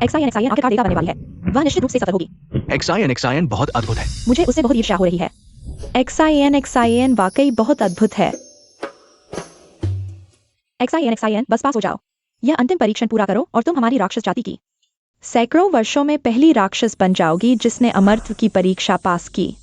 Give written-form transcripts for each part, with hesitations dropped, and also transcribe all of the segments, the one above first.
XIN आखिरकार data बनने वाली है। वह निश्चित रूप से सफल होगी। XIN बहुत अद्भुत है। मुझे उससे बहुत ईर्ष्या हो रही है। XIN वाकई बहुत अद्भुत है। XIN बस पास हो जाओ। यह अंतिम परीक्षण पूरा करो और तुम हमारी राक्षस जाति की सैकड़ों वर्षों में पहली राक्षस बन जाओगी जिसने अमरत्व की परीक्षा पास की।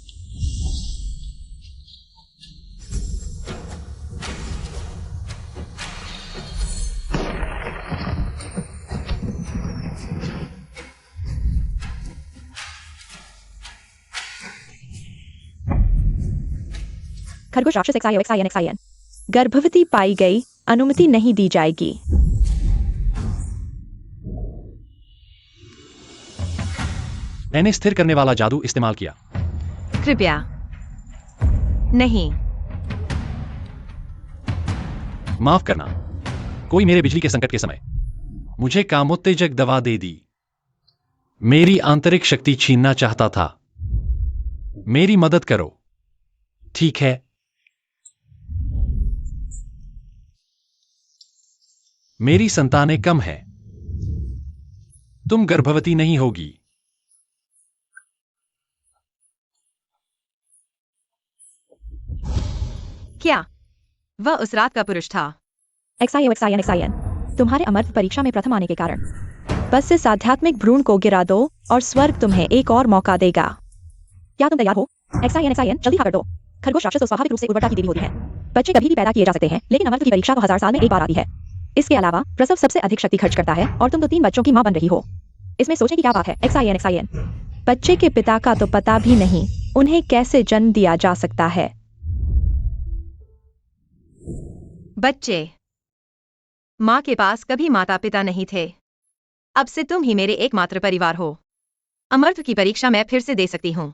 खरगोश राक्षस XIN गर्भवती पाई गई, अनुमति नहीं दी जाएगी। मैंने स्थिर करने वाला जादू इस्तेमाल किया। कृपया नहीं। माफ करना, कोई मेरे बिजली के संकट के समय मुझे कामोत्तेजक दवा दे दी। मेरी आंतरिक शक्ति छीनना चाहता था। मेरी मदद करो। ठीक है। मेरी संतानें कम है। तुम गर्भवती नहीं होगी। क्या वह उस रात का पुरुष था? XIN तुम्हारे अमरत्व परीक्षा में प्रथम आने के कारण बस इस आध्यात्मिक भ्रूण को गिरा दो और स्वर्ग तुम्हें एक और मौका देगा। क्या तुम तैयार हो? XIN जल्दी हाँ कर दो। खरगोश राक्षस तो स्वाभाविक रूप से उर्वरता की देवी होती है। बच्चे कभी भी पैदा किए जा सकते हैं, लेकिन अमरत्व की परीक्षा तो 1000 साल में एक बार आती है। इसके अलावा प्रसव सबसे अधिक शक्ति खर्च करता है और तुम तो 3 बच्चों की मां बन रही हो। इसमें सोचने की क्या बात है? XIN बच्चे के पिता का तो पता भी नहीं, उन्हें कैसे जन्म दिया जा सकता है? बच्चे मां के पास कभी माता पिता नहीं थे। अब से तुम ही मेरे एकमात्र परिवार हो। अमरत्व की परीक्षा मैं फिर से दे सकती हूं,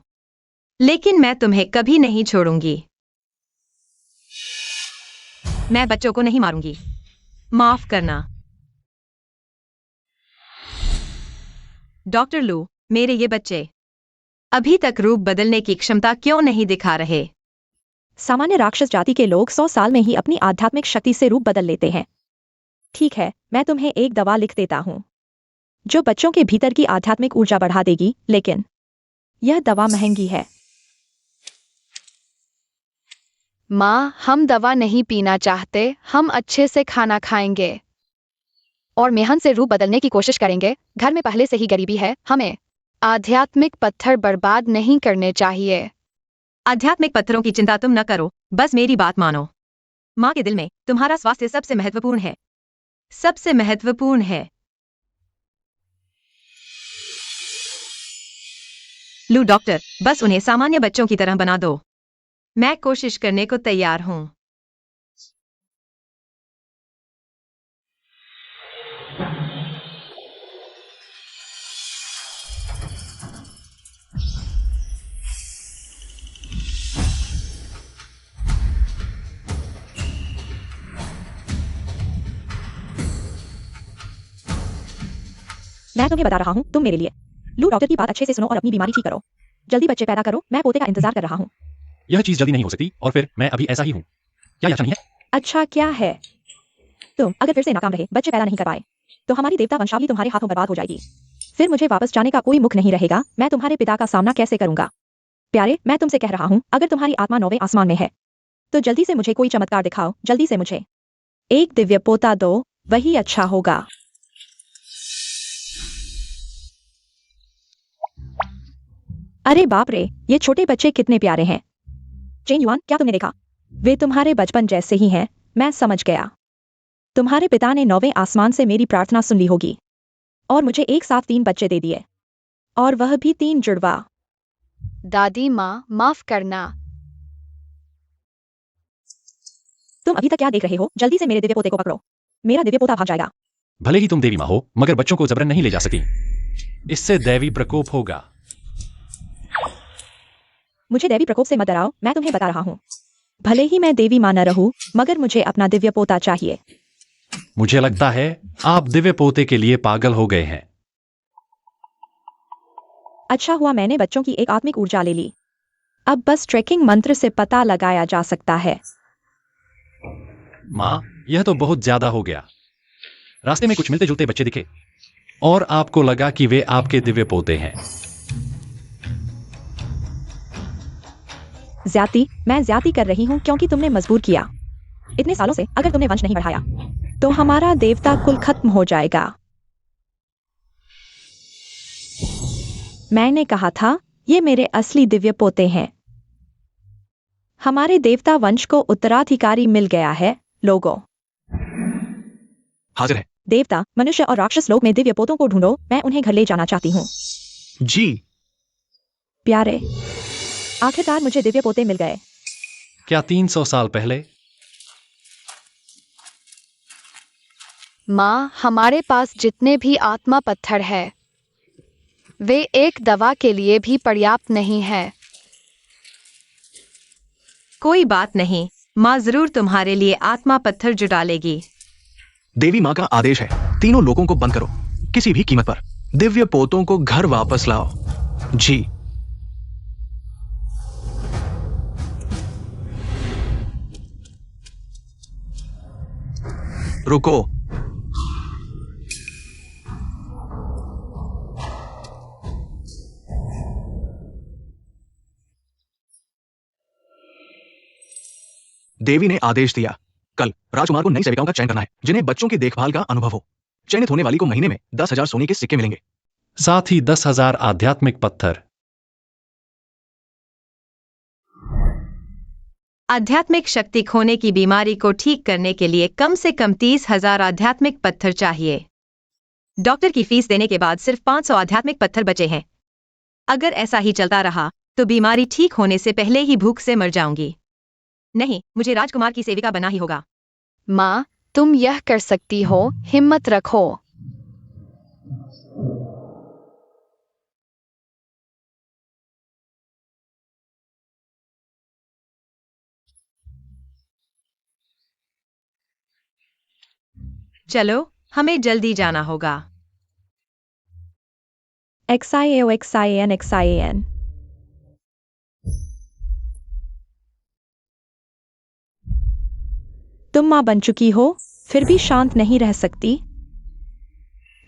लेकिन मैं तुम्हें कभी नहीं छोड़ूंगी। मैं बच्चों को नहीं मारूंगी। माफ करना। डॉक्टर लू, मेरे ये बच्चे अभी तक रूप बदलने की क्षमता क्यों नहीं दिखा रहे? सामान्य राक्षस जाति के लोग 100 साल में ही अपनी आध्यात्मिक शक्ति से रूप बदल लेते हैं। ठीक है, मैं तुम्हें एक दवा लिख देता हूं जो बच्चों के भीतर की आध्यात्मिक ऊर्जा बढ़ा देगी, लेकिन यह दवा महंगी है। माँ, हम दवा नहीं पीना चाहते, हम अच्छे से खाना खाएंगे और मेहनत से रूप बदलने की कोशिश करेंगे। घर में पहले से ही गरीबी है, हमें आध्यात्मिक पत्थर बर्बाद नहीं करने चाहिए। आध्यात्मिक पत्थरों की चिंता तुम न करो, बस मेरी बात मानो। माँ के दिल में तुम्हारा स्वास्थ्य सबसे महत्वपूर्ण है, सबसे महत्वपूर्ण है। लू डॉक्टर, बस उन्हें सामान्य बच्चों की तरह बना दो। मैं कोशिश करने को तैयार हूं। मैं तुम्हें बता रहा हूं, तुम मेरे लिए। लू डॉक्टर की बात अच्छे से सुनो और अपनी बीमारी ठीक करो। जल्दी बच्चे पैदा करो, मैं पोते का इंतजार कर रहा हूं। यह चीज जल्दी नहीं हो सकती, और फिर मैं अभी ऐसा ही हूं। क्या यह अच्छा नहीं है? अच्छा क्या है? तुम अगर फिर से नाकाम रहे, बच्चे पैदा नहीं कर पाए, तो हमारी देवता वंशावली तुम्हारे हाथों बर्बाद हो जाएगी। फिर मुझे वापस जाने का कोई मुख नहीं रहेगा। मैं तुम्हारे पिता का सामना कैसे करूंगा? प्यारे, मैं तुमसे कह रहा हूं, अगर तुम्हारी आत्मा 9वें आसमान में है तो जल्दी से मुझे कोई चमत्कार दिखाओ। जल्दी से मुझे एक दिव्य पोता दो, वही अच्छा होगा। अरे बाप रे, ये छोटे बच्चे कितने प्यारे हैं। चेन युआन, क्या तुमने देखा? वे तुम्हारे बचपन जैसे ही हैं। मैं समझ गया। तुम्हारे पिता ने 9वें आसमान से मेरी प्रार्थना सुन ली होगी और मुझे एक साथ 3 बच्चे दे दिए, और वह भी 3 जुड़वा। दादी माँ, माफ करना। तुम अभी तक क्या देख रहे हो? जल्दी से मेरे दिव्य पोते को पकड़ो। मेरा दिव्य पोता भाग जाएगा। भले ही तुम देवी माँ हो, मगर बच्चों को जबरन नहीं ले जा सकती। इससे दैवी प्रकोप होगा। मुझे देवी प्रकोप से मत डराओ, मैं तुम्हें बता रहा हूं। भले ही मैं देवी मां न रहूं, मगर मुझे अपना दिव्य पोता चाहिए। मुझे लगता है आप दिव्य पोते के लिए पागल हो गए हैं। अच्छा हुआ मैंने बच्चों की एक आत्मिक ऊर्जा ले ली। अब बस ट्रैकिंग मंत्र से पता लगाया जा सकता है। माँ, यह तो बहुत ज्यादा हो गया। रास्ते में कुछ मिलते जुलते बच्चे दिखे। और आपको लगा कि वे आपके दिव्य पोते हैं। मैं ज्यादती कर रही हूँ क्योंकि तुमने मजबूर किया। इतने सालों से अगर तुमने वंश नहीं बढ़ाया तो हमारा देवता कुल खत्म हो जाएगा। मैंने कहा था ये मेरे असली दिव्य पोते हैं। हमारे देवता वंश को उत्तराधिकारी मिल गया है लोगों। हाजिर है। देवता, मनुष्य और राक्षस लोक में दिव्य पोतों को ढूंढो, मैं उन्हें घर ले जाना चाहती हूँ। जी। प्यारे, आखिरकार मुझे दिव्य पोते मिल गए। क्या 300 साल पहले? माँ, हमारे पास जितने भी आत्मा पत्थर है वे एक दवा के लिए भी पर्याप्त नहीं है। कोई बात नहीं, माँ जरूर तुम्हारे लिए आत्मा पत्थर जुटा लेगी। देवी माँ का आदेश है, तीनों लोगों को बंद करो, किसी भी कीमत पर। दिव्य पोतों को घर वापस लाओ। जी। रुको। देवी ने आदेश दिया, कल राजकुमार को नई सेविकाओं का चयन करना है जिन्हें बच्चों की देखभाल का अनुभव हो। चयनित होने वाली को महीने में 10,000 सोने के सिक्के मिलेंगे। साथ ही 10,000 आध्यात्मिक पत्थर। आध्यात्मिक शक्ति खोने की बीमारी को ठीक करने के लिए कम से कम 30,000 आध्यात्मिक पत्थर चाहिए। डॉक्टर की फीस देने के बाद सिर्फ 500 आध्यात्मिक पत्थर बचे हैं। अगर ऐसा ही चलता रहा तो बीमारी ठीक होने से पहले ही भूख से मर जाऊंगी। नहीं, मुझे राजकुमार की सेविका बनना ही होगा। माँ, तुम यह कर सकती हो, हिम्मत रखो। चलो, हमें जल्दी जाना होगा। XIAN। तुम मां बन चुकी हो, फिर भी शांत नहीं रह सकती।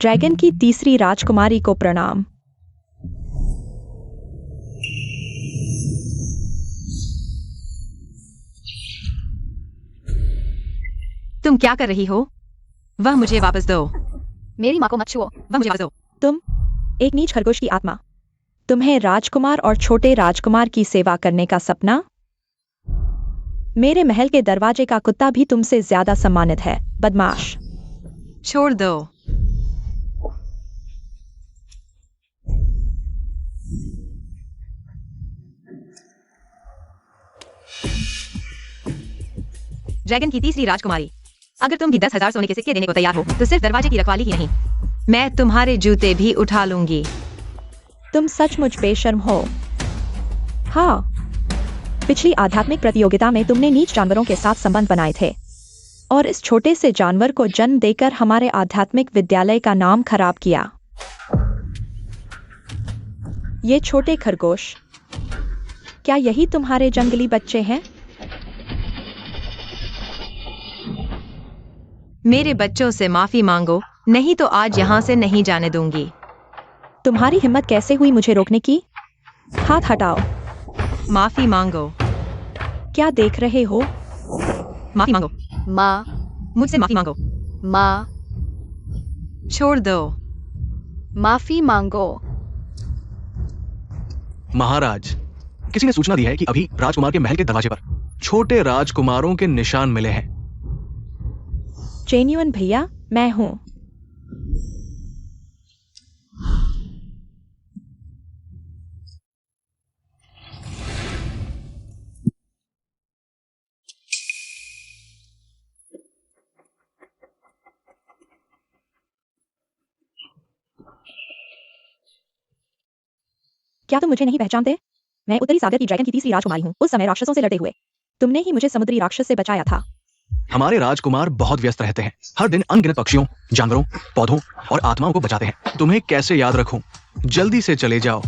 ड्रैगन की तीसरी राजकुमारी को प्रणाम। तुम क्या कर रही हो? वह मुझे वापस दो। मेरी माँ को मत छुओ। वह मुझे वापस दो। तुम एक नीच खरगोश की आत्मा। तुम्हें राजकुमार और छोटे राजकुमार की सेवा करने का सपना? मेरे महल के दरवाजे का कुत्ता भी तुमसे ज्यादा सम्मानित है, बदमाश। छोड़ दो। ड्रैगन की तीसरी राजकुमारी, अगर तुम भी 10,000 सोने के सिक्के देने को तैयार हो तो सिर्फ दरवाजे की रखवाली ही नहीं, मैं तुम्हारे जूते भी उठा लूंगी। तुम सचमुच बेशर्म हो। हाँ, पिछली आध्यात्मिक प्रतियोगिता में तुमने नीच जानवरों के साथ संबंध बनाए थे और इस छोटे से जानवर को जन्म देकर हमारे आध्यात्मिक विद्यालय का नाम खराब किया। ये छोटे खरगोश, क्या यही तुम्हारे जंगली बच्चे हैं? मेरे बच्चों से माफी मांगो, नहीं तो आज यहाँ से नहीं जाने दूंगी। तुम्हारी हिम्मत कैसे हुई मुझे रोकने की? हाथ हटाओ। माफी मांगो। क्या देख रहे हो? माफी मांगो। माँ, मुझसे माफी मांगो। माँ, छोड़ दो। माफी मांगो। महाराज, किसी ने सूचना दी है कि अभी राजकुमार के महल के दरवाजे पर छोटे राजकुमारों के निशान मिले हैं। जेन्युइन भैया, मैं हूं। क्या तुम मुझे नहीं पहचानते? मैं उत्तरी सागर की ड्रैगन की तीसरी राजकुमारी हूँ, उस समय राक्षसों से लड़ते हुए। तुमने ही मुझे समुद्री राक्षस से बचाया था। हमारे राजकुमार बहुत व्यस्त रहते हैं, हर दिन अनगिनत पक्षियों, जानवरों, पौधों और आत्माओं को बचाते हैं। तुम्हें कैसे याद रखूं? जल्दी से चले जाओ।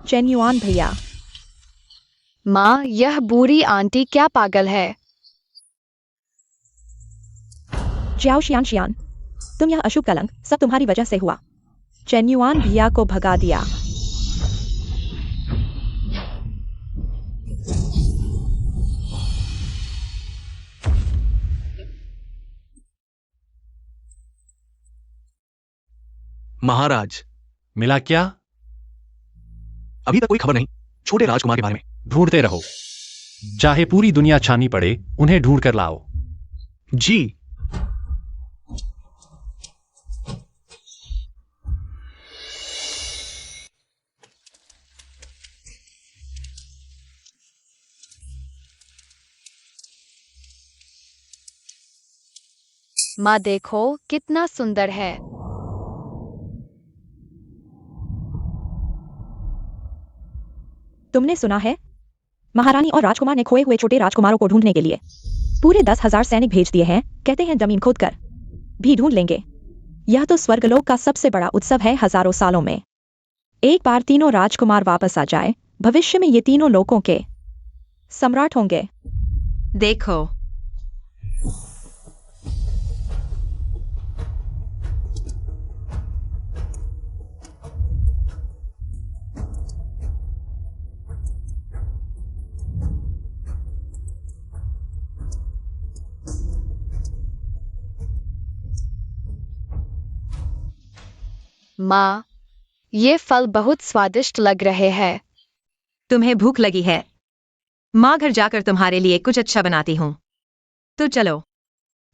जेन्युइन भैया। माँ, यह बूढ़ी आंटी क्या पागल है? जियाओ शियान, तुम यह अशुभ कलंक सब तुम्हारी वजह से हुआ। चेन्युआन भैया को भगा दिया। महाराज, मिला क्या? अभी तक कोई खबर नहीं छोटे राजकुमार के बारे में। ढूंढते रहो, चाहे पूरी दुनिया छानी पड़े, उन्हें ढूंढ कर लाओ। जी। माँ देखो कितना सुंदर है। तुमने सुना है? महारानी और राजकुमार ने खोए हुए छोटे राजकुमारों को ढूंढने के लिए पूरे 10,000 सैनिक भेज दिए हैं। कहते हैं जमीन खोद कर भी ढूंढ लेंगे। यह तो स्वर्गलोक का सबसे बड़ा उत्सव है हजारों सालों में। एक बार तीनों राजकुमार वापस आ जाए, भविष्य में ये तीनों लोकों के सम्राट होंगे। देखो, माँ, ये फल बहुत स्वादिष्ट लग रहे हैं। तुम्हें भूख लगी है? माँ घर जाकर तुम्हारे लिए कुछ अच्छा बनाती हूँ। तो चलो।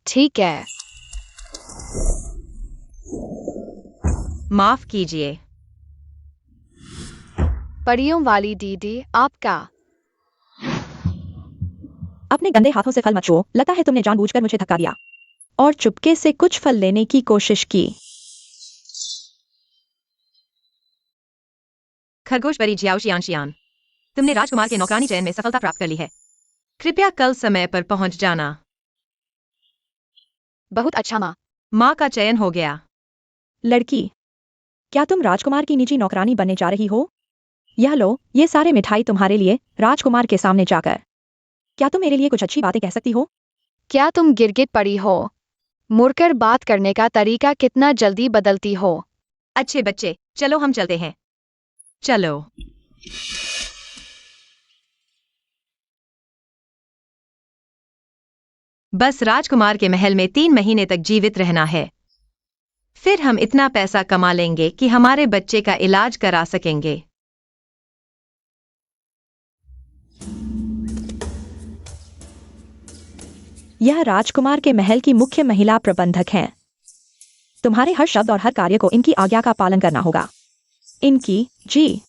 ठीक है। माफ कीजिए। परियों वाली दीदी, आपका। अपने गंदे हाथों से फल मत छुओ। लगता है तुमने जानबूझकर मुझे धक्का दिया और चुपके से कुछ फल लेने की कोशिश की। खरगोश परी जियाओ शियान, तुमने राजकुमार के नौकरानी चयन में सफलता प्राप्त कर ली है। कृपया कल समय पर पहुंच जाना। बहुत अच्छा माँ। माँ का चयन हो गया। लड़की, क्या तुम राजकुमार की निजी नौकरानी बनने जा रही हो? यह लो, ये सारे मिठाई तुम्हारे लिए राजकुमार के सामने जाकर। क्या तुम मेरे लिए कुछ अच्छी बातें कह सकती हो? क्या तुम गिरगिट पड़ी हो? मुड़कर बात करने का तरीका कितना जल्दी बदलती हो। अच्छे बच्चे, चलो हम चलते हैं। चलो। बस राजकुमार के महल में 3 महीने तक जीवित रहना है। फिर हम इतना पैसा कमा लेंगे कि हमारे बच्चे का इलाज करा सकेंगे। यह राजकुमार के महल की मुख्य महिला प्रबंधक हैं। तुम्हारे हर शब्द और हर कार्य को इनकी आज्ञा का पालन करना होगा। इनकी जी।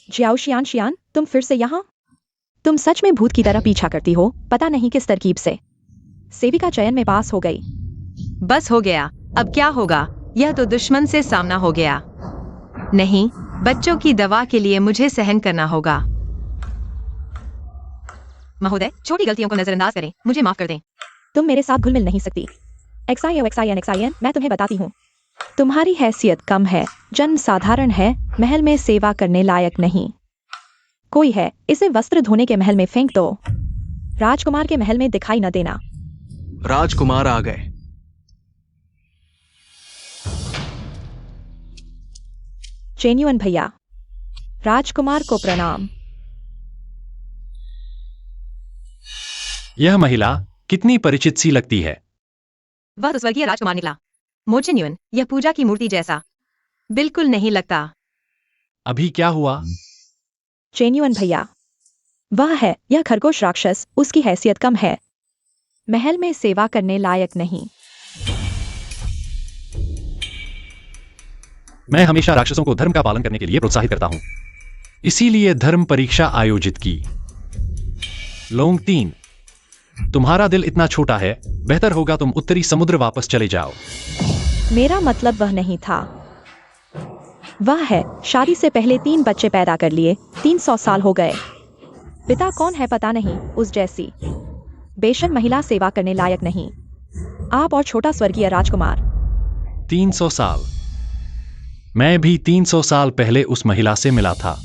जियाओ शियान, तुम फिर से यहाँ? तुम सच में भूत की तरह पीछा करती हो, पता नहीं किस तरकीब से। सेविका चयन में पास हो गई। बस हो गया, अब क्या होगा? यह तो दुश्मन से सामना हो गया। नहीं, बच्चों की दवा के लिए मुझे सहन करना होगा। महोदय, छोटी गलतियों को नजरअंदाज करें, मुझे माफ कर दें। तुम मेरे साथ घुल मिल नहीं सकती। XIN, मैं तुम्हें बताती हूँ। तुम्हारी हैसियत कम है, जन्म साधारण है, महल में सेवा करने लायक नहीं। कोई है, इसे वस्त्र धोने के महल में फेंक दो। राजकुमार के महल में दिखाई न देना। राजकुमार आ गए। चेन्युअन भैया, राजकुमार को प्रणाम। यह महिला कितनी परिचित सी लगती है। वह तो स्वर्गीय राजकुमार निकला। मोचेन्युअन, यह पूजा की मूर्ति जैसा बिल्कुल नहीं लगता। अभी क्या हुआ? चेन्युअन भैया, वह है, यह खरगोश राक्षस, उसकी हैसियत कम है, महल में सेवा करने लायक नहीं। मैं हमेशा राक्षसों को धर्म का पालन करने के लिए प्रोत्साहित करता हूं, इसीलिए धर्म परीक्षा आयोजित की। लोंग 3, तुम्हारा दिल इतना छोटा है, बेहतर होगा तुम उत्तरी समुद्र वापस चले जाओ। मेरा मतलब वह नहीं था। वह है, शादी से पहले 3 बच्चे पैदा कर लिए, 300 साल हो गए। पिता कौन है पता नहीं, उस जैसी बेशक महिला सेवा करने लायक नहीं। आप और छोटा स्वर्गीय राजकुमार। 300 साल? मैं भी 300 साल पहले उस महिला से मिला था।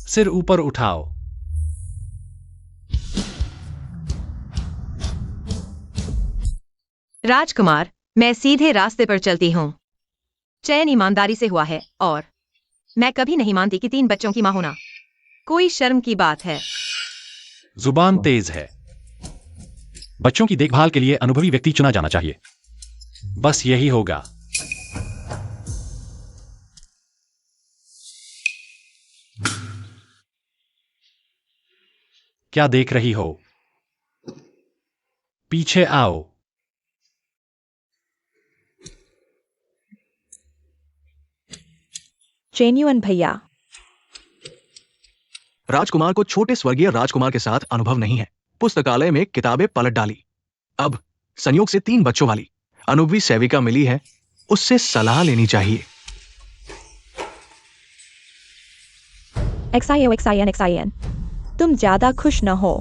सिर ऊपर उठाओ। राजकुमार, मैं सीधे रास्ते पर चलती हूँ। चयन ईमानदारी से हुआ है और मैं कभी नहीं मानती कि 3 बच्चों की मां होना कोई शर्म की बात है। जुबान तेज है। बच्चों की देखभाल के लिए अनुभवी व्यक्ति चुना जाना चाहिए। बस यही होगा। क्या देख रही हो? पीछे आओ। चेन्युअन भैया, राजकुमार को छोटे स्वर्गीय राजकुमार के साथ अनुभव नहीं है। पुस्तकालय में किताबें पलट डाली। अब संयोग से 3 बच्चों वाली अनुभवी सेविका मिली है, उससे सलाह लेनी चाहिए। XIN, तुम ज्यादा खुश न हो।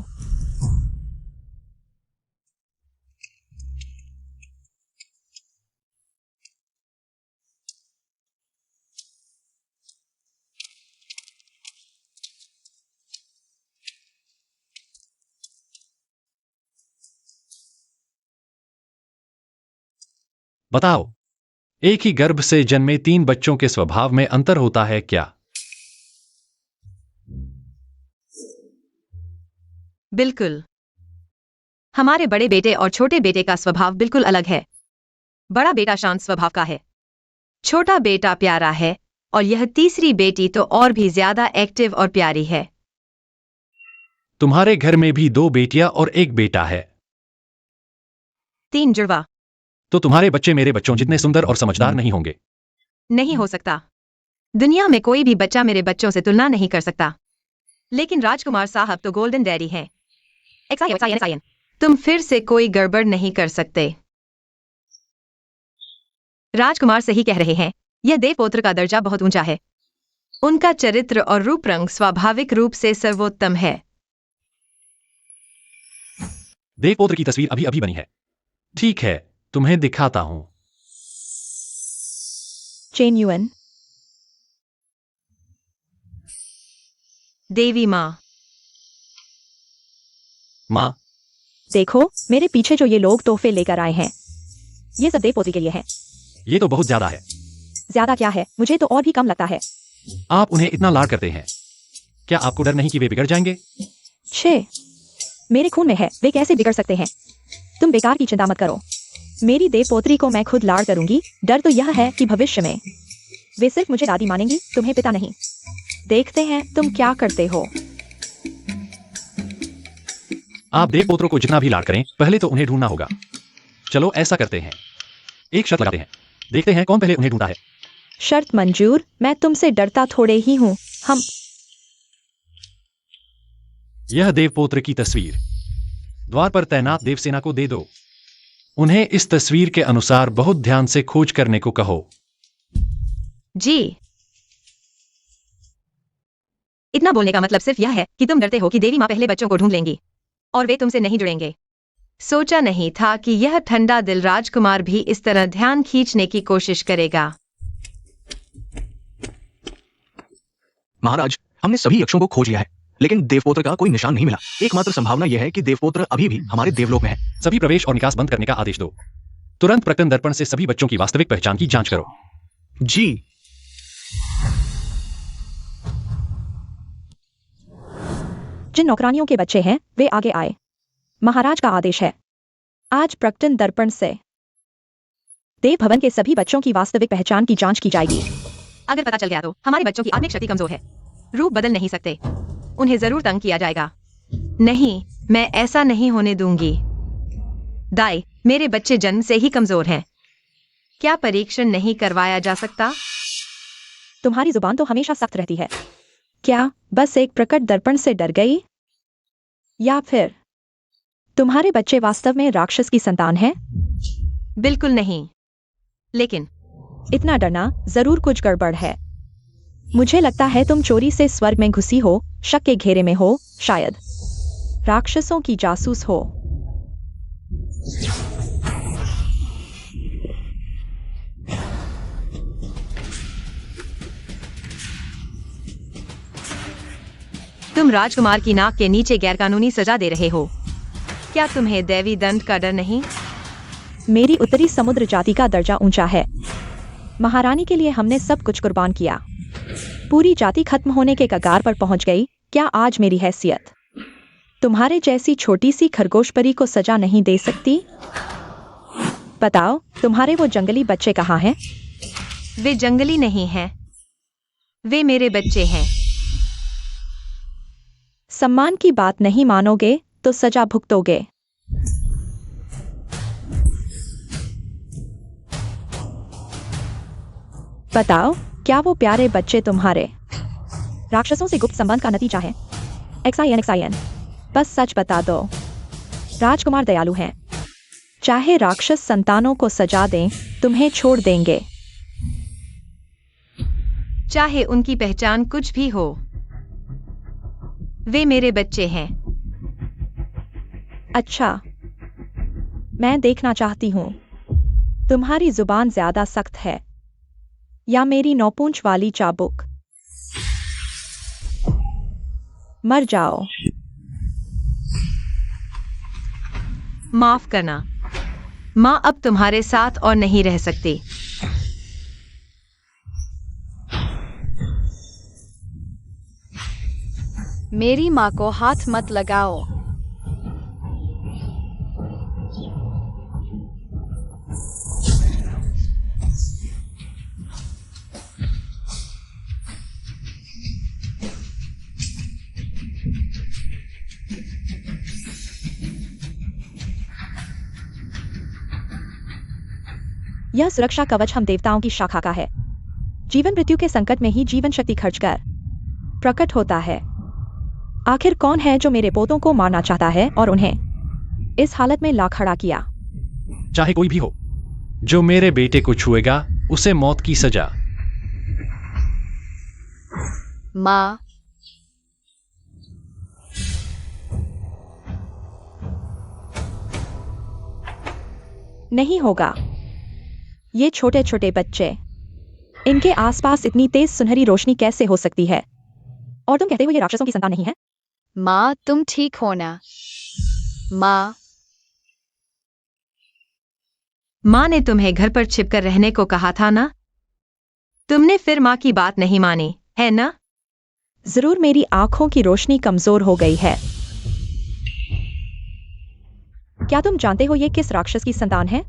बताओ, एक ही गर्भ से जन्मे 3 बच्चों के स्वभाव में अंतर होता है क्या? बिल्कुल। हमारे बड़े बेटे और छोटे बेटे का स्वभाव बिल्कुल अलग है। बड़ा बेटा शांत स्वभाव का है, छोटा बेटा प्यारा है और यह तीसरी बेटी तो और भी ज्यादा एक्टिव और प्यारी है। तुम्हारे घर में भी 2 बेटियां और 1 बेटा है। 3 जुड़वा। तो तुम्हारे बच्चे मेरे बच्चों जितने सुंदर और समझदार नहीं होंगे। नहीं हो सकता। दुनिया में कोई भी बच्चा मेरे बच्चों से तुलना नहीं कर सकता। लेकिन राजकुमार साहब तो गोल्डन डैडी हैं। XIN, तुम फिर से कोई गड़बड़ नहीं कर सकते। राजकुमार सही कह रहे हैं। यह देवपुत्र का दर्जा बहुत ऊंचा है। उनका चरित्र और रूप रंग स्वाभाविक रूप से सर्वोत्तम है। देवपुत्र की तस्वीर अभी अभी बनी है। ठीक है, तुम्हें दिखाता हूं। चेन्युअन, देवी माँ। मां, देखो मेरे पीछे जो ये लोग तोहफे लेकर आए हैं, ये सब देवपोत्री के लिए है। ये तो बहुत ज्यादा है। ज्यादा क्या है, मुझे तो और भी कम लगता है। आप उन्हें इतना लाड करते हैं, क्या आपको डर नहीं कि वे बिगड़ जाएंगे? छे, मेरे खून में है, वे कैसे बिगड़ सकते हैं? तुम बेकार की चिंता मत करो। मेरी देवपोत्री को मैं खुद लाड़ करूंगी। डर तो यह है कि भविष्य में वे सिर्फ मुझे दादी मानेंगी, तुम्हें पिता नहीं। देखते हैं तुम क्या करते हो। आप देवपुत्रों को जितना भी लाड करें, पहले तो उन्हें ढूंढना होगा। चलो ऐसा करते हैं, एक शर्त लगाते हैं, देखते हैं कौन पहले उन्हें ढूंढता है। शर्त मंजूर। मैं तुमसे डरता थोड़े ही हूँ। हम यह देवपुत्र की तस्वीर द्वार पर तैनात देवसेना को दे दो। उन्हें इस तस्वीर के अनुसार बहुत ध्यान से खोज करने को कहो। जी। इतना बोलने का मतलब सिर्फ यह है कि तुम डरते हो कि देवी माँ पहले बच्चों को ढूंढ लेंगी और वे तुमसे नहीं जुड़ेंगे। सोचा नहीं था कि यह ठंडा दिल राजकुमार भी इस तरह ध्यान खींचने की कोशिश करेगा। महाराज, हमने सभी यक्षों को खोज लिया है, लेकिन देवपुत्र का कोई निशान नहीं मिला। एकमात्र संभावना यह है कि देवपुत्र अभी भी हमारे देवलोक में है। सभी प्रवेश और निकास बंद करने का आदेश दो। तुरंत प्रकटन दर्पण से सभी बच्चों की वास्तविक पहचान की जांच करो। जी। जिन नौकरानियों के बच्चे हैं वे आगे आए। महाराज का आदेश है। आज प्रकटन दर्पण से देव भवन के सभी बच्चों की वास्तविक पहचान की जांच की जाएगी। अगर पता चल गया तो हमारे बच्चों की आत्मिक शक्ति कमजोर है, रूप बदल नहीं सकते, उन्हें जरूर तंग किया जाएगा। नहीं, मैं ऐसा नहीं होने दूंगी। दाई, मेरे बच्चे जन्म से ही कमजोर हैं। क्या परीक्षण नहीं करवाया जा सकता? तुम्हारी जुबान तो हमेशा सख्त रहती है। क्या बस एक प्रकट दर्पण से डर गई? या फिर तुम्हारे बच्चे वास्तव में राक्षस की संतान हैं? बिल्कुल नहीं। लेकिन इतना डरना जरूर कुछ गड़बड़ है। मुझे लगता है तुम चोरी से स्वर्ग में घुसी हो, शक के घेरे में हो, शायद राक्षसों की जासूस हो। तुम राजकुमार की नाक के नीचे गैरकानूनी सजा दे रहे हो। क्या तुम्हें दैवी दंड का डर नहीं? मेरी उत्तरी समुद्र जाति का दर्जा ऊंचा है। महारानी के लिए हमने सब कुछ कुर्बान किया। पूरी जाति खत्म होने के कगार पर पहुंच गई। क्या आज मेरी हैसियत तुम्हारे जैसी छोटी सी खरगोश परी को सजा नहीं दे सकती? बताओ, तुम्हारे वो जंगली बच्चे कहाँ हैं? वे जंगली नहीं हैं, वे मेरे बच्चे हैं। सम्मान की बात नहीं मानोगे तो सजा भुगतोगे। बताओ, क्या वो प्यारे बच्चे तुम्हारे राक्षसों से गुप्त संबंध का नतीजा है? XIN, बस सच बता दो। राजकुमार दयालु हैं, चाहे राक्षस संतानों को सजा दें, तुम्हें छोड़ देंगे। चाहे उनकी पहचान कुछ भी हो, वे मेरे बच्चे हैं। अच्छा, मैं देखना चाहती हूँ तुम्हारी जुबान ज्यादा सख्त है या मेरी नौपूंछ वाली चाबुक। मर जाओ। माफ करना, माँ अब तुम्हारे साथ और नहीं रह सकती। मेरी माँ को हाथ मत लगाओ। यह सुरक्षा कवच हम देवताओं की शाखा का है। जीवन मृत्यु के संकट में ही जीवन शक्ति खर्च कर प्रकट होता है। आखिर कौन है जो मेरे पोतों को मारना चाहता है और उन्हें इस हालत में ला खड़ा किया? चाहे कोई भी हो, जो मेरे बेटे को छुएगा उसे मौत की सजा। माँ, नहीं होगा। ये छोटे छोटे बच्चे, इनके आसपास इतनी तेज सुनहरी रोशनी कैसे हो सकती है? और तुम कहते हो ये राक्षसों की संतान नहीं है? माँ तुम ठीक हो ना? माँ, माँ ने तुम्हें घर पर छिपकर रहने को कहा था ना? तुमने फिर माँ की बात नहीं मानी, है ना? जरूर मेरी आंखों की रोशनी कमजोर हो गई है। क्या तुम जानते हो ये किस राक्षस की संतान है?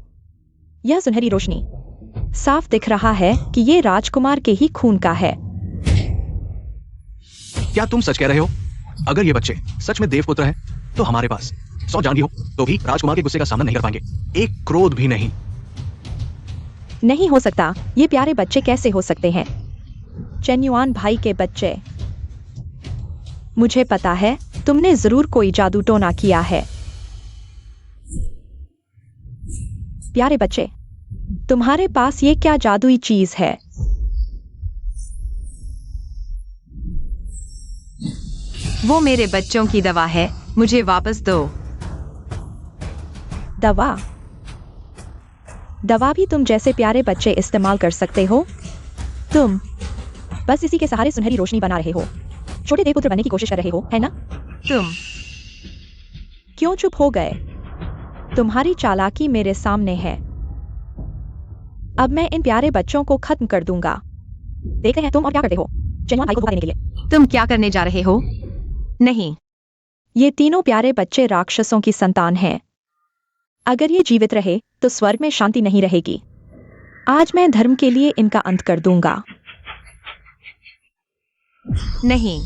यह सुनहरी रोशनी साफ दिख रहा है कि ये राजकुमार के ही खून का है। क्या तुम सच कह रहे हो? अगर ये बच्चे सच में देवपुत्र हैं, तो हमारे पास 100 जान भी हो तो भी राजकुमार के गुस्से का सामना नहीं कर पाएंगे। एक क्रोध भी नहीं। नहीं हो सकता। ये प्यारे बच्चे कैसे हो सकते हैं? चेन्युआन भाई के बच्चे। मुझे पता है, तुमने जरूर कोई जादू टोना किया है। प्यारे बच्चे, तुम्हारे पास ये क्या जादुई चीज है? वो मेरे बच्चों की दवा है, मुझे वापस दो। दवा? दवा भी तुम जैसे प्यारे बच्चे इस्तेमाल कर सकते हो? तुम बस इसी के सहारे सुनहरी रोशनी बना रहे हो। छोटे देवपुत्र बनने की कोशिश कर रहे हो, है ना? तुम क्यों चुप हो गए? तुम्हारी चालाकी मेरे सामने है। अब मैं इन प्यारे बच्चों को खत्म कर दूंगा। देखते हैं तुम और क्या करते हो चेन्युआन भाई को धोखा देने के लिए। तुम क्या करने जा रहे हो? नहीं, ये तीनों प्यारे बच्चे राक्षसों की संतान हैं। अगर ये जीवित रहे तो स्वर्ग में शांति नहीं रहेगी। आज मैं धर्म के लिए इनका अंत कर दूंगा। नहीं,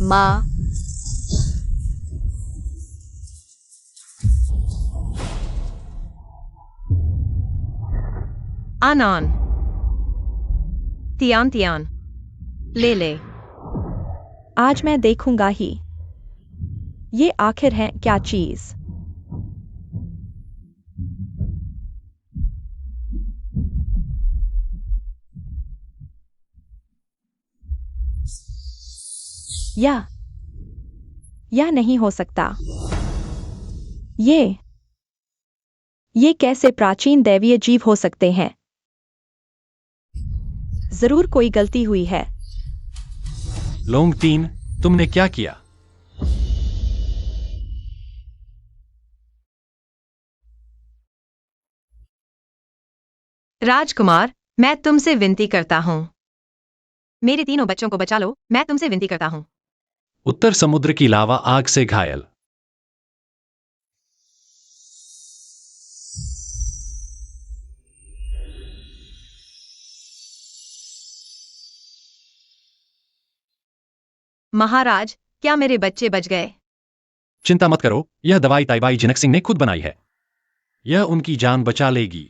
माँ, आनन, तियान तियान, ले ले। आज मैं देखूंगा ही, ये आखिर है क्या चीज? यह नहीं हो सकता। ये कैसे प्राचीन दैवीय जीव हो सकते हैं? जरूर कोई गलती हुई है। लोंग तीन, तुमने क्या किया? राजकुमार, मैं तुमसे विनती करता हूँ, मेरे तीनों बच्चों को बचा लो। मैं तुमसे विनती करता हूँ। उत्तर समुद्र की लावा आग से घायल। महाराज, क्या मेरे बच्चे बच गए? चिंता मत करो, यह दवाई ताइबाई जिनक सिंह ने खुद बनाई है। यह उनकी जान बचा लेगी।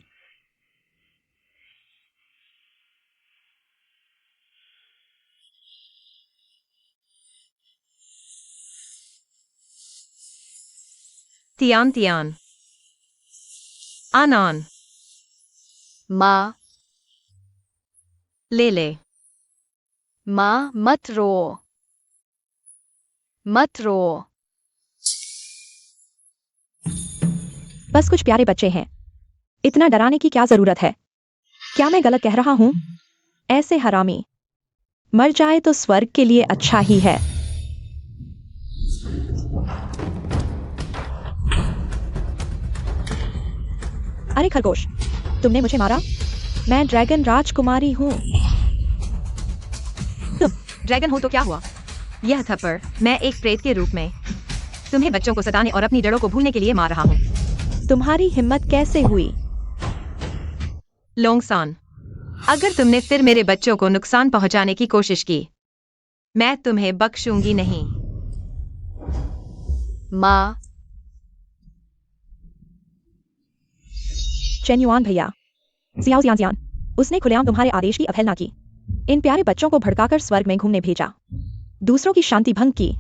तियान तियान, आनान, माँ, ले ले। माँ मत रो, मत रो। बस कुछ प्यारे बच्चे हैं, इतना डराने की क्या जरूरत है? क्या मैं गलत कह रहा हूं? ऐसे हरामी मर जाए तो स्वर्ग के लिए अच्छा ही है। अरे खरगोश, तुमने मुझे मारा? मैं ड्रैगन राजकुमारी हूँ। ड्रैगन हो तो क्या हुआ? यह थप्पड़ मैं एक प्रेत के रूप में तुम्हें बच्चों को सताने और अपनी जड़ों को भूलने के लिए मार रहा हूँ। तुम्हारी हिम्मत कैसे हुई? लोंगसान, अगर तुमने फिर मेरे बच्चों को नुकसान पहुंचाने की कोशिश की, मैं तुम्हें बख्शूंगी नहीं। माँ, चेन्युआन भैया, जियाओ जियान, उसने खुलेआम तुम्हारे आदेश की अवहेलना की, इन प्यारे बच्चों को भड़काकर स्वर्ग में घूमने भेजा, दूसरों की शांति भंग की।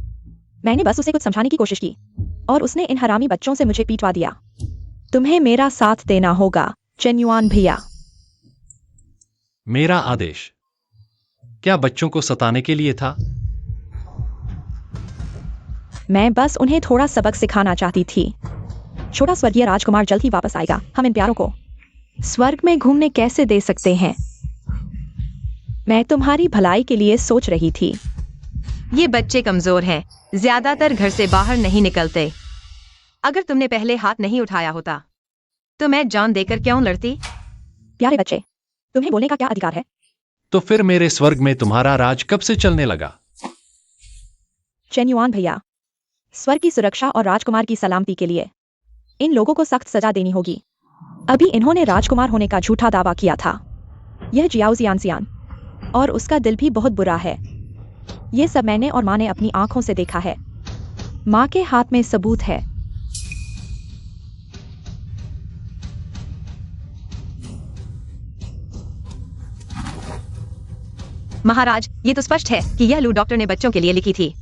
मैंने बस उसे कुछ समझाने की कोशिश की और उसने इन हरामी बच्चों से मुझे पीटवा दिया। तुम्हें मेरा साथ देना होगा, चेन्युआन भैया। मेरा आदेश क्या बच्चों को सताने के लिए था? मैं बस उन्हें थोड़ा सबक सिखाना चाहती थी। छोटा स्वर्गीय राजकुमार जल्द ही वापस आएगा। हम इन प्यारों को स्वर्ग में घूमने कैसे दे सकते हैं? मैं तुम्हारी भलाई के लिए सोच रही थी। ये बच्चे कमजोर हैं, ज्यादातर घर से बाहर नहीं निकलते। अगर तुमने पहले हाथ नहीं उठाया होता तो मैं जान देकर क्यों लड़ती? प्यारे बच्चे, तुम्हें बोलने का क्या अधिकार है? तो फिर मेरे स्वर्ग में तुम्हारा राज कब से चलने लगा? चेन्युआन भैया, स्वर्ग की सुरक्षा और राजकुमार की सलामती के लिए इन लोगों को सख्त सजा देनी होगी। अभी इन्होंने राजकुमार होने का झूठा दावा किया था। यह जियाओ जियान और उसका दिल भी बहुत बुरा है। ये सब मैंने और माँ ने अपनी आंखों से देखा है। माँ के हाथ में सबूत है। महाराज, ये तो स्पष्ट है कि यह लू डॉक्टर ने बच्चों के लिए लिखी थी।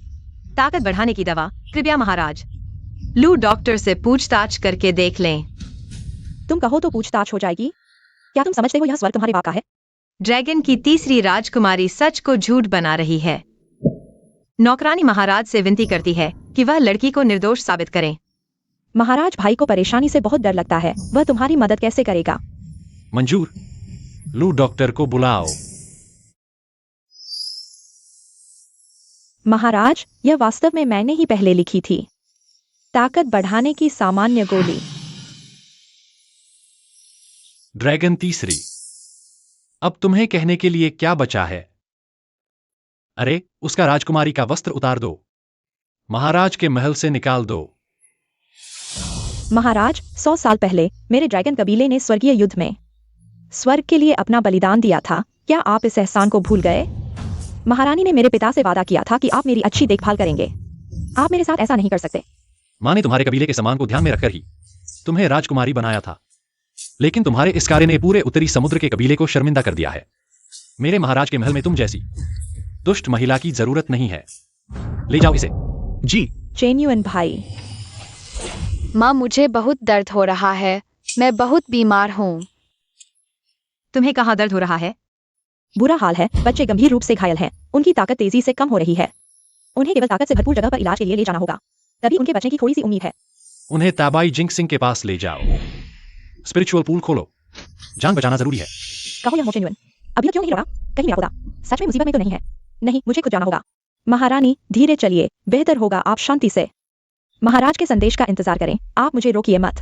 ताकत बढ़ाने की दवा। कृपया महाराज, लू डॉक्टर से पूछताछ करके देख लें। तुम कहो तो पूछताछ हो जाएगी। क्या तुम समझते हो यह स्वर्ग तुम्हारे बाप का है? ड्रैगन की तीसरी राजकुमारी सच को झूठ बना रही है। नौकरानी महाराज से विनती करती है कि वह लड़की को निर्दोष साबित करें। महाराज, भाई को परेशानी से बहुत डर लगता है। वह तुम्हारी मदद कैसे करेगा? मंजूर, लू डॉक्टर को बुलाओ। महाराज, यह वास्तव में मैंने ही पहले लिखी थी। ताकत बढ़ाने की सामान्य गोली। ड्रैगन तीसरी, अब तुम्हें कहने के लिए क्या बचा है? अरे, उसका राजकुमारी का वस्त्र उतार दो, महाराज के महल से निकाल दो। महाराज, 100 साल पहले मेरे ड्रैगन कबीले ने स्वर्गीय युद्ध में स्वर्ग के लिए अपना बलिदान दिया था। क्या आप इस एहसान को भूल गए? महारानी ने मेरे पिता से वादा किया था कि आप मेरी अच्छी देखभाल करेंगे। आप मेरे साथ ऐसा नहीं कर सकते। माँ ने तुम्हारे कबीले के सम्मान को ध्यान में रखकर ही तुम्हें राजकुमारी बनाया था, लेकिन तुम्हारे इस कार्य ने पूरे उत्तरी समुद्र के कबीले को शर्मिंदा कर दिया है। मेरे महाराज के महल में तुम जैसी दुष्ट महिला की जरूरत नहीं है। ले जाओ इसे। जी। चेन्युइन भाई, माँ मुझे बहुत दर्द हो रहा है। मैं बहुत बीमार हूँ। तुम्हें कहाँ दर्द हो रहा है? बुरा हाल है। बच्चे गंभीर रूप से घायल हैं। उनकी ताकत तेजी से कम हो रही है। उन्हें केवल ताकत से भरपूर जगह पर इलाज के लिए ले जाना होगा, तभी उनके बचने की थोड़ी सी उम्मीद है। उन्हें ताबाई जिंक सिंह के पास ले जाओ। स्पिरिचुअल पूल खोलो, जान बचाना जरूरी है। कहो यह हो चेन्युइन, अभी क्यों नहीं रोका? कहीं मेरा खुदा सच में मुसीबत में तो नहीं है? नहीं, मुझे खुद जाना होगा। महारानी, धीरे चलिए, बेहतर होगा आप शांति से महाराज के संदेश का इंतजार करें। आप मुझे रोकिए मत।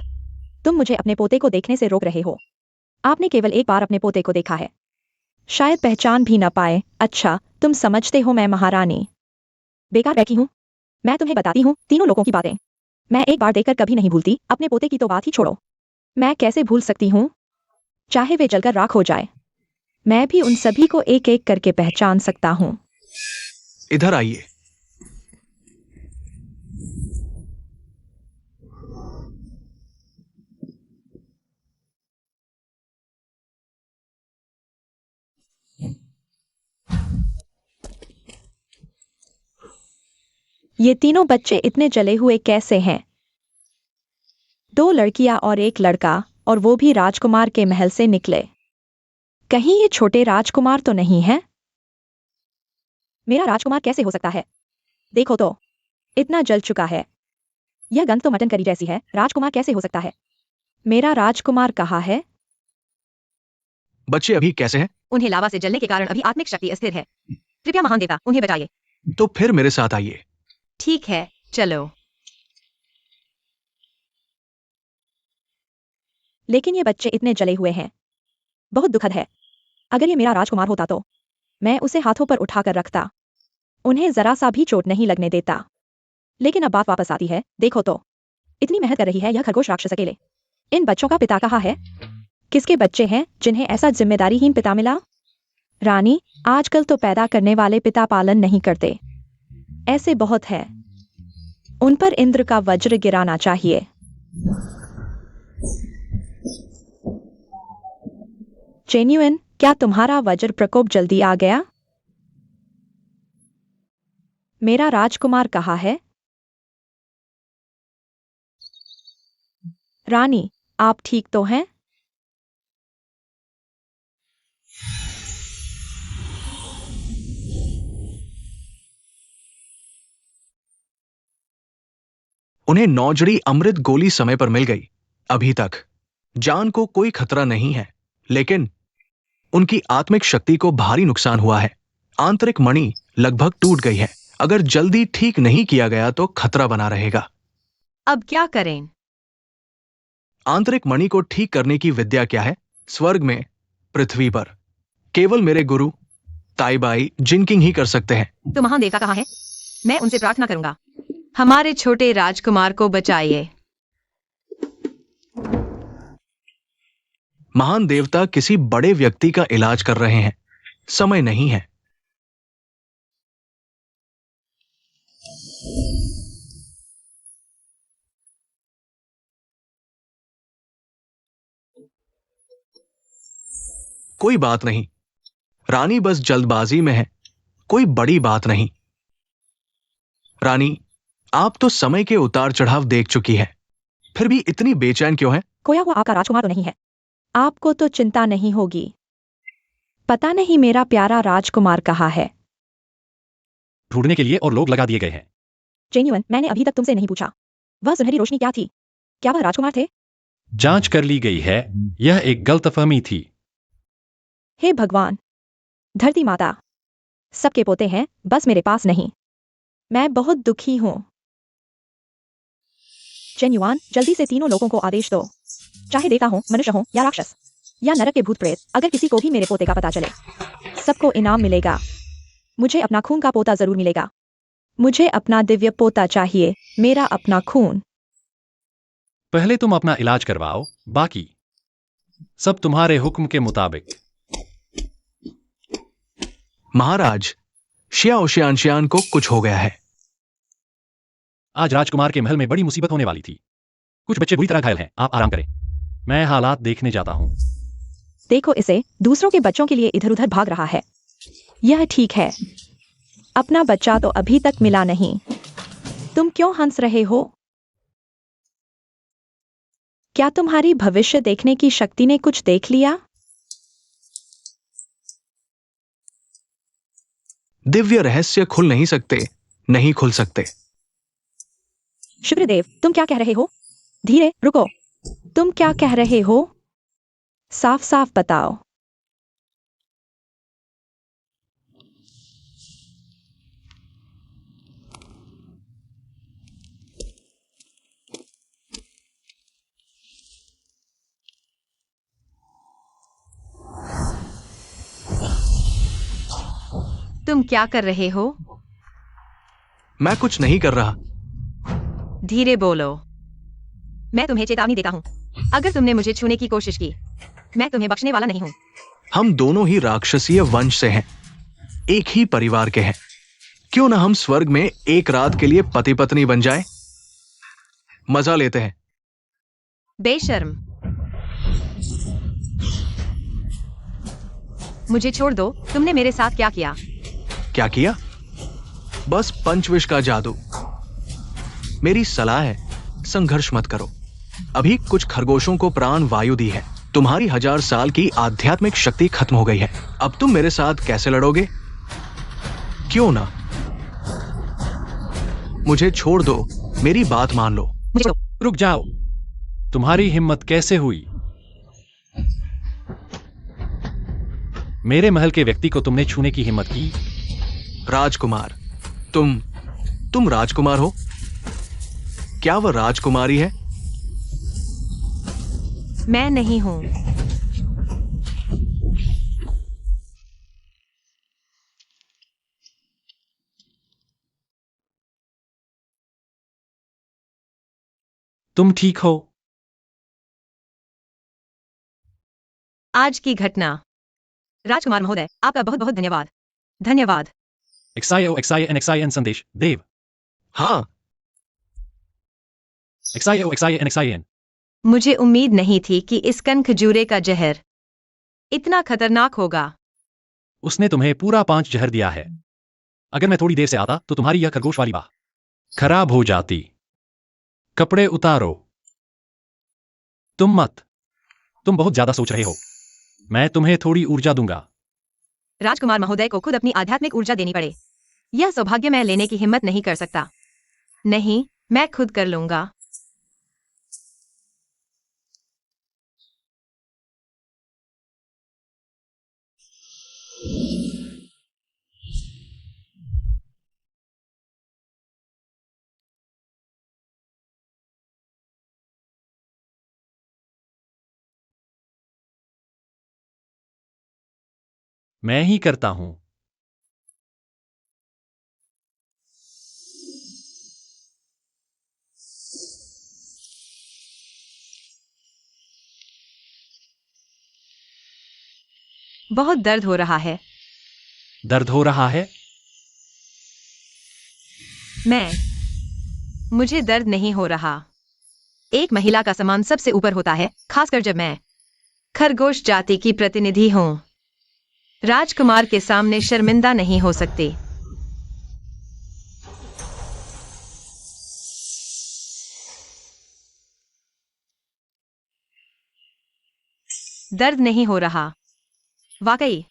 तुम मुझे अपने पोते को देखने से रोक रहे हो। आपने केवल एक बार अपने पोते को देखा है, शायद पहचान भी न पाए। अच्छा, तुम समझते हो मैं महारानी बेकार बैठी हूँ। मैं तुम्हें बताती हूँ तीनों लोगों की बातें। मैं एक बार देखकर कभी नहीं भूलती, अपने पोते की तो बात ही छोड़ो। मैं कैसे भूल सकती हूँ, चाहे वे जलकर राख हो जाए। मैं भी उन सभी को एक एक करके पहचान सकता हूँ। इधर आइए। ये तीनों बच्चे इतने जले हुए कैसे हैं? 2 लड़कियां और 1 लड़का, और वो भी राजकुमार के महल से निकले। कहीं ये छोटे राजकुमार तो नहीं है? मेरा राजकुमार कैसे हो सकता है? देखो तो, इतना जल चुका है। यह गंध तो मटन करी जैसी है। राजकुमार कैसे हो सकता है? मेरा राजकुमार कहाँ है? बच्चे अभी कैसे हैं? उन्हें लावा से जलने के कारण अभी आत्मिक शक्ति अस्थिर है। कृपया महान देवता उन्हें बचाइए। तो फिर मेरे साथ आइए। ठीक है, चलो। लेकिन ये बच्चे इतने जले हुए हैं। बहुत दुखद है। अगर ये मेरा राजकुमार होता तो मैं उसे हाथों पर उठाकर रखता, उन्हें जरा सा भी चोट नहीं लगने देता। लेकिन अब बात वापस आती है। देखो तो, इतनी मेहनत कर रही है यह खरगोश राक्षस अकेले। इन बच्चों का पिता कहाँ है? किसके बच्चे हैं जिन्हें ऐसा जिम्मेदारीहीन पिता मिला? रानी, आजकल तो पैदा करने वाले पिता पालन नहीं करते। ऐसे बहुत है। उन पर इंद्र का वज्र गिराना चाहिए। जेन्युइन, क्या तुम्हारा वज्र प्रकोप जल्दी आ गया? मेरा राजकुमार कहाँ है? रानी, आप ठीक तो हैं? उन्हें नौजड़ी अमृत गोली समय पर मिल गई। अभी तक जान को कोई खतरा नहीं है, लेकिन उनकी आत्मिक शक्ति को भारी नुकसान हुआ है। आंतरिक मणि लगभग टूट गई है। अगर जल्दी ठीक नहीं किया गया तो खतरा बना रहेगा। अब क्या करें? आंतरिक मणि को ठीक करने की विद्या क्या है? स्वर्ग में, पृथ्वी पर केवल मेरे गुरु ताईबाई जिनकिंग ही कर सकते हैं। तो महान देवता कहाँ है? मैं उनसे प्रार्थना करूंगा, हमारे छोटे राजकुमार को बचाइए। महान देवता किसी बड़े व्यक्ति का इलाज कर रहे हैं। समय नहीं है। कोई बात नहीं, रानी बस जल्दबाजी में है। कोई बड़ी बात नहीं। रानी, आप तो समय के उतार चढ़ाव देख चुकी है, फिर भी इतनी बेचैन क्यों है? खोया हुआ आपका राजकुमार तो नहीं है? आपको तो चिंता नहीं होगी। पता नहीं मेरा प्यारा राजकुमार कहाँ है। ढूंढने के लिए और लोग लगा दिए गए हैं। जेन्युइन, मैंने अभी तक तुमसे नहीं पूछा, वह सुनहरी रोशनी क्या थी? क्या वह राजकुमार थे? जांच कर ली गई है, यह एक गलतफहमी थी। हे भगवान, धरती माता, सबके पोते हैं, बस मेरे पास नहीं। मैं बहुत दुखी हूं। जेन्युइन, जल्दी से तीनों लोगों को आदेश दो, चाहे देवता हो, मनुष्य हो या राक्षस या नरक के भूत प्रेत। अगर किसी को भी मेरे पोते का पता चले, सबको इनाम मिलेगा। मुझे अपना खून का पोता जरूर मिलेगा। मुझे अपना दिव्य पोता चाहिए, मेरा अपना खून। पहले तुम अपना इलाज करवाओ, बाकी सब तुम्हारे हुक्म के मुताबिक। महाराज, शिया ओशियानशियान को कुछ हो गया है। आज राजकुमार के महल में बड़ी मुसीबत होने वाली थी। कुछ बच्चे बुरी तरह घायल हैं, आप आराम करें, मैं हालात देखने जाता हूं। देखो इसे, दूसरों के बच्चों के लिए इधर उधर भाग रहा है। यह ठीक है। अपना बच्चा तो अभी तक मिला नहीं। तुम क्यों हंस रहे हो? क्या तुम्हारी भविष्य देखने की शक्ति ने कुछ देख लिया? दिव्य रहस्य खुल नहीं सकते, नहीं खुल सकते। शुक्रदेव, तुम क्या कह रहे हो? धीरे, रुको। तुम क्या कह रहे हो? साफ साफ बताओ। तुम क्या कर रहे हो? मैं कुछ नहीं कर रहा। धीरे बोलो। मैं तुम्हें चेतावनी देता हूँ। अगर तुमने मुझे छूने की कोशिश की, मैं तुम्हें बख्शने वाला नहीं हूँ। हम दोनों ही राक्षसीय वंश से हैं, एक ही परिवार के हैं। क्यों ना हम स्वर्ग में एक रात के लिए पति पत्नी बन जाएं? मजा लेते हैं। बेशर्म। मुझे छोड़ दो। तुमने मेरे साथ क्या किया? क्या किया? बस पंचविश का जादू। मेरी सलाह है, संघर्ष मत करो। अभी कुछ खरगोशों को प्राण वायु दी है। तुम्हारी 1000 साल की आध्यात्मिक शक्ति खत्म हो गई है। अब तुम मेरे साथ कैसे लड़ोगे? क्यों ना मुझे छोड़ दो, मेरी बात मान लो। मुझे रुक जाओ। तुम्हारी हिम्मत कैसे हुई? मेरे महल के व्यक्ति को तुमने छूने की हिम्मत की? राजकुमार, तुम राजकुमार हो? क्या वह राजकुमारी है? मैं नहीं हूं। तुम ठीक हो? आज की घटना। राजकुमार महोदय, आपका बहुत बहुत धन्यवाद। धन्यवाद। XIOXIN संदेश देव। हाँ, XIOXIN। मुझे उम्मीद नहीं थी कि इस कन खजूरे का जहर इतना खतरनाक होगा। उसने तुम्हें पूरा 5 जहर दिया है। अगर मैं थोड़ी देर से आता तो तुम्हारी यह खरगोश वाली बाह खराब हो जाती। कपड़े उतारो। तुम बहुत ज्यादा सोच रहे हो। मैं तुम्हें थोड़ी ऊर्जा दूंगा। राजकुमार महोदय को खुद अपनी आध्यात्मिक ऊर्जा देनी पड़े, यह सौभाग्य मैं लेने की हिम्मत नहीं कर सकता। नहीं, मैं खुद कर लूंगा। मैं ही करता हूं। बहुत दर्द हो रहा है। दर्द हो रहा है? मुझे दर्द नहीं हो रहा। एक महिला का सम्मान सबसे ऊपर होता है, खासकर जब मैं खरगोश जाति की प्रतिनिधि हूं। राजकुमार के सामने शर्मिंदा नहीं हो सकती। दर्द नहीं हो रहा। वाकई,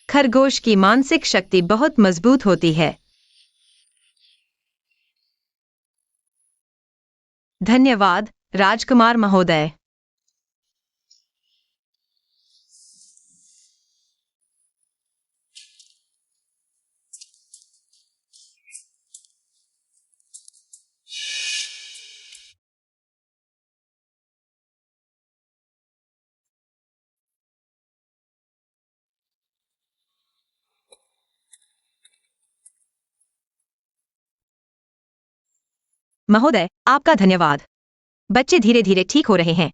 खरगोश की मानसिक शक्ति बहुत मजबूत होती है। धन्यवाद, राजकुमार महोदय। महोदय, आपका धन्यवाद। बच्चे धीरे धीरे ठीक हो रहे हैं।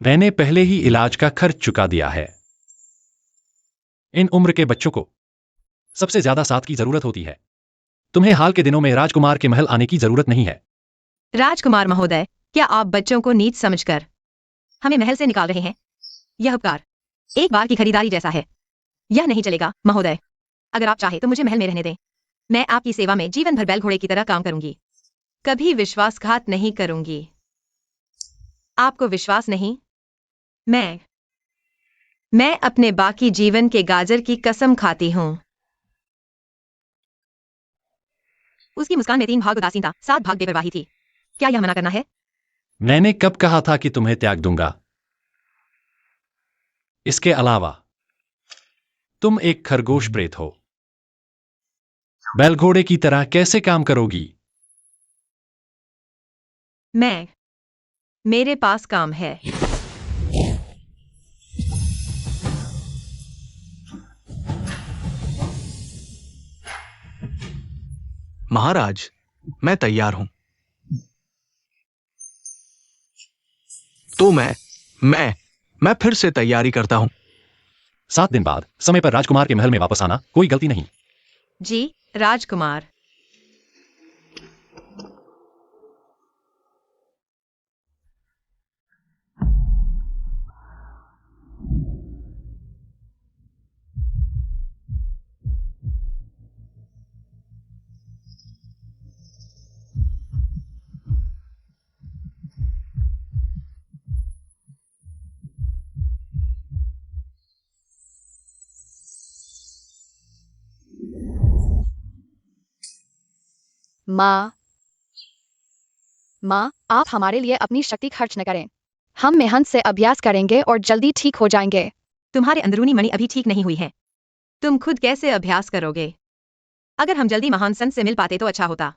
मैंने पहले ही इलाज का खर्च चुका दिया है। इन उम्र के बच्चों को सबसे ज्यादा साथ की जरूरत होती है। तुम्हें हाल के दिनों में राजकुमार के महल आने की जरूरत नहीं है। राजकुमार महोदय, क्या आप बच्चों को नीच समझकर हमें महल से निकाल रहे हैं? यह उपकार एक बार की खरीदारी जैसा है। यह नहीं चलेगा, महोदय। अगर आप चाहे तो मुझे महल में रहने दें। मैं आपकी सेवा में जीवन भर बैल घोड़े की तरह काम करूंगी। कभी विश्वासघात नहीं करूंगी। आपको विश्वास नहीं? मैं अपने बाकी जीवन के गाजर की कसम खाती हूं। उसकी मुस्कान में 3 भाग उदासीनता, 7 भाग बेपरवाही थी। क्या यह मना करना है? मैंने कब कहा था कि तुम्हें त्याग दूंगा? इसके अलावा तुम एक खरगोश प्रेत हो। बैलघोड़े की तरह कैसे काम करोगी? मेरे पास काम है। महाराज, मैं तैयार हूं। तो मैं फिर से तैयारी करता हूं। 7 दिन बाद समय पर राजकुमार के महल में वापस आना कोई गलती नहीं। जी, राजकुमार। माँ, माँ, आप हमारे लिए अपनी शक्ति खर्च न करें। हम मेहनत से अभ्यास करेंगे और जल्दी ठीक हो जाएंगे। तुम्हारे अंदरूनी मणि अभी ठीक नहीं हुई है। तुम खुद कैसे अभ्यास करोगे? अगर हम जल्दी महान संत से मिल पाते तो अच्छा होता।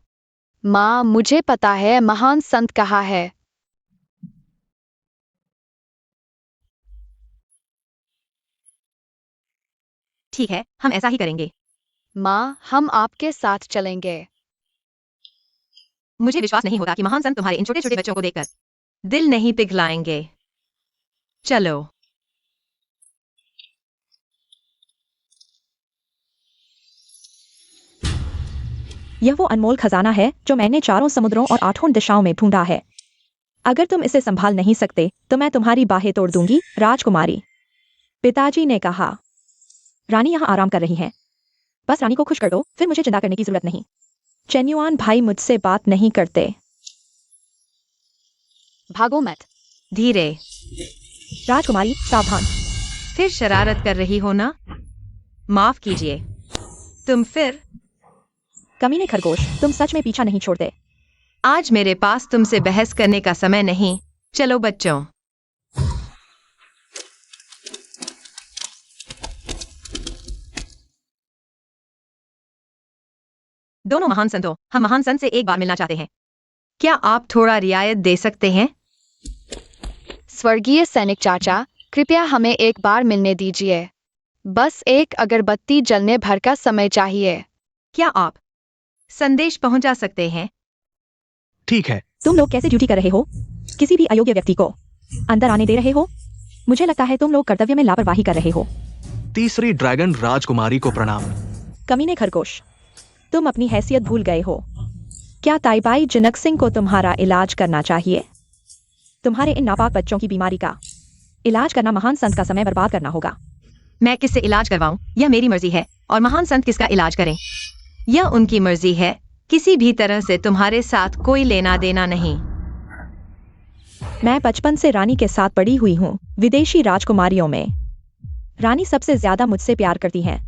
माँ, मुझे पता है महान संत कहाँ है। ठीक है, हम ऐसा ही करेंगे। माँ, हम आपके साथ चलेंगे। मुझे विश्वास नहीं होता कि महान संत तुम्हारे इन छोटे छोटे बच्चों को देखकर दिल नहीं पिघलाएंगे। चलो। यह वो अनमोल खजाना है जो मैंने चारों समुद्रों और 8 दिशाओं में ढूंढा है। अगर तुम इसे संभाल नहीं सकते तो मैं तुम्हारी बाहें तोड़ दूंगी, राजकुमारी। पिताजी ने कहा। रानी यहाँ आराम कर रही है। बस रानी को खुश कर दो, फिर मुझे चिंता करने की जरूरत नहीं। चेन्युआन भाई मुझसे बात नहीं करते। भागो मत। धीरे। राजकुमारी, सावधान। फिर शरारत कर रही हो ना? माफ कीजिए। तुम फिर? कमीने खरगोश, तुम सच में पीछा नहीं छोड़ते। आज मेरे पास तुमसे बहस करने का समय नहीं। चलो बच्चों। दोनों महान संतों, हम महान संत से एक बार मिलना चाहते हैं। क्या आप थोड़ा रियायत दे सकते हैं? स्वर्गीय सैनिक चाचा, कृपया हमें एक बार मिलने दीजिए। बस एक अगरबत्ती जलने भर का समय चाहिए। क्या आप संदेश पहुंचा सकते हैं? ठीक है। तुम लोग कैसे ड्यूटी कर रहे हो? किसी भी अयोग्य व्यक्ति को अंदर आने दे रहे हो? मुझे लगता है तुम लोग कर्तव्य में लापरवाही कर रहे हो। तीसरी ड्रैगन राजकुमारी को प्रणाम। कमीने खरगोश, तुम अपनी हैसियत भूल गए हो। क्या ताइबाई जनक सिंह को तुम्हारा इलाज करना चाहिए? तुम्हारे इन नापाक बच्चों की बीमारी का इलाज करना महान संत का समय बर्बाद करना होगा। मैं किससे इलाज करवाऊं, यह मेरी मर्जी है। और महान संत किसका इलाज करें, यह उनकी मर्जी है। किसी भी तरह से तुम्हारे साथ कोई लेना देना नहीं। मैं बचपन से रानी के साथ बड़ी हुई हूँ। विदेशी राजकुमारियों में रानी सबसे ज्यादा मुझसे प्यार करती है।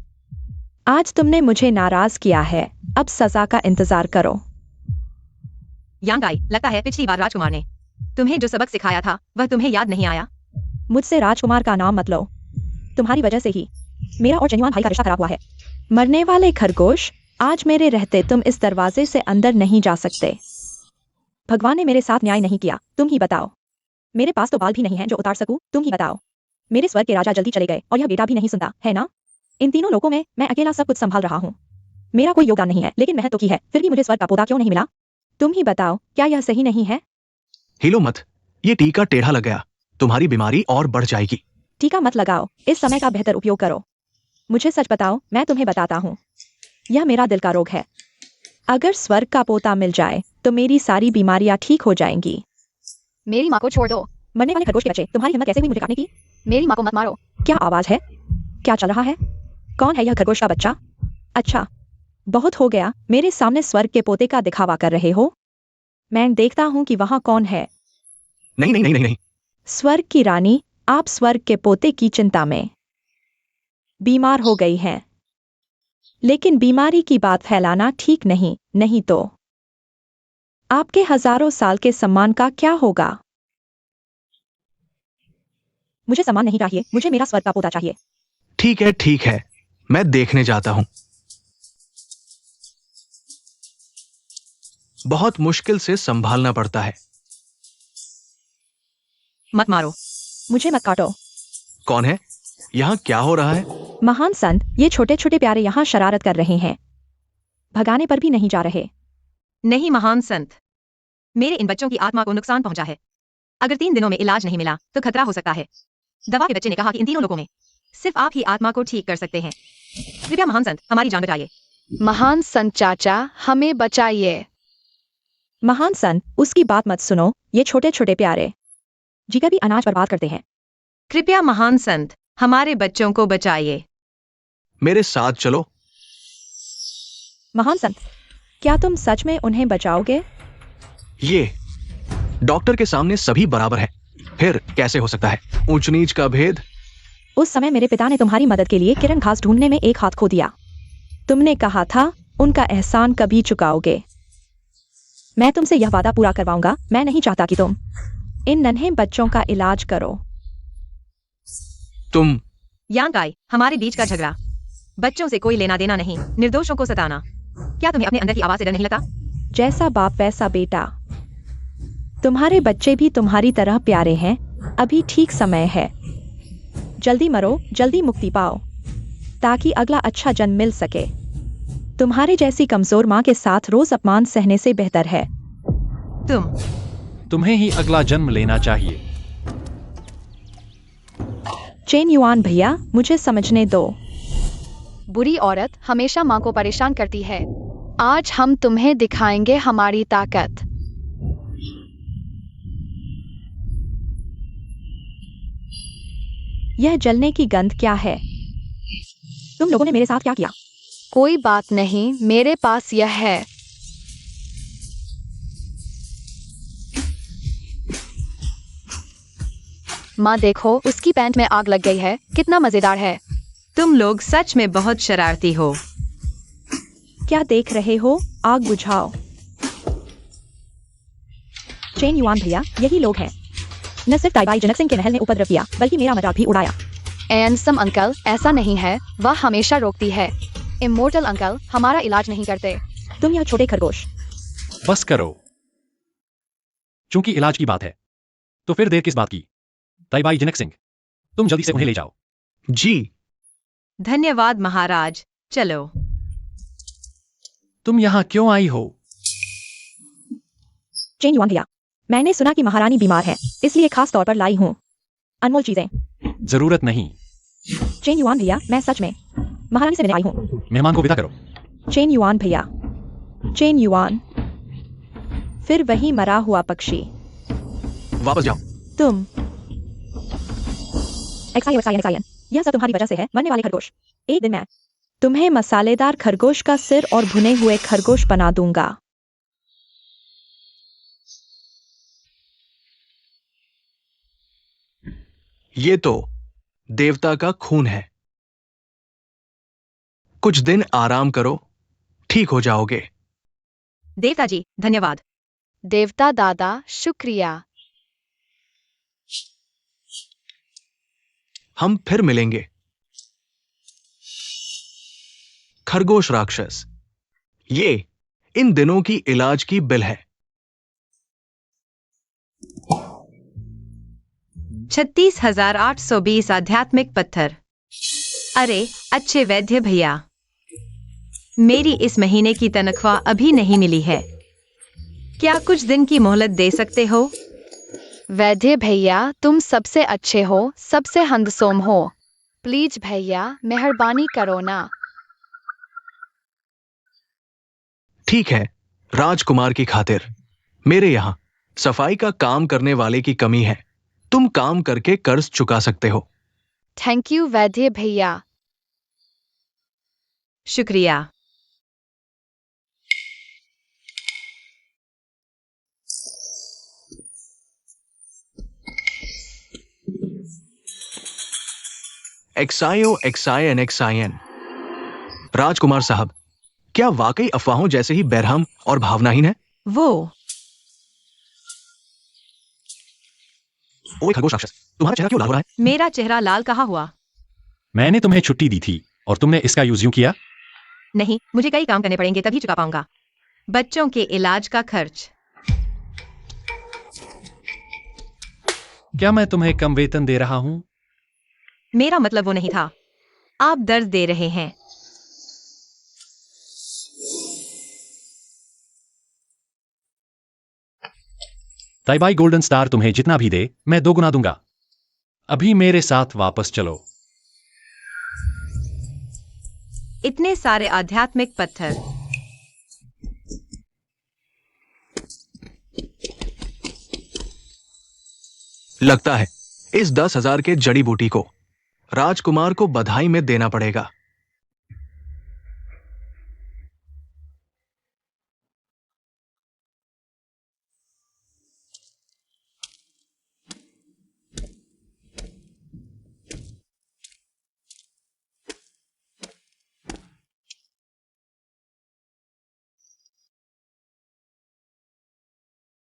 आज तुमने मुझे नाराज किया है, अब सजा का इंतजार करो। यांगाई, लगता है पिछली बार राजकुमार ने तुम्हें जो सबक सिखाया था वह तुम्हें याद नहीं आया। मुझसे राजकुमार का नाम मत लो। तुम्हारी वजह से ही मेरा और चेन्युआन भाई का रिश्ता खराब हुआ है। मरने वाले खरगोश, आज मेरे रहते तुम इस दरवाजे से अंदर नहीं जा सकते। भगवान ने मेरे साथ न्याय नहीं किया। तुम ही बताओ। मेरे पास तो बाल भी नहीं है जो उतार सकूं। तुम ही बताओ। मेरे स्वर्ग के राजा जल्दी चले गए और यह बेटा भी नहीं सुनता है ना? इन तीनों लोगों में मैं अकेला सब कुछ संभाल रहा हूँ। मेरा कोई योगदान नहीं है, लेकिन महत्व की है। फिर भी मुझे स्वर्ग का पोता क्यों नहीं मिला? तुम ही बताओ, क्या यह सही नहीं है? हिलो मत, ये टीका टेढ़ा लग गया। तुम्हारी बीमारी और बढ़ जाएगी। टीका मत लगाओ, इस समय का बेहतर उपयोग करो। मुझे सच बताओ, मैं तुम्हें बताता हूँ। यह मेरा दिल का रोग है। अगर स्वर्ग का पोता मिल जाए तो मेरी सारी बीमारियां ठीक हो जाएंगी। मेरी माँ को छोड़ दो। मरने वाले खरगोश के बच्चे, तुम्हारी हिम्मत कैसे हुई मुझे काटने की? मेरी माँ को मत मारो। क्या आवाज है? क्या चल रहा है? कौन है यह खरगोश का बच्चा? अच्छा, बहुत हो गया। मेरे सामने स्वर्ग के पोते का दिखावा कर रहे हो। मैं देखता हूँ कि वहां कौन है। नहीं नहीं नहीं नहीं नहीं। स्वर्ग की रानी, आप स्वर्ग के पोते की चिंता में बीमार हो गई हैं। लेकिन बीमारी की बात फैलाना ठीक नहीं, नहीं तो आपके हजारों साल के सम्मान का क्या होगा? मुझे सम्मान नहीं चाहिए, मुझे मेरा स्वर्ग का पोता चाहिए। ठीक है, मैं देखने जाता हूं। बहुत मुश्किल से संभालना पड़ता है। मत मारो। मुझे मत काटो। कौन है? यहाँ क्या हो रहा है? महान संत, ये छोटे छोटे प्यारे यहाँ शरारत कर रहे हैं। भगाने पर भी नहीं जा रहे। नहीं महान संत, मेरे इन बच्चों की आत्मा को नुकसान पहुंचा है। अगर 3 दिनों में इलाज नहीं मिला तो खतरा हो सकता है। दवा के बच्चे ने कहा कि इन तीनों लोगों में सिर्फ आप ही आत्मा को ठीक कर सकते हैं। कृपया महान संत हमारी जान बचाइए। महान संत चाचा, हमें बचाइए। महान संत, उसकी बात मत सुनो। ये छोटे छोटे प्यारे जी का भी अनाज बर्बाद करते हैं। कृपया महान संत हमारे बच्चों को बचाइए। मेरे साथ चलो। महान संत, क्या तुम सच में उन्हें बचाओगे? ये डॉक्टर के सामने सभी बराबर हैं। फिर कैसे हो सकता है ऊंच नीच का भेद? उस समय मेरे पिता ने तुम्हारी मदद के लिए किरण घास ढूंढने में एक हाथ खो दिया। तुमने कहा था उनका एहसान कभी चुकाओगे। मैं तुमसे यह वादा पूरा करवाऊंगा। मैं नहीं चाहता कि तुम इन नन्हे बच्चों का इलाज करो। तुम यांगाई, हमारे बीच का झगड़ा बच्चों से कोई लेना देना नहीं, निर्दोषों को सताना। क्या तुम्हें अपने अंदर की आवाज से डर नहीं लगता? जैसा बाप वैसा बेटा। तुम्हारे बच्चे भी तुम्हारी तरह प्यारे हैं। अभी ठीक समय है। जल्दी मरो, जल्दी मुक्ति पाओ, ताकि अगला अच्छा जन्म मिल सके। तुम्हारे जैसी कमजोर माँ के साथ रोज अपमान सहने से बेहतर है। तुम्हें ही अगला जन्म लेना चाहिए। चेन युआन भैया, मुझे समझने दो। बुरी औरत हमेशा माँ को परेशान करती है। आज हम तुम्हें दिखाएंगे हमारी ताकत। यह जलने की गंध क्या है? तुम लोगों ने मेरे साथ क्या किया? कोई बात नहीं, मेरे पास यह है। माँ देखो, उसकी पैंट में आग लग गई है। कितना मजेदार है। तुम लोग सच में बहुत शरारती हो। क्या देख रहे हो? आग बुझाओ। चेन युआन भैया, यही लोग हैं। न सिर्फ ताइबाई जनक सिंह के महल ने उपद्रव किया, बल्कि मेरा मजाक भी उड़ाया। एनसम अंकल, ऐसा नहीं है। वह हमेशा रोकती है। इमोर्टल अंकल हमारा इलाज नहीं करते। तुम यह छोटे खरगोश। बस करो। चूंकि इलाज की बात है तो फिर देर किस बात की? ताइबाई जनक सिंह, तुम जल्दी से उन्हें ले जाओ। जी। धन्यवाद महाराज। चलो। तुम यहां क्यों आई हो? चेन युआन भैया, मैंने सुना कि महारानी बीमार है, इसलिए खास तौर पर लाई हूँ अनमोल चीजें। जरूरत नहीं। चेन युआन भैया, मैं सच में महारानी से मिलने आई हूँ। मेहमान को विदा करो। चेन युआन भैया। Chain yuan. फिर वही मरा हुआ पक्षी। वापस जाओ। तुम एक्सायन, यह सब तुम्हारी वजह से है, मरने वाले खरगोश। एक दिन मैं तुम्हें मसालेदार खरगोश का सिर और भुने हुए खरगोश बना दूंगा। ये तो देवता का खून है। कुछ दिन आराम करो, ठीक हो जाओगे। देवता जी, धन्यवाद। देवता दादा, शुक्रिया। हम फिर मिलेंगे। खरगोश राक्षस, ये इन दिनों की इलाज की बिल है। 36,820 आध्यात्मिक पत्थर। अरे अच्छे वैद्य भैया, मेरी इस महीने की तनख्वाह अभी नहीं मिली है। क्या कुछ दिन की मोहलत दे सकते हो? वैद्य भैया, तुम सबसे अच्छे हो, सबसे हंदसोम हो। प्लीज भैया, मेहरबानी करो ना। ठीक है, राजकुमार की खातिर। मेरे यहां सफाई का काम करने वाले की कमी है। तुम काम करके कर्ज चुका सकते हो। थैंक यू वैद्य भैया। शुक्रिया। एक्सायन। राजकुमार साहब, क्या वाकई अफवाहों जैसे ही बेरहम और भावनाहीन है? वो ओए खरगोश राक्षस, तुम्हारा चेहरा क्यों लाल हो रहा है? मेरा चेहरा लाल कहाँ हुआ? मैंने तुम्हें छुट्टी दी थी और तुमने इसका यूज यूं किया? नहीं, मुझे कई काम करने पड़ेंगे तभी चुका पाऊंगा। बच्चों के इलाज का खर्च। क्या मैं तुम्हें कम वेतन दे रहा हूं? मेरा मतलब वो नहीं था। आप दर्द दे रहे हैं। ताइबाई गोल्डन स्टार तुम्हें जितना भी दे मैं दोगुना दूंगा। अभी मेरे साथ वापस चलो। इतने सारे आध्यात्मिक पत्थर। लगता है इस 10,000 के जड़ी बूटी को राजकुमार को बधाई में देना पड़ेगा।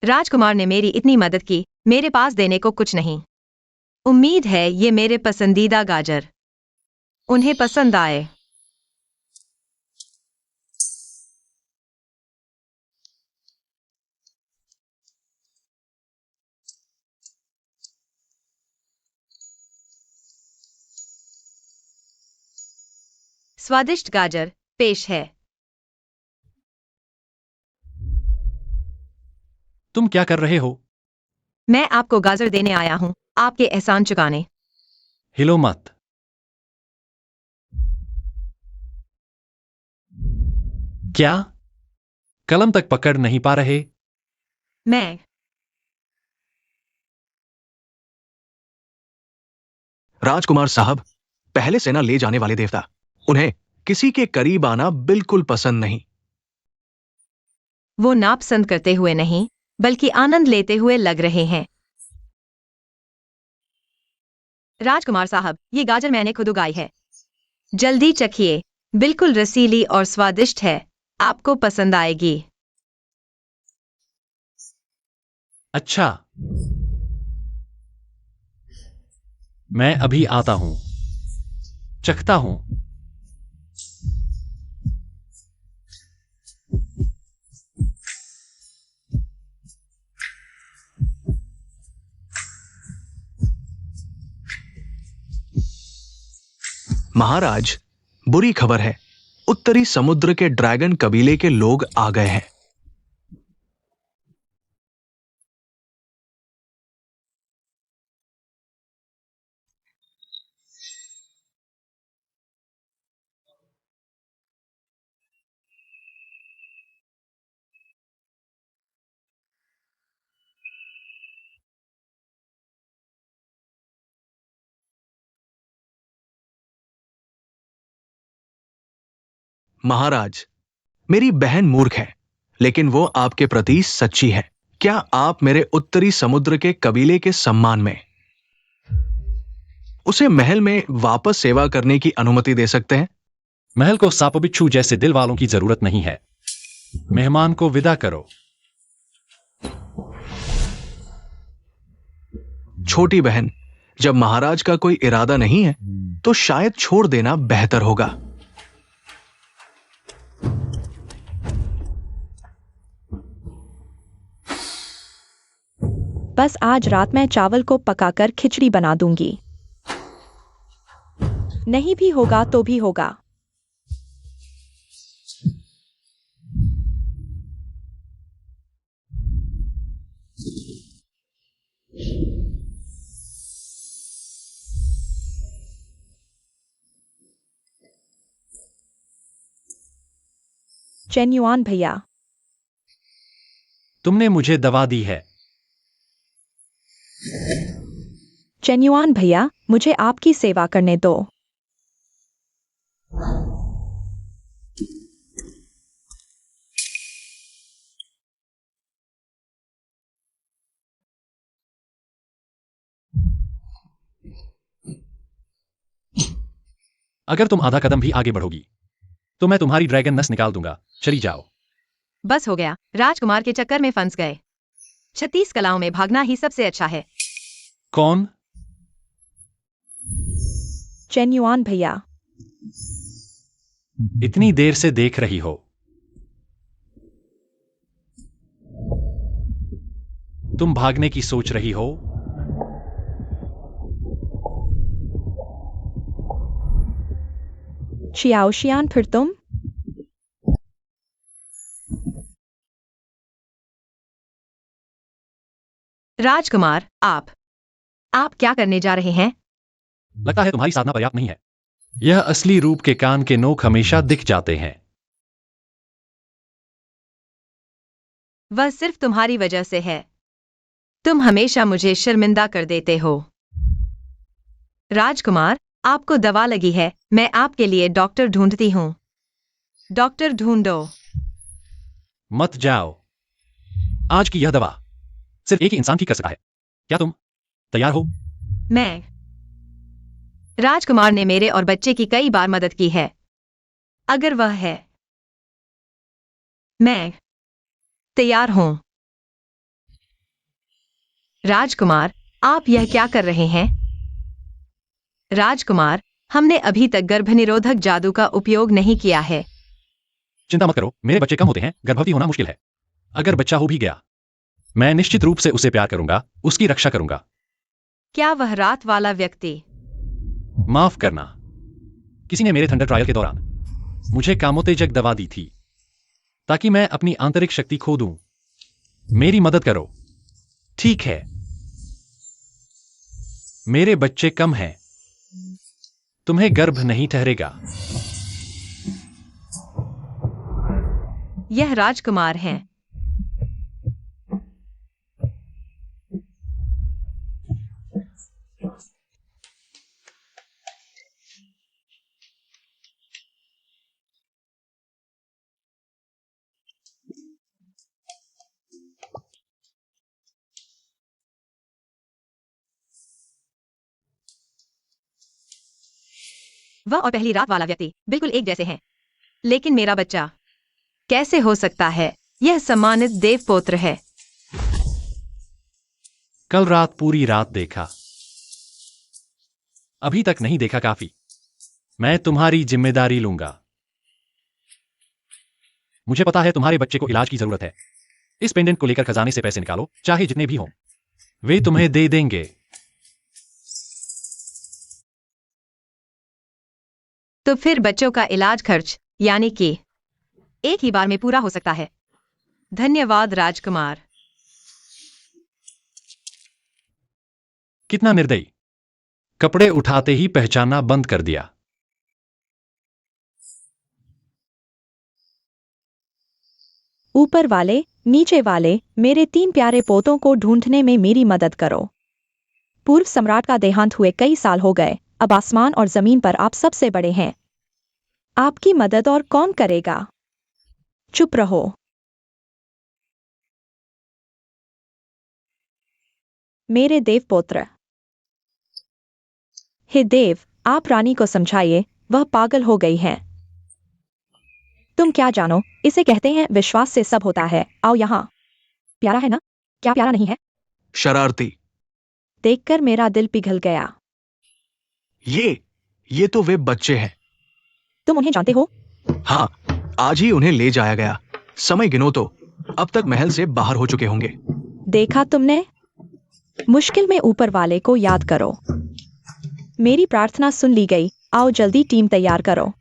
राजकुमार ने मेरी इतनी मदद की, मेरे पास देने को कुछ नहीं। उम्मीद है ये मेरे पसंदीदा गाजर उन्हें पसंद आए। स्वादिष्ट गाजर पेश है। तुम क्या कर रहे हो? मैं आपको गाजर देने आया हूं, आपके एहसान चुकाने। हिलो मत। क्या? कलम तक पकड़ नहीं पा रहे? मैं राजकुमार साहब, पहले से ना ले जाने वाले देवता, उन्हें किसी के करीब आना बिल्कुल पसंद नहीं। वो नापसंद करते हुए नहीं, बल्कि आनंद लेते हुए लग रहे हैं। राजकुमार साहब, ये गाजर मैंने खुद उगाई है। जल्दी चखिए, बिल्कुल रसीली और स्वादिष्ट है, आपको पसंद आएगी। अच्छा, मैं अभी आता हूं, चखता हूं। महाराज, बुरी खबर है, उत्तरी समुद्र के ड्रैगन कबीले के लोग आ गए हैं। महाराज, मेरी बहन मूर्ख है, लेकिन वो आपके प्रति सच्ची है। क्या आप मेरे उत्तरी समुद्र के कबीले के सम्मान में उसे महल में वापस सेवा करने की अनुमति दे सकते हैं? महल को सांप बिच्छू जैसे दिल वालों की जरूरत नहीं है। मेहमान को विदा करो। छोटी बहन, जब महाराज का कोई इरादा नहीं है तो शायद छोड़ देना बेहतर होगा। बस आज रात मैं चावल को पकाकर खिचड़ी बना दूंगी। नहीं भी होगा तो भी होगा। चेन्युआन भैया, तुमने मुझे दवा दी है। चेन्युआन भैया, मुझे आपकी सेवा करने दो। अगर तुम आधा कदम भी आगे बढ़ोगी तो मैं तुम्हारी ड्रैगन नस निकाल दूंगा। चली जाओ। बस हो गया, राजकुमार के चक्कर में फंस गए। 36 कलाओं में भागना ही सबसे अच्छा है। कौन? चेन्युआन भैया, इतनी देर से देख रही हो? तुम भागने की सोच रही हो? चियाओशियान, फिर तुम? राजकुमार, आप क्या करने जा रहे हैं? लगता है तुम्हारी साधना पर्याप्त नहीं है। यह असली रूप के कान के नोक हमेशा दिख जाते हैं। वह सिर्फ तुम्हारी वजह से है। तुम हमेशा मुझे शर्मिंदा कर देते हो। राजकुमार, आपको दवा लगी है, मैं आपके लिए डॉक्टर ढूंढती हूँ। डॉक्टर ढूंढो। मत जाओ। आज की यह दवा सिर्फ एक ही इंसान ठीक कर सकता है। क्या तुम तैयार हो? मैं राजकुमार ने मेरे और बच्चे की कई बार मदद की है। अगर वह है, मैं तैयार हूं। राजकुमार, आप यह क्या कर रहे हैं? राजकुमार, हमने अभी तक गर्भनिरोधक जादू का उपयोग नहीं किया है। चिंता मत करो, मेरे बच्चे कम होते हैं, गर्भवती होना मुश्किल है। अगर बच्चा हो भी गया, मैं निश्चित रूप से उसे प्यार करूंगा, उसकी रक्षा करूंगा। क्या वह रात वाला व्यक्ति? माफ करना, किसी ने मेरे थंडर ट्रायल के दौरान मुझे कामोत्तेजक दवा दी थी ताकि मैं अपनी आंतरिक शक्ति खो दूं। मेरी मदद करो। ठीक है, मेरे बच्चे कम हैं, तुम्हें गर्भ नहीं ठहरेगा। यह राजकुमार हैं। वह और पहली रात वाला व्यक्ति बिल्कुल एक जैसे हैं। लेकिन मेरा बच्चा कैसे हो सकता है? यह सम्मानित देवपुत्र है। कल रात पूरी रात देखा, अभी तक नहीं देखा काफी। मैं तुम्हारी जिम्मेदारी लूंगा। मुझे पता है तुम्हारे बच्चे को इलाज की जरूरत है। इस पेंडेंट को लेकर खजाने से पैसे निकालो, चाहे जितने भी हों, वे तुम्हें दे देंगे। तो फिर बच्चों का इलाज खर्च यानी कि एक ही बार में पूरा हो सकता है। धन्यवाद राजकुमार। कितना निर्दयी, कपड़े उठाते ही पहचानना बंद कर दिया। ऊपर वाले, नीचे वाले, मेरे 3 प्यारे पोतों को ढूंढने में मेरी मदद करो। पूर्व सम्राट का देहांत हुए कई साल हो गए, अब आसमान और जमीन पर आप सबसे बड़े हैं। आपकी मदद और कौन करेगा? चुप रहो। मेरे देवपुत्र। हे देव, आप रानी को समझाइए, वह पागल हो गई है। तुम क्या जानो, इसे कहते हैं विश्वास से सब होता है। आओ यहाँ। प्यारा है ना? क्या प्यारा नहीं है? शरारती। देखकर मेरा दिल पिघल गया। ये तो वे बच्चे हैं। तुम उन्हें जानते हो? हाँ, आज ही उन्हें ले जाया गया। समय गिनो तो अब तक महल से बाहर हो चुके होंगे। देखा तुमने? मुश्किल में ऊपर वाले को याद करो। मेरी प्रार्थना सुन ली गई। आओ जल्दी टीम तैयार करो।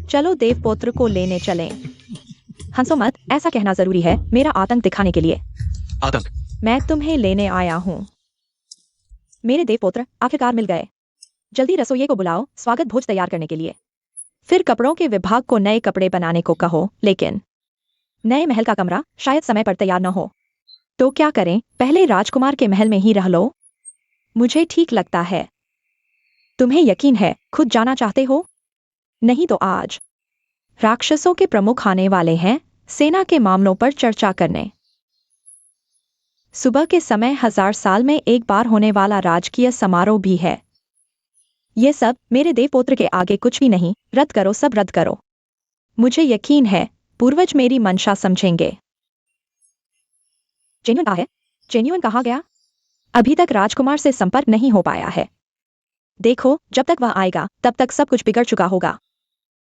चलो देवपुत्र को लेने चलें। हंसो मत, ऐसा कहना जरूरी है मेरा आतंक दिखाने के लिए। आतंक? मैं तुम्हें लेने आया हूं। मेरे देवपुत्र आखिरकार मिल गए। जल्दी रसोइये को बुलाओ स्वागत भोज तैयार करने के लिए। फिर कपड़ों के विभाग को नए कपड़े बनाने को कहो, लेकिन नए महल का कमरा शायद समय पर तैयार न हो। तो क्या करें, पहले राजकुमार के महल में ही रह लो? मुझे ठीक लगता है। तुम्हें यकीन है खुद जाना चाहते हो? नहीं तो आज राक्षसों के प्रमुख आने वाले हैं सेना के मामलों पर चर्चा करने। सुबह के समय 1000 साल में एक बार होने वाला राजकीय समारोह भी है। ये सब मेरे देवपुत्र के आगे कुछ भी नहीं। रद्द करो, सब रद्द करो। मुझे यकीन है पूर्वज मेरी मंशा समझेंगे। जेन्युइन कहाँ है? जेन्युइन कहाँ गया? अभी तक राजकुमार से संपर्क नहीं हो पाया है। देखो, जब तक वह आएगा तब तक सब कुछ बिगड़ चुका होगा।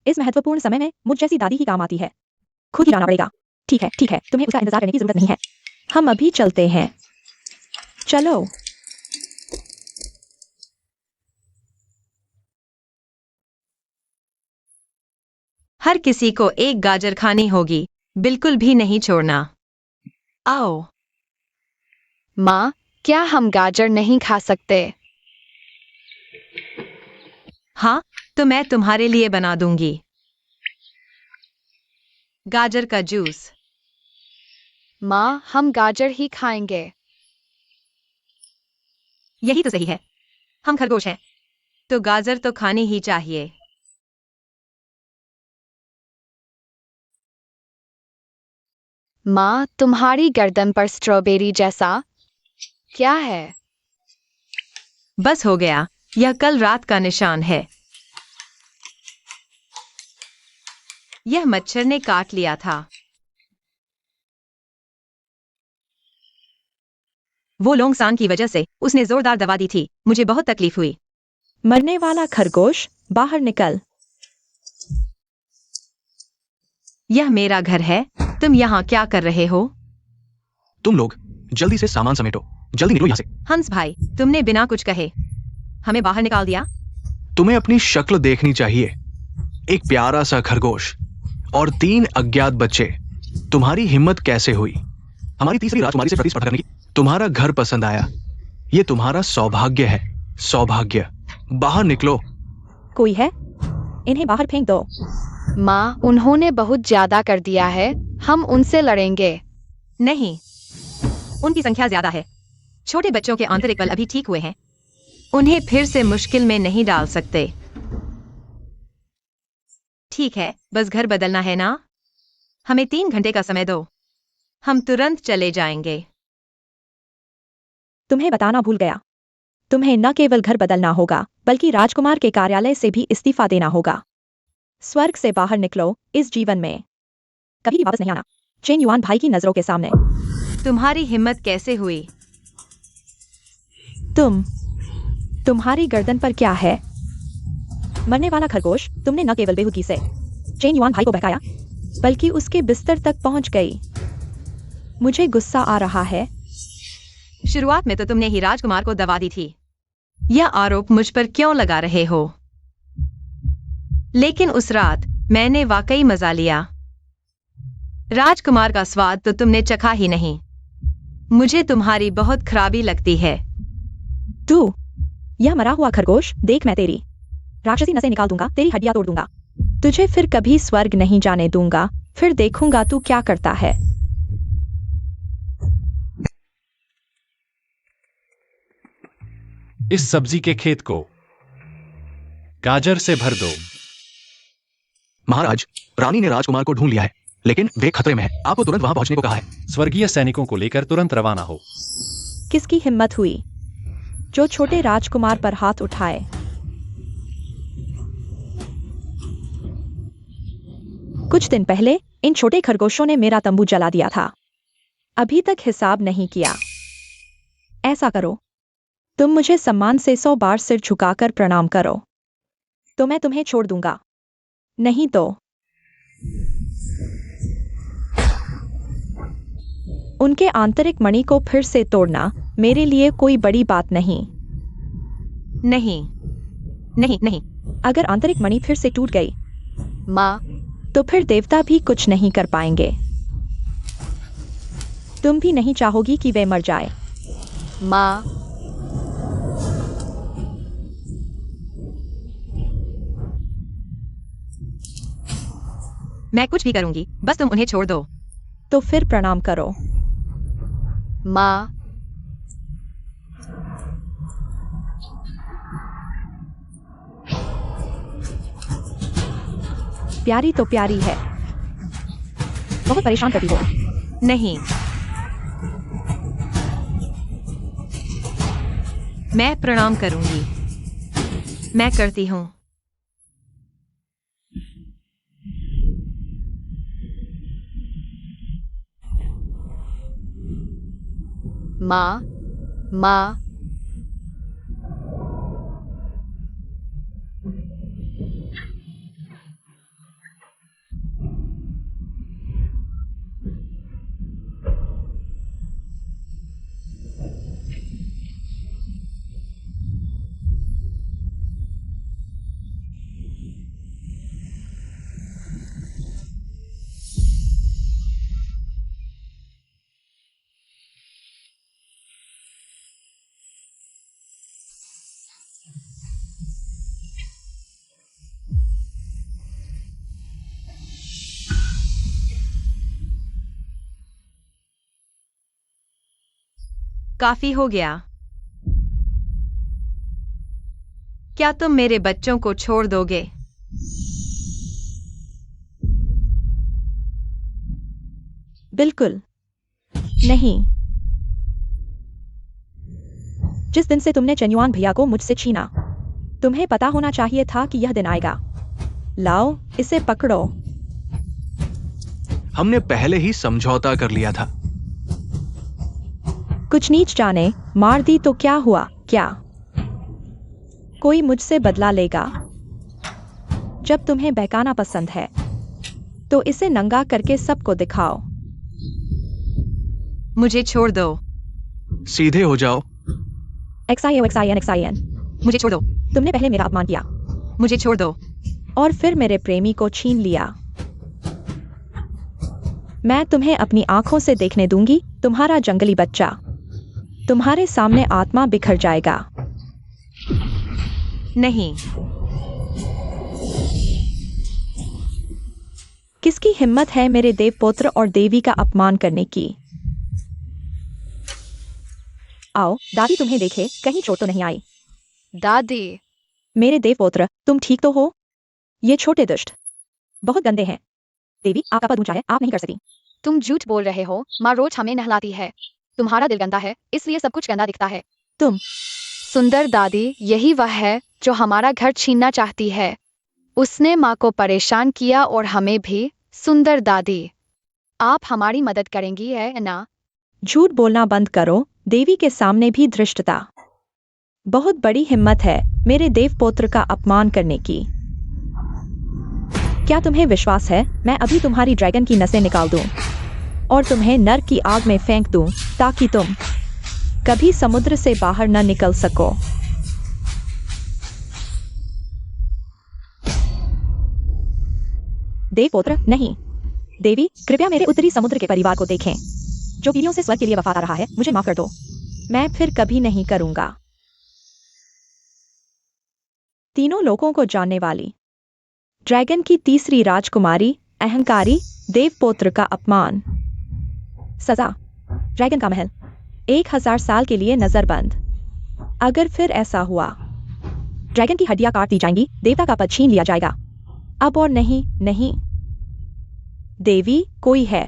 इस महत्वपूर्ण समय में मुझ जैसी दादी ही काम आती है। खुद ही जाना पड़ेगा। ठीक है, तुम्हें उसका इंतजार करने की जरूरत नहीं है। हम अभी चलते हैं। चलो। हर किसी को एक गाजर खानी होगी, बिल्कुल भी नहीं छोड़ना। आओ। माँ, क्या हम गाजर नहीं खा सकते? हाँ, तो मैं तुम्हारे लिए बना दूंगी। गाजर का जूस। माँ, हम गाजर ही खाएंगे। यही तो सही है। हम खरगोश हैं, तो गाजर तो खानी ही चाहिए। माँ, तुम्हारी गर्दन पर स्ट्रॉबेरी जैसा क्या है? बस हो गया, यह कल रात का निशान है। यह मच्छर ने काट लिया था। वो लोंगसान की वजह से उसने जोरदार दवा दी थी। मुझे बहुत तकलीफ हुई। मरने वाला खरगोश, बाहर निकल। यह मेरा घर है। तुम यहाँ क्या कर रहे हो? तुम लोग जल्दी से सामान समेटो, जल्दी निकलो यहाँ से। हंस भाई, तुमने बिना कुछ कहे हमें बाहर निकाल दिया। तुम्हें अपनी शक्ल देखनी चाहिए। एक प्यारा सा खरगोश और 3 अज्ञात बच्चे। तुम्हारी हिम्मत कैसे हुई हमारी तीसरी राजकुमारी से प्रतिस्पर्धा करने की? तुम्हारा घर पसंद आया। ये तुम्हारा सौभाग्य है। सौभाग्य। बाहर निकलो। कोई है? इन्हें बाहर फेंक दो। माँ, उन्होंने बहुत ज्यादा कर दिया है। हम उनसे लड़ेंगे। नहीं, उनकी संख्या ज्यादा है। छोटे बच्चों के आंतरिक बल अभी ठीक हुए हैं। उन्हें फिर से मुश्किल में नहीं डाल सकते। ठीक है, बस घर बदलना है ना? हमें 3 घंटे का समय दो। हम तुरंत चले जाएंगे। तुम्हें बताना भूल गया। तुम्हें न केवल घर बदलना होगा, बल्कि राजकुमार के कार्यालय से भी इस्तीफा देना होगा। स्वर्ग से बाहर निकलो, इस जीवन में कभी भी वापस नहीं आना। चेन युआन भाई की नजरों के सामने। तुम्हारी हिम्मत कैसे हुई? तुम्हारी गर्दन पर क्या है? मरने वाला खरगोश, तुमने न केवल बेहूदगी से चेन युआन भाई को बहकाया, बल्कि उसके बिस्तर तक पहुंच गई। मुझे गुस्सा आ रहा है। शुरुआत में तो तुमने ही राजकुमार को दवा दी थी। यह आरोप मुझ पर क्यों लगा रहे हो? लेकिन उस रात मैंने वाकई मजा लिया। राजकुमार का स्वाद तो तुमने चखा ही नहीं। मुझे तुम्हारी बहुत खराबी लगती है। तू, यह मरा हुआ खरगोश, देख मैं तेरी राक्षसी नसें निकाल दूंगा, तेरी हड्डियां तोड़ दूंगा। तुझे फिर कभी स्वर्ग नहीं जाने दूंगा। फिर देखूंगा तू क्या करता है। इस सब्जी के खेत को गाजर से भर दो। महाराज, रानी ने राजकुमार को ढूंढ लिया है, लेकिन वे खतरे में है। आपको तुरंत वहां पहुंचने को कहा है। स्वर्गीय सैनिकों को लेकर तुरंत रवाना हो। किसकी हिम्मत हुई जो छोटे राजकुमार पर हाथ उठाए? कुछ दिन पहले इन छोटे खरगोशों ने मेरा तंबू जला दिया था। अभी तक हिसाब नहीं किया। ऐसा करो, तुम मुझे सम्मान से 100 बार सिर झुकाकर प्रणाम करो, तो मैं तुम्हें छोड़ दूंगा। नहीं तो उनके आंतरिक मणि को फिर से तोड़ना मेरे लिए कोई बड़ी बात नहीं। नहीं, नहीं, नहीं। अगर आंतरिक मणि फिर से टूट गई, माँ, तो फिर देवता भी कुछ नहीं कर पाएंगे। तुम भी नहीं चाहोगी कि वे मर जाए। माँ, मैं कुछ भी करूंगी, बस तुम उन्हें छोड़ दो। तो फिर प्रणाम करो। माँ, प्यारी तो प्यारी है, बहुत परेशान करती हो। नहीं, मैं प्रणाम करूंगी। मैं करती हूँ। माँ, माँ, काफी हो गया। क्या तुम मेरे बच्चों को छोड़ दोगे? बिल्कुल नहीं। जिस दिन से तुमने चेन्युआन भैया को मुझसे छीना, तुम्हें पता होना चाहिए था कि यह दिन आएगा। लाओ, इसे पकड़ो। हमने पहले ही समझौता कर लिया था। कुछ नीच जाने, मार दी तो क्या हुआ? क्या कोई मुझसे बदला लेगा? जब तुम्हें बहकाना पसंद है तो इसे नंगा करके सबको दिखाओ। मुझे छोड़ दो। सीधे हो जाओ। XIN। मुझे छोड़ दो। तुमने पहले मेरा अपमान किया मुझे छोड़ दो। और फिर मेरे प्रेमी को छीन लिया। मैं तुम्हें अपनी आंखों से देखने दूंगी, तुम्हारा जंगली बच्चा। तुम्हारे सामने आत्मा बिखर जाएगा। नहीं। किसकी हिम्मत है मेरे देवपुत्र और देवी का अपमान करने की? आओ, दादी तुम्हें देखे, कहीं चोट तो नहीं आई? दादी, मेरे देवपुत्र, तुम ठीक तो हो? ये छोटे दुष्ट बहुत गंदे हैं। देवी, आपका पद ऊंचा है, आप नहीं कर सकती। तुम झूठ बोल रहे हो। माँ रोज हमें नहलाती है। तुम्हारा दिल गंदा है, इसलिए सब कुछ गंदा दिखता है। तुम सुंदर दादी, यही वह है जो हमारा घर छीनना चाहती है। उसने माँ को परेशान किया और हमें भी। सुंदर दादी, आप हमारी मदद करेंगी है ना? झूठ बोलना बंद करो। देवी के सामने भी धृष्टता। बहुत बड़ी हिम्मत है मेरे देवपुत्र का अपमान करने की। क्या तुम्हें विश्वास है मैं अभी तुम्हारी ड्रैगन की नसें निकाल दूं और तुम्हें नर्क की आग में फेंक दूं ताकि तुम कभी समुद्र से बाहर न निकल सको? देवपुत्र नहीं। देवी, कृपया मेरे उत्तरी समुद्र के परिवार को देखें जो पीढ़ियों से स्वर्ग के लिए वफादार रहा है। मुझे माफ कर दो, मैं फिर कभी नहीं करूंगा। तीनों लोगों को जानने वाली ड्रैगन की तीसरी राजकुमारी, अहंकारी देवपुत्र का अपमान। सजा, ड्रैगन का महल 1000 साल के लिए नजरबंद। अगर फिर ऐसा हुआ, ड्रैगन की हड्डियां काट दी जाएंगी, देवता का पद छीन लिया जाएगा। अब और नहीं, नहीं। देवी, कोई है?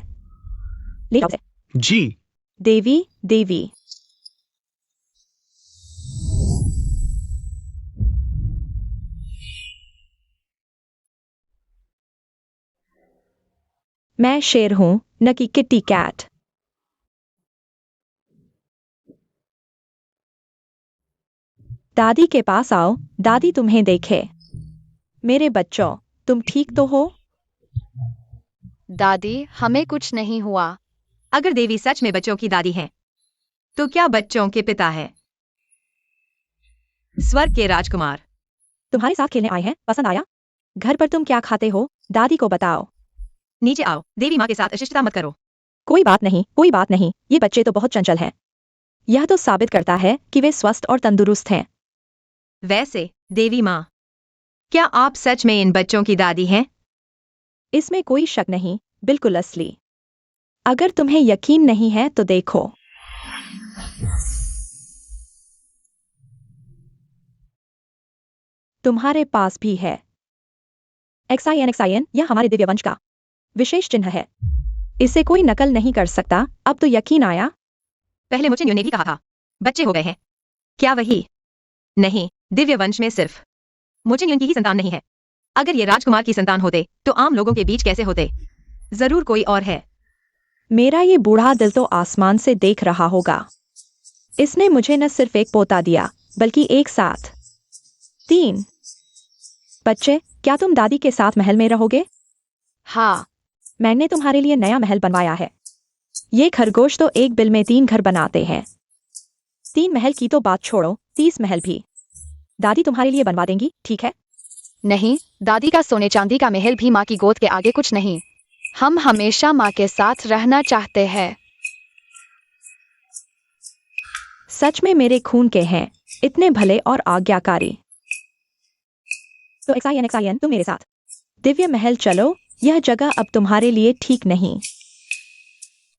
ले जाओ उसे। जी। देवी, देवी। मैं शेर हूं, न कि किट्टी कैट। दादी के पास आओ, दादी तुम्हें देखे। मेरे बच्चों, तुम ठीक तो हो? दादी, हमें कुछ नहीं हुआ। अगर देवी सच में बच्चों की दादी है, तो क्या बच्चों के पिता है? स्वर्ग के राजकुमार। तुम्हारे साथ खेलने आए हैं, पसंद आया? घर पर तुम क्या खाते हो? दादी को बताओ। नीचे आओ। देवी माँ के साथ अशिष्टता मत करो। कोई बात नहीं, कोई बात नहीं। ये बच्चे तो बहुत चंचल हैं। यह तो साबित करता है कि वे स्वस्थ और तंदुरुस्त हैं। वैसे, देवी माँ, क्या आप सच में इन बच्चों की दादी हैं? इसमें कोई शक नहीं, बिल्कुल असली। अगर तुम्हें यकीन नहीं है तो देखो। तुम्हारे पास भी है। XIN, यह हमारे दिव्य वंश का विशेष चिन्ह है। इसे कोई नकल नहीं कर सकता। अब तो यकीन आया? पहले मुझे न्यू ने भी कहा था, बच्चे हो गए हैं। क्या वही? नहीं, दिव्य वंश में सिर्फ मुझे न्यून की ही संतान नहीं है। अगर ये राजकुमार की संतान होते, तो आम लोगों के बीच कैसे होते? जरूर कोई और है। मेरा ये बूढ़ा दिल तो आसमान से देख रहा होगा। इसने मुझे न सिर्फ एक पोता दिया, बल्कि एक साथ 3 बच्चे। क्या तुम दादी के साथ महल में रहोगे? हाँ, मैंने तुम्हारे लिए नया महल बनवाया है। ये खरगोश तो एक बिल में 3 घर बनाते हैं। 3 महल की तो बात छोड़ो, 30 महल भी दादी तुम्हारे लिए बनवा देंगी, ठीक है? नहीं, दादी का सोने चांदी का महल भी माँ की गोद के आगे कुछ नहीं। हम हमेशा माँ के साथ रहना चाहते हैं। सच में मेरे खून के हैं, इतने भले और आज्ञाकारी। तो XIN, तुम मेरे साथ दिव्य महल चलो। यह जगह अब तुम्हारे लिए ठीक नहीं।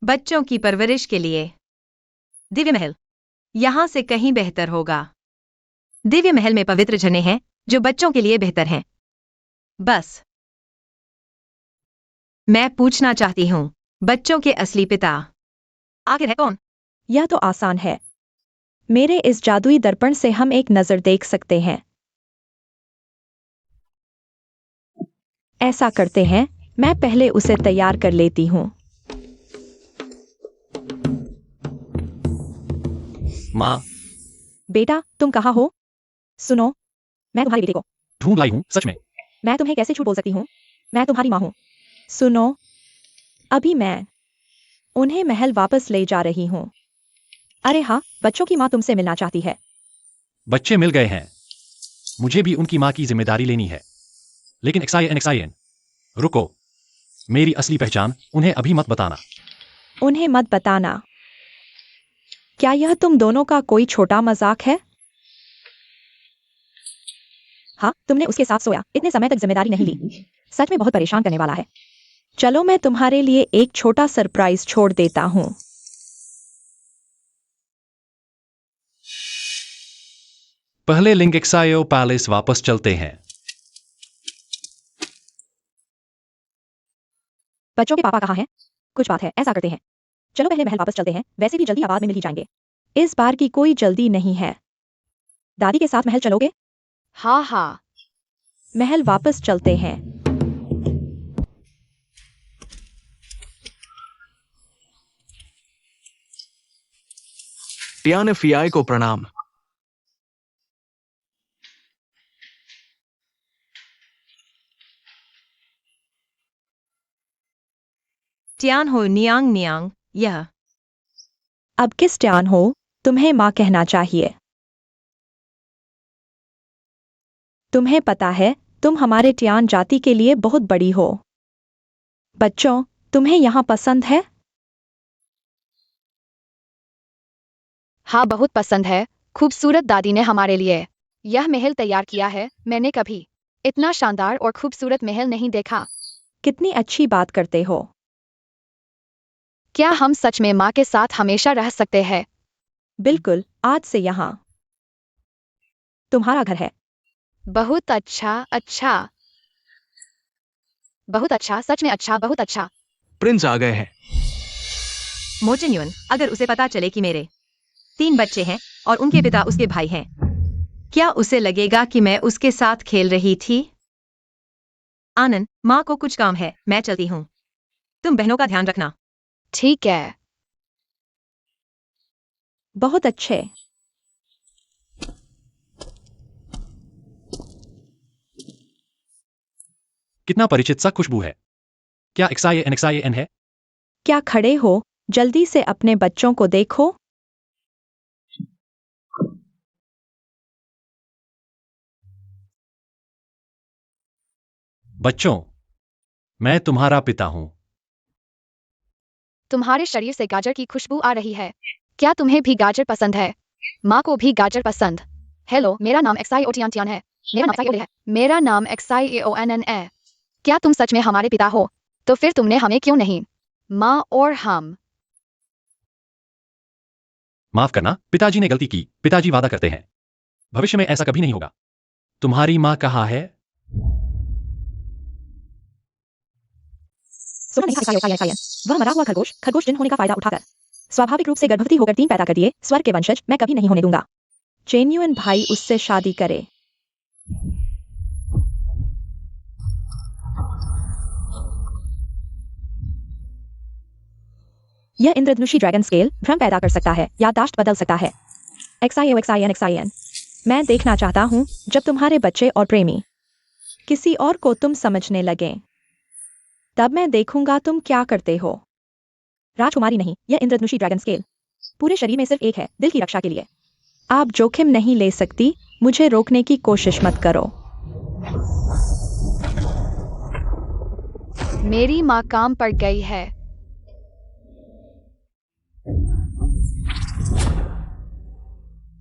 बच्चों की परवरिश के लिए दिव्य महल यहां से कहीं बेहतर होगा। दिव्य महल में पवित्र झरने हैं जो बच्चों के लिए बेहतर हैं। बस मैं पूछना चाहती हूँ, बच्चों के असली पिता आखिर है कौन? यह तो आसान है। मेरे इस जादुई दर्पण से हम एक नजर देख सकते हैं। ऐसा करते हैं, मैं पहले उसे तैयार कर लेती हूँ। माँ, बेटा, तुम कहाँ हो? सुनो, मैं तुम्हारे बेटे को ढूंढ लाई हूँ, सच में। मैं तुम्हें कैसे झूठ बोल सकती हूँ? मैं तुम्हारी माँ हूँ। सुनो, अभी मैं उन्हें महल वापस ले जा रही हूँ। अरे हाँ, बच्चों की माँ तुमसे मिलना चाहती है। बच्चे मिल गए हैं। मुझे भी उनकी माँ की जिम्मेदारी लेनी है। लेकिन एक्साइन, रुको। मेरी असली पहचान उन्हें अभी मत बताना। उन्हें मत बताना। क्या यह तुम दोनों का कोई छोटा मजाक है? हाँ, तुमने उसके साथ सोया, इतने समय तक जिम्मेदारी नहीं ली। सच में बहुत परेशान करने वाला है। चलो, मैं तुम्हारे लिए एक छोटा सरप्राइज छोड़ देता हूँ। पहले लिंग एक्सायो पैलेस वापस चलते हैं। बच्चों के पापा कहाँ हैं? कुछ बात है, ऐसा करते हैं। चलो पहले महल वापस चलते हैं, वैसे भी जल्दी आबाद में मिल ही जाएंगे। इस बार की कोई जल्दी नहीं है। दादी के साथ महल चलोगे? हाँ हाँ। महल वापस चलते हैं। टियान फियाई को प्रणाम। ट्यान हो नियांग नियांग, यह अब किस ट्यान हो? तुम्हें माँ कहना चाहिए। तुम्हें पता है, तुम हमारे ट्यान जाति के लिए बहुत बड़ी हो। बच्चों, तुम्हें यहाँ पसंद है? हाँ, बहुत पसंद है। खूबसूरत दादी ने हमारे लिए यह महल तैयार किया है। मैंने कभी इतना शानदार और खूबसूरत महल नहीं देखा। कितनी अच्छी बात करते हो। क्या हम सच में माँ के साथ हमेशा रह सकते हैं? बिल्कुल, आज से यहाँ तुम्हारा घर है। बहुत अच्छा, अच्छा। बहुत अच्छा, सच में अच्छा, बहुत अच्छा। प्रिंस आ गए हैं। मोचन्युन, अगर उसे पता चले कि मेरे 3 बच्चे हैं और उनके पिता उसके भाई हैं, क्या उसे लगेगा कि मैं उसके साथ खेल रही थी? आनंद, माँ को कुछ काम है, मैं चलती हूँ। तुम बहनों का ध्यान रखना। ठीक है। बहुत अच्छे। कितना परिचित सा खुशबू है। क्या एक्साइन है? क्या खड़े हो? जल्दी से अपने बच्चों को देखो। बच्चों, मैं तुम्हारा पिता हूँ। तुम्हारे शरीर से गाजर की खुशबू आ रही है। क्या तुम्हें भी गाजर पसंद है? माँ को भी गाजर पसंद। हेलो, मेरा नाम एक्साई है। मेरा नाम XIAONN है। क्या तुम सच में हमारे पिता हो? तो फिर तुमने हमें क्यों नहीं? माँ और हम। माफ करना, पिताजी ने गलती की। पिताजी वादा करते हैं, भविष्य में ऐसा कभी नहीं होगा। तुम्हारी माँ कहाँ है? सुना नहीं था एक्साइन। वह मरा हुआ खरगोश, खरगोश जिन होने का फायदा उठाकर स्वाभाविक रूप से गर्भवती होकर 3 पैदा कर दिए। स्वर्ग के वंशज मैं कभी नहीं होने दूंगा। जेन्युइन भाई उससे शादी करे। यह इंद्रधनुषी ड्रैगन स्केल भ्रम पैदा कर सकता है, याददाश्त बदल सकता है। एक्साइन। मैं देखना चाहता हूँ जब तुम्हारे बच्चे और प्रेमी किसी और को तुम समझने लगे, तब मैं देखूंगा तुम क्या करते हो। राजकुमारी नहीं, यह इंद्रधनुषी ड्रैगन स्केल पूरे शरीर में सिर्फ एक है, दिल की रक्षा के लिए। आप जोखिम नहीं ले सकती, मुझे रोकने की कोशिश मत करो। मेरी माँ काम पर गई है।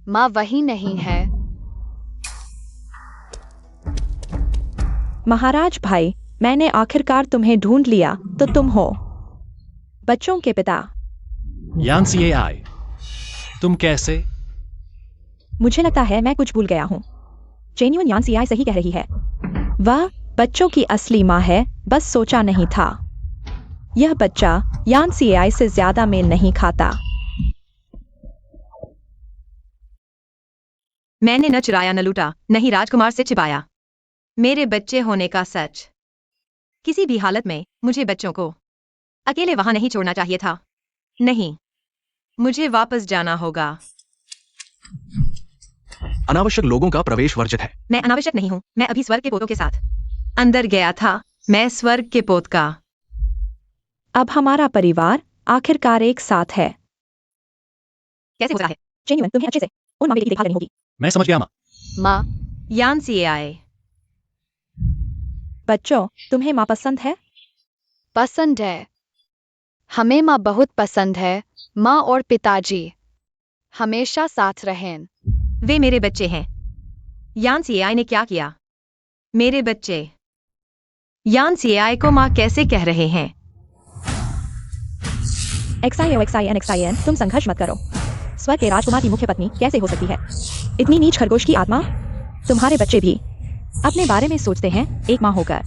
माँ वही नहीं है। महाराज भाई, मैंने आखिरकार तुम्हें ढूंढ लिया, तो तुम हो बच्चों के पिता। यान CAI, तुम कैसे? मुझे लगता है मैं कुछ भूल गया हूँ। जेन्युइन यान सीआई सही कह रही है। वह बच्चों की असली माँ है, बस सोचा नहीं था। यह बच्चा यान सीआई से ज्यादा मेल नहीं खाता। मैंने न चुराया न लूटा, नहीं राजकुमार से छिपाया मेरे बच्चे होने का सच। किसी भी हालत में मुझे बच्चों को अकेले वहां नहीं छोड़ना चाहिए था। नहीं, मुझे वापस जाना होगा। अनावश्यक लोगों का प्रवेश वर्जित है। मैं अनावश्यक नहीं हूं, मैं अभी स्वर्ग के पोतों के साथ अंदर गया था। मैं स्वर्ग के पोत का। अब हमारा परिवार आखिरकार एक साथ है। कैसे हो रहा है? जेन्युइन, तुम्हें अच्छे से उन मामले की देखभाल करनी होगी। मैं समझ गया माँ। माँ, यान से आए। बच्चों, तुम्हें माँ पसंद है? पसंद है। हमें माँ बहुत पसंद है। माँ और पिताजी हमेशा साथ रहें। वे मेरे बच्चे हैं। यान सीआई ने क्या किया? मेरे बच्चे। यान सीआई को माँ कैसे कह रहे हैं? एक्साइन, तुम संघर्ष मत करो। स्वर्ग के राजकुमार की मुख्य पत्नी कैसे हो सकती है? इतनी नीच खरगोश की आत्मा। तुम्हारे बच्चे भी अपने बारे में सोचते हैं, एक माँ होकर।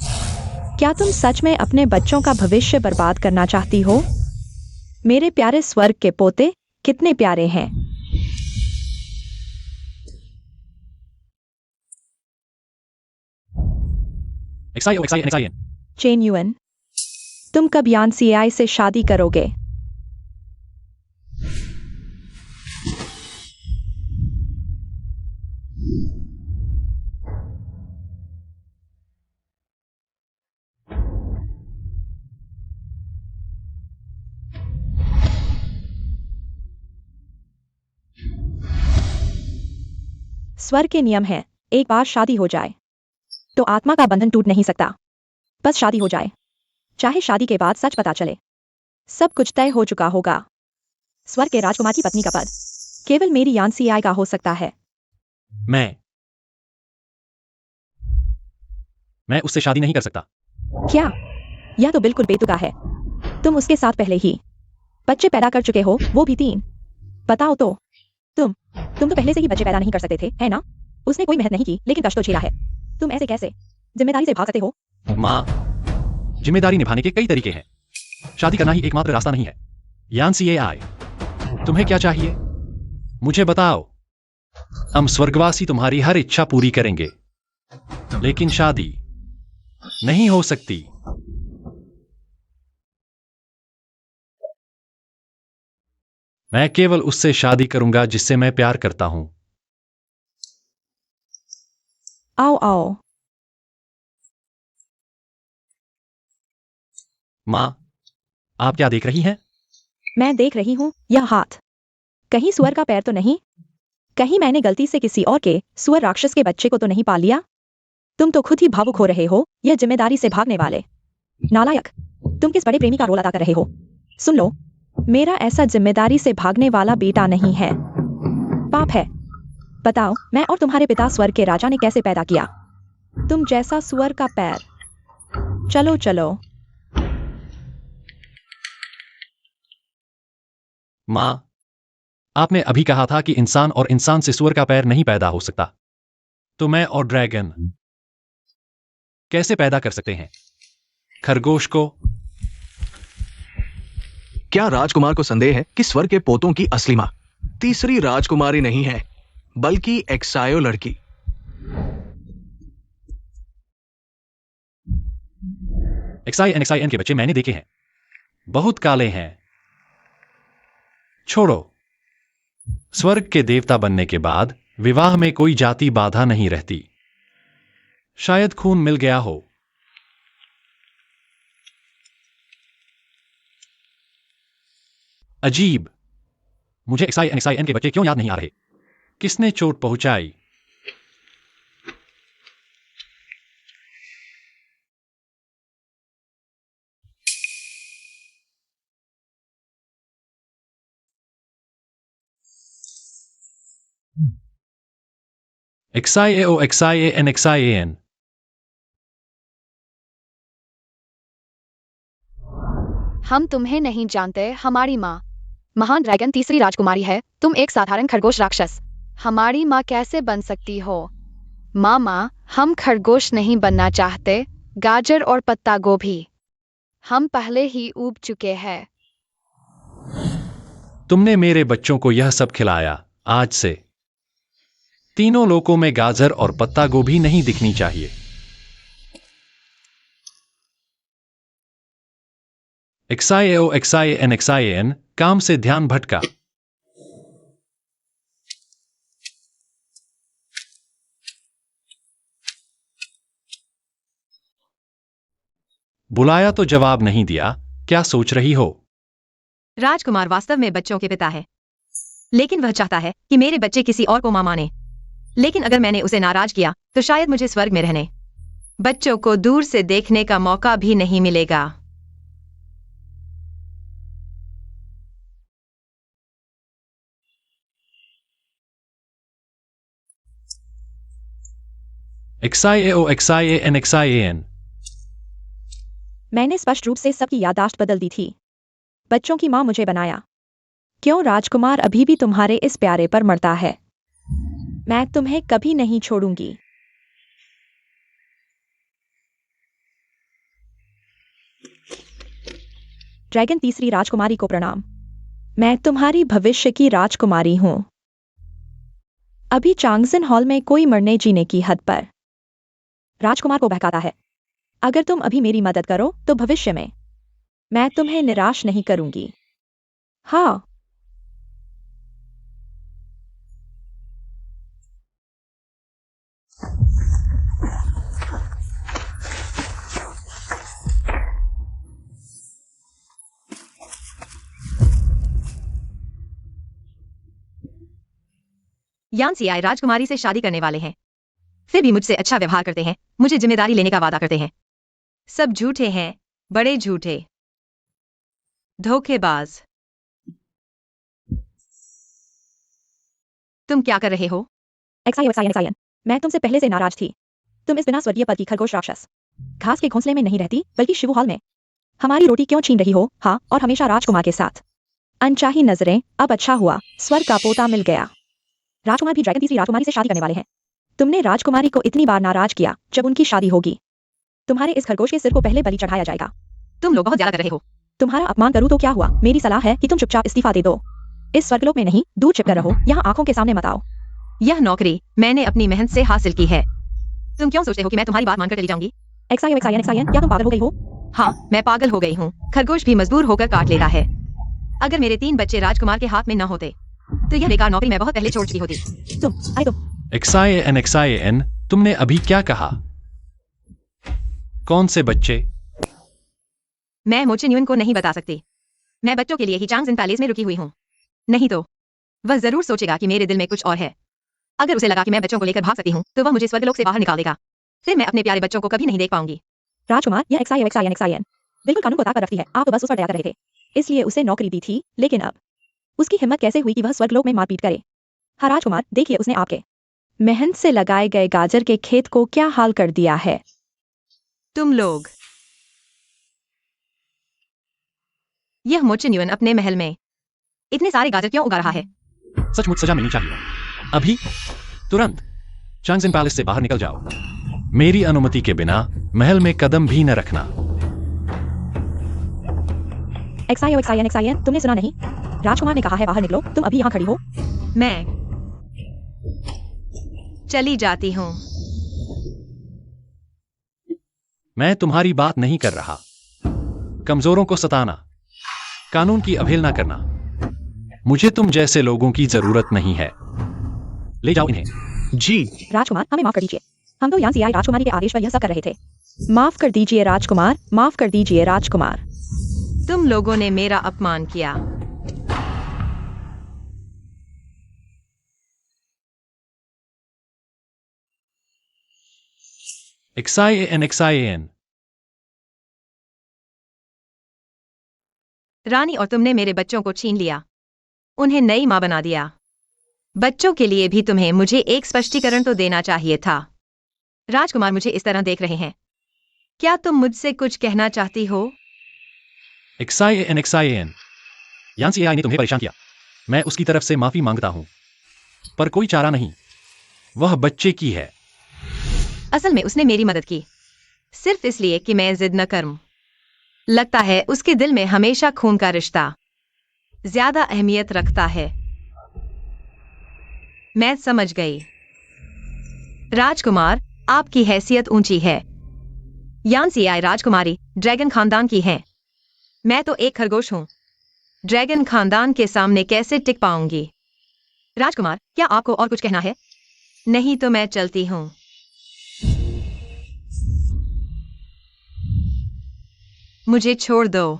क्या तुम सच में अपने बच्चों का भविष्य बर्बाद करना चाहती हो? मेरे प्यारे स्वर्ग के पोते कितने प्यारे हैं। एक्साइन। जेन्युइन, तुम कब यान सीआई से शादी करोगे? स्वर्ग के नियम है, एक बार शादी हो जाए तो आत्मा का बंधन टूट नहीं सकता। बस शादी हो जाए, चाहे शादी के बाद सच पता चले। सब कुछ तय हो चुका होगा। स्वर्ग के राजकुमार की पत्नी का पद केवल मेरी यान सीआई का हो सकता है। मैं उससे शादी नहीं कर सकता। क्या? यह तो बिल्कुल बेतुका है। तुम उसके साथ पहले ही बच्चे पैदा कर चुके हो, वो भी 3। बताओ तो, तुम तो पहले से ही बच्चे पैदा नहीं कर सकते थे, है ना? उसने कोई मेहनत नहीं की, लेकिन कष्ट तो झेला है। तुम ऐसे कैसे जिम्मेदारी से भाग सकते हो? माँ, जिम्मेदारी निभाने के कई तरीके हैं। शादी करना ही एकमात्र रास्ता नहीं है। यान सीआई, तुम्हें क्या चाहिए? मुझे बताओ। हम स्वर्गवासी तुम्हारी हर इच्छा पूरी करेंगे, लेकिन शादी नहीं हो सकती। मैं केवल उससे शादी करूंगा जिससे मैं प्यार करता हूं। आओ। माँ, आप क्या देख रही हैं? मैं देख रही हूँ यह हाथ। कहीं सुअर का पैर तो नहीं? कहीं मैंने गलती से किसी और के सुअर राक्षस के बच्चे को तो नहीं पाल लिया? तुम तो खुद ही भावुक हो रहे हो, यह जिम्मेदारी से भागने वाले नालायक। तुम किस बड़े प्रेमी का रोल अदा कर रहे हो? सुन लो, मेरा ऐसा जिम्मेदारी से भागने वाला बेटा नहीं है। पाप है। बताओ, मैं और तुम्हारे पिता स्वर्ग के राजा ने कैसे पैदा किया तुम जैसा सुअर का पैर? चलो। माँ, आपने अभी कहा था कि इंसान और इंसान से सुअर का पैर नहीं पैदा हो सकता। तो मैं और ड्रैगन कैसे पैदा कर सकते हैं? खरगोश को? क्या राजकुमार को संदेह है कि स्वर्ग के पोतों की असली माँ तीसरी राजकुमारी नहीं है, बल्कि एक्सायो लड़की? एक्साइन के बच्चे मैंने देखे हैं, बहुत काले हैं। छोड़ो। स्वर्ग के देवता बनने के बाद विवाह में कोई जाति बाधा नहीं रहती। शायद खून मिल गया हो। अजीब। मुझे एक्साइन के बच्चे क्यों याद नहीं आ रहे? किसने चोट पहुंचाई? एक्साइन। हम तुम्हें नहीं जानते। हमारी माँ महान ड्रैगन तीसरी राजकुमारी है, तुम एक साधारण खरगोश राक्षस। हमारी माँ कैसे बन सकती हो? मामा, हम खरगोश नहीं बनना चाहते, गाजर और पत्ता गोभी हम पहले ही उब चुके हैं। तुमने मेरे बच्चों को यह सब खिलाया। आज से तीनों लोगों में गाजर और पत्ता गोभी नहीं दिखनी चाहिए। XIAO काम से ध्यान भटका। बुलाया तो जवाब नहीं दिया। क्या सोच रही हो? राजकुमार वास्तव में बच्चों के पिता है, लेकिन वह चाहता है कि मेरे बच्चे किसी और को मां माने। लेकिन अगर मैंने उसे नाराज किया तो शायद मुझे स्वर्ग में रहने, बच्चों को दूर से देखने का मौका भी नहीं मिलेगा। XIAO मैंने स्पष्ट रूप से सबकी याददाश्त बदल दी थी। बच्चों की मां मुझे बनाया। क्यों राजकुमार अभी भी तुम्हारे इस प्यारे पर मरता है? मैं तुम्हें कभी नहीं छोड़ूंगी। ड्रैगन तीसरी राजकुमारी को प्रणाम। मैं तुम्हारी भविष्य की राजकुमारी हूं। अभी चांगजन हॉल में कोई मरने जीने की हद पर राजकुमार को बहकाता है। अगर तुम अभी मेरी मदद करो तो भविष्य में मैं तुम्हें निराश नहीं करूंगी। हाँ, यान सियाई राजकुमारी से शादी करने वाले हैं, फिर भी मुझसे अच्छा व्यवहार करते हैं, मुझे जिम्मेदारी लेने का वादा करते हैं। सब झूठे हैं, बड़े झूठे, धोखेबाज। तुम क्या कर रहे हो? XIN, मैं तुमसे पहले से नाराज थी। तुम इस बिना स्वर्गीय पद की खरगोश राक्षस घास के घोंसले में नहीं रहती बल्कि शिवू हॉल में। हमारी रोटी क्यों छीन रही हो? हाँ, और हमेशा राजकुमार के साथ अनचाही नजरें। अब अच्छा हुआ स्वर्ग का पोता मिल गया। राजकुमार भी ड्रैगन तीसरी राजकुमारी से शादी करने वाले हैं। तुमने राजकुमारी को इतनी बार नाराज किया, जब उनकी शादी होगी तुम्हारे इस खरगोश के सिर को पहले बलि चढ़ाया जाएगा। तुम लोग बहुत ज्यादा कर रहे हो। तुम्हारा अपमान करूं तो क्या हुआ? मेरी सलाह है कि तुम चुपचाप इस्तीफा दे दो। इस स्वर्गलोक में नहीं, दूर छिपकर रहो। यहाँ आंखों के सामने मत आओ। यह नौकरी मैंने अपनी मेहनत से हासिल की है। तुम क्यों सोचते हो कि मैं तुम्हारी बात मानकर चली जाऊंगी? XIN, क्या तुम पागल हो गई हो? हाँ, मैं पागल हो गई हूँ। खरगोश भी मजबूर होकर काट लेता है। अगर मेरे 3 बच्चे राजकुमार के हाथ में न होते तो यह बेकार नौकरी मैं बहुत पहले छोड़ चुकी होती। तुम XIN तुमने अभी क्या कहा? कौन से बच्चे? मैं मोचिन्यून को नहीं बता सकती। मैं बच्चों के लिए ही चांगजिन पैलेस में रुकी हुई हूँ। नहीं तो वह जरूर सोचेगा कि मेरे दिल में कुछ और है। अगर उसे लगा कि मैं बच्चों को लेकर भाग सकती हूँ तो वह मुझे स्वर्गलोक से बाहर निकाल देगा। फिर मैं अपने प्यारे बच्चों को कभी नहीं देख पाऊंगी। राजकुमार, यह XIN बिल्कुल कानून को ताक पर रखती है। आप तो बस उस पर दया कर रहे थे, इसलिए उसे नौकरी दी थी। लेकिन अब उसकी हिम्मत कैसे हुई कि वह स्वर्गलोक में मारपीट करे? हाँ राजकुमार, देखिए उसने आपके मेहनत से लगाए गए गाजर के खेत को क्या हाल कर दिया है। तुम लोग, यह मोचिन्यून अपने महल में इतने सारे गाजर क्यों उगा रहा है? सचमुच सजा मिलनी चाहिए। अभी तुरंत चांगजिन पैलेस से बाहर निकल जाओ। मेरी अनुमति के बिना महल में कदम भी न रखना। XIN, तुमने सुना नहीं? राजकुमार ने कहा है बाहर निकलो। तुम अभी यहाँ खड़ी हो। मैं चली जाती हूँ। मैं तुम्हारी बात नहीं कर रहा। कमजोरों को सताना, कानून की अवहेलना करना, मुझे तुम जैसे लोगों की जरूरत नहीं है। ले जाओ इन्हें। जी राजकुमार, हमें माफ कर दीजिए। हम तो यान सियाई राजकुमारी के आदेश पर यह सब कर रहे थे। माफ कर दीजिए राजकुमार, माफ कर दीजिए राजकुमार। तुम लोगों ने मेरा अपमान किया। XIN रानी, और तुमने मेरे बच्चों को छीन लिया, उन्हें नई मां बना दिया। बच्चों के लिए भी तुम्हें मुझे एक स्पष्टीकरण तो देना चाहिए था। राजकुमार मुझे इस तरह देख रहे हैं। क्या तुम मुझसे कुछ कहना चाहती हो? XIN यान सियाई ने तुम्हें परेशान किया। मैं उसकी तरफ से माफी मांगता हूं। पर कोई चारा नहीं, वह बच्चे की है। असल में उसने मेरी मदद की, सिर्फ इसलिए कि मैं जिद न करूं। लगता है उसके दिल में हमेशा खून का रिश्ता ज्यादा अहमियत रखता है। मैं समझ गई। राजकुमार, आपकी हैसियत ऊंची है। यानसीआई राजकुमारी ड्रैगन खानदान की हैं। मैं तो एक खरगोश हूं। ड्रैगन खानदान के सामने कैसे टिक पाऊंगी? राजकुमार, क्या आपको और कुछ कहना है? नहीं तो मैं चलती हूं। मुझे छोड़ दो।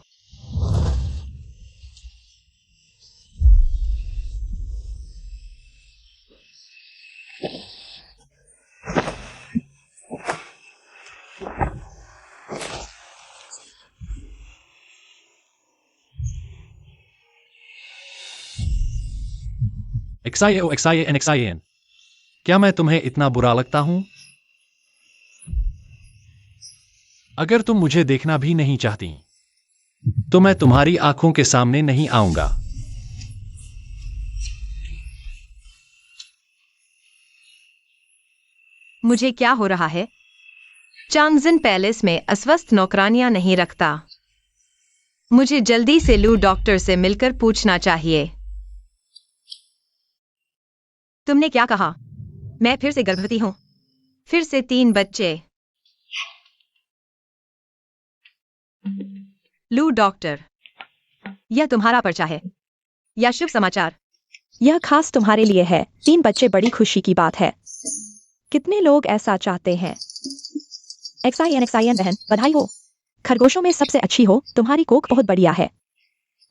XIAN, क्या मैं तुम्हें इतना बुरा लगता हूं? अगर तुम मुझे देखना भी नहीं चाहती, तो मैं तुम्हारी आंखों के सामने नहीं आऊंगा। मुझे क्या हो रहा है? चांगजिन पैलेस में अस्वस्थ नौकरानियां नहीं रखता। मुझे जल्दी से लू डॉक्टर से मिलकर पूछना चाहिए। तुमने क्या कहा? मैं फिर से गर्भवती हूं। फिर से 3 बच्चे। लू डॉक्टर, यह तुम्हारा पर्चा है या शुभ समाचार? यह खास तुम्हारे लिए है। 3 बच्चे बड़ी खुशी की बात है। कितने लोग ऐसा चाहते हैं? XIN बहन, बधाई हो। खरगोशों में सबसे अच्छी हो। तुम्हारी कोख बहुत बढ़िया है।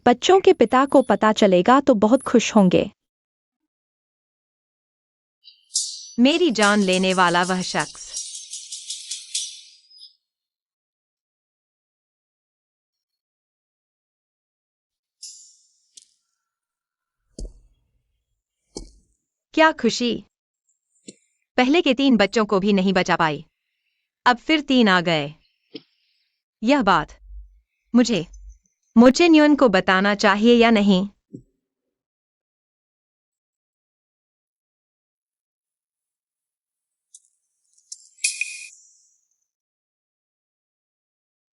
बच्चों के पिता को पता चलेगा तो बहुत खुश होंगे। मेरी जान लेने वाला वह शख्स। क्या खुशी! पहले के 3 बच्चों को भी नहीं बचा पाई, अब फिर 3 आ गए। यह बात मुझे मोचेन्युन को बताना चाहिए या नहीं?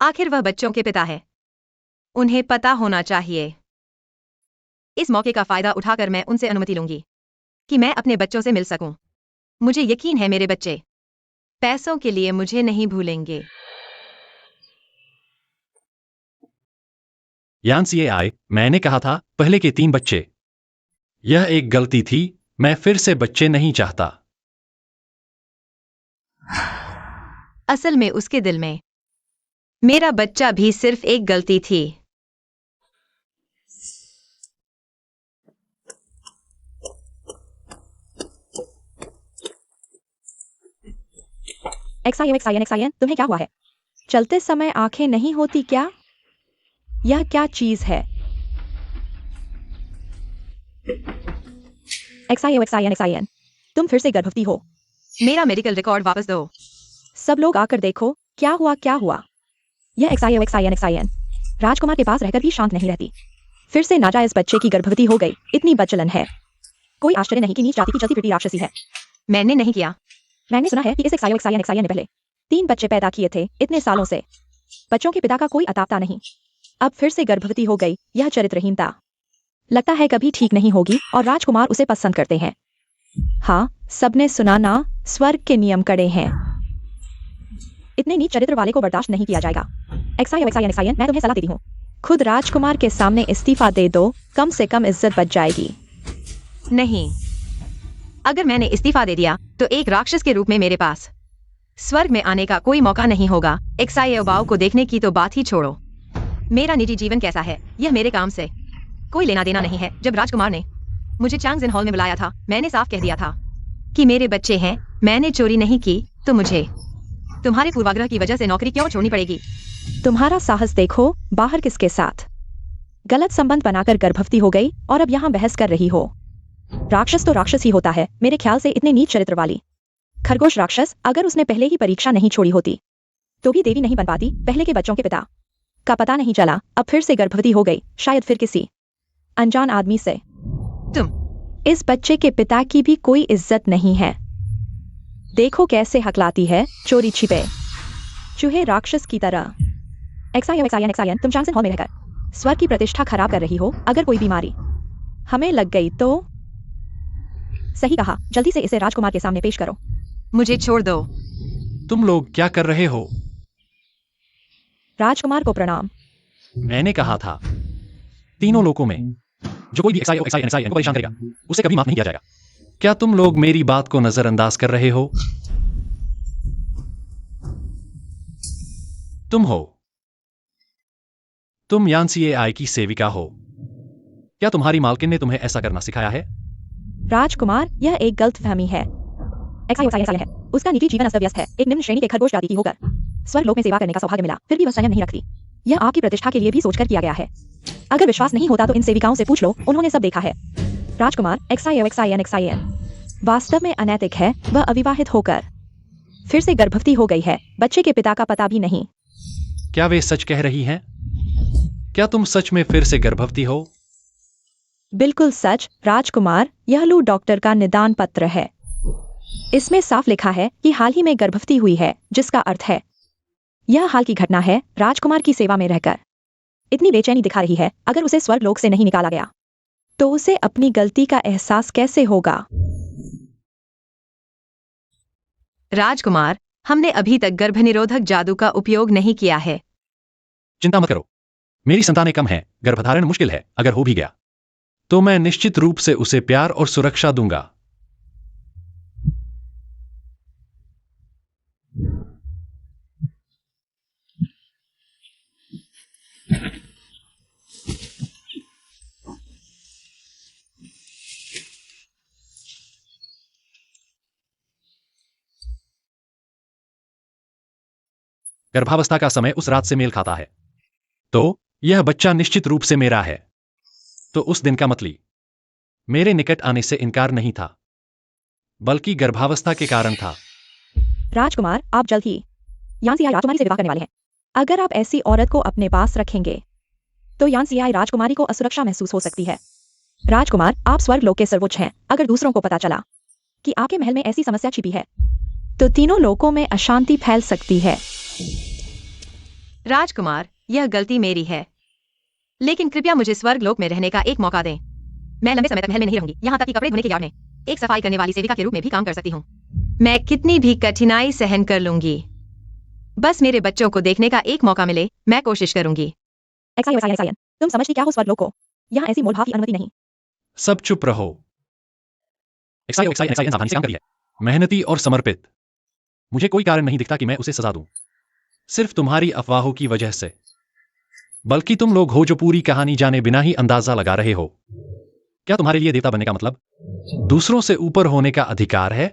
आखिर वह बच्चों के पिता है। उन्हें पता होना चाहिए। इस मौके का फायदा उठाकर मैं उनसे अनुमति लूंगी कि मैं अपने बच्चों से मिल सकूं। मुझे यकीन है मेरे बच्चे पैसों के लिए मुझे नहीं भूलेंगे। यानसीआई, मैंने कहा था पहले के 3 बच्चे। यह एक गलती थी। मैं फिर से बच्चे नहीं चाहता। असल में उसके दिल में मेरा बच्चा भी सिर्फ एक गलती थी। XIN, तुम्हें क्या हुआ है? चलते समय आंखें नहीं होती क्या? यह क्या चीज है? XIN, तुम फिर से गर्भवती हो। मेरा मेडिकल रिकॉर्ड वापस दो। सब लोग आकर देखो, क्या हुआ क्या हुआ? यह XIN, राजकुमार के पास रहकर भी शांत नहीं रहती। फिर से नाजायज बच्चे की गर्भवती हो गई। इतनी बदचलन है। कोई आश्चर्य नहीं कि नीच जाति की चलती फिरती राक्षसी है। मैंने नहीं किया। मैंने सुना है कि इस XIN ने पहले 3 बच्चे पैदा किए थे इतने सालों से। बच्चों के पिता का कोई अतापता नहीं। अब फिर से गर्भवती हो गई। यह चरित्रहीनता लगता है कभी ठीक नहीं होगी और राजकुमार उसे पसंद करते हैं। हाँ, सबने सुना ना, स्वर्ग के नियम कड़े हैं। इतने नीच चरित्र वाले को बर्दाश्त नहीं किया जाएगा। XIN, मैं तुम्हें सलाह देती हूँ, खुद राजकुमार के सामने इस्तीफा दे दो। कम से कम इज्जत बच जाएगी। नहीं, अगर मैंने इस्तीफा दे दिया तो एक राक्षस के रूप में मेरे पास स्वर्ग में आने का कोई मौका नहीं होगा। XIN को देखने की तो बात ही छोड़ो। मेरा निजी जीवन कैसा है, यह मेरे काम से कोई लेना देना नहीं है। जब राजकुमार ने मुझे चांगजिन हॉल में बुलाया था, मैंने साफ कह दिया था कि मेरे बच्चे हैं। मैंने चोरी नहीं की, तो मुझे तुम्हारे पूर्वाग्रह की वजह से नौकरी क्यों छोड़नी पड़ेगी? तुम्हारा साहस देखो। बाहर किसके साथ गलत संबंध बनाकर गर्भवती हो गई और अब यहाँ बहस कर रही हो। राक्षस तो राक्षस ही होता है। मेरे ख्याल से इतने नीच चरित्र वाली खरगोश राक्षस, अगर उसने पहले ही परीक्षा नहीं छोड़ी होती तो भी देवी नहीं बन पाती। पहले के बच्चों के पिता का पता नहीं चला, अब फिर से गर्भवती हो गई, शायद फिर किसी अनजान आदमी से। इस बच्चे के पिता की भी कोई इज्जत नहीं है। देखो कैसे हकलाती है, चोरी छिपे चूहे राक्षस की तरह। एक्सायन, तुम चांगसन हॉल में रहकर स्वर की प्रतिष्ठा खराब कर रही हो। अगर कोई बीमारी हमें लग गई तो? सही कहा, जल्दी से इसे राजकुमार के सामने पेश करो। मुझे छोड़ दो। तुम लोग क्या कर रहे हो? राजकुमार को प्रणाम। मैंने कहा था, तीनों लोगों में जो कोई भी एक्साइन को परेशान करेगा उसे कभी माफ नहीं किया जाएगा। क्या तुम लोग मेरी बात को नजरअंदाज कर रहे हो? तुम यानसीएआई की सेविका हो। क्या तुम्हारी मालकिन ने तुम्हें ऐसा करना सिखाया है? राजकुमार, यह एक गलतफहमी है। एक्सायन है। उसका निजी जीवन अस्त व्यस्त है। एक निम्न श्रेणी के खरगोश जाति की होकर स्वर्ग लोक में सेवा करने का सौभाग्य मिला, फिर भी वह संयम नहीं रखती। यह आपकी प्रतिष्ठा के लिए भी सोचकर किया गया है। अगर विश्वास नहीं होता तो इन सेविकाओं से पूछ लो, उन्होंने सब देखा है। राजकुमार, एक्सायन वास्तव में अनैतिक है। वह अविवाहित होकर फिर से गर्भवती हो गई है। बच्चे के पिता का पता भी नहीं। क्या वे सच कह रही हैं? क्या तुम सच में फिर से गर्भवती हो? बिल्कुल सच राजकुमार, यह लो डॉक्टर का निदान पत्र है। इसमें साफ लिखा है कि हाल ही में गर्भवती हुई है, जिसका अर्थ है यह हाल की घटना है। राजकुमार की सेवा में रहकर इतनी बेचैनी दिखा रही है। अगर उसे स्वर्ग लोक से नहीं निकाला गया तो उसे अपनी गलती का एहसास कैसे होगा? राजकुमार, हमने अभी तक गर्भनिरोधक जादू का उपयोग नहीं किया है। चिंता मत करो, मेरी संतानें कम है, गर्भधारण मुश्किल है। अगर हो भी गया तो मैं निश्चित रूप से उसे प्यार और सुरक्षा दूंगा। गर्भावस्था का समय उस रात से मेल खाता है, तो यह बच्चा निश्चित रूप से मेरा है। तो उस दिन का मतलब मेरे निकट आने से इनकार नहीं था, बल्कि गर्भावस्था के कारण था। राजकुमार, आप जल्द ही यानसीआई राजकुमारी से विवाह करने वाले हैं। अगर आप ऐसी औरत को अपने पास रखेंगे तो यानसीआई राजकुमारी को असुरक्षा महसूस हो सकती है। राजकुमार, आप स्वर्ग लोक के सर्वोच्च हैं। अगर दूसरों को पता चला कि आपके महल में ऐसी समस्या छिपी है तो तीनों लोकों में अशांति फैल सकती है। राजकुमार, यह गलती मेरी है, लेकिन कृपया मुझे स्वर्ग लोक में रहने का एक मौका दें। मैं लंबे समय तक महल में नहीं रहूंगी, यहाँ तक कि कपड़े धोने के यार्ड में एक सफाई करने वाली सेविका के रूप में भी काम कर सकती हूँ। मैं कितनी भी कठिनाई सहन कर लूंगी, बस मेरे बच्चों को देखने का एक मौका मिले। मैं कोशिश करूंगी। एक्सायन, तुम समझती क्या हो स्वर्ग लोक को? यहाँ ऐसी मोलभाव की अनुमति नहीं। सब चुप रहो। एक्साइन सावधानी से काम करी है, मेहनती और समर्पित। मुझे कोई कारण नहीं दिखता कि मैं उसे सजा दूं, सिर्फ तुम्हारी अफवाहों की वजह से। बल्कि तुम लोग हो जो पूरी कहानी जाने बिना ही अंदाजा लगा रहे हो। क्या तुम्हारे लिए देवता बनने का मतलब दूसरों से ऊपर होने का अधिकार है?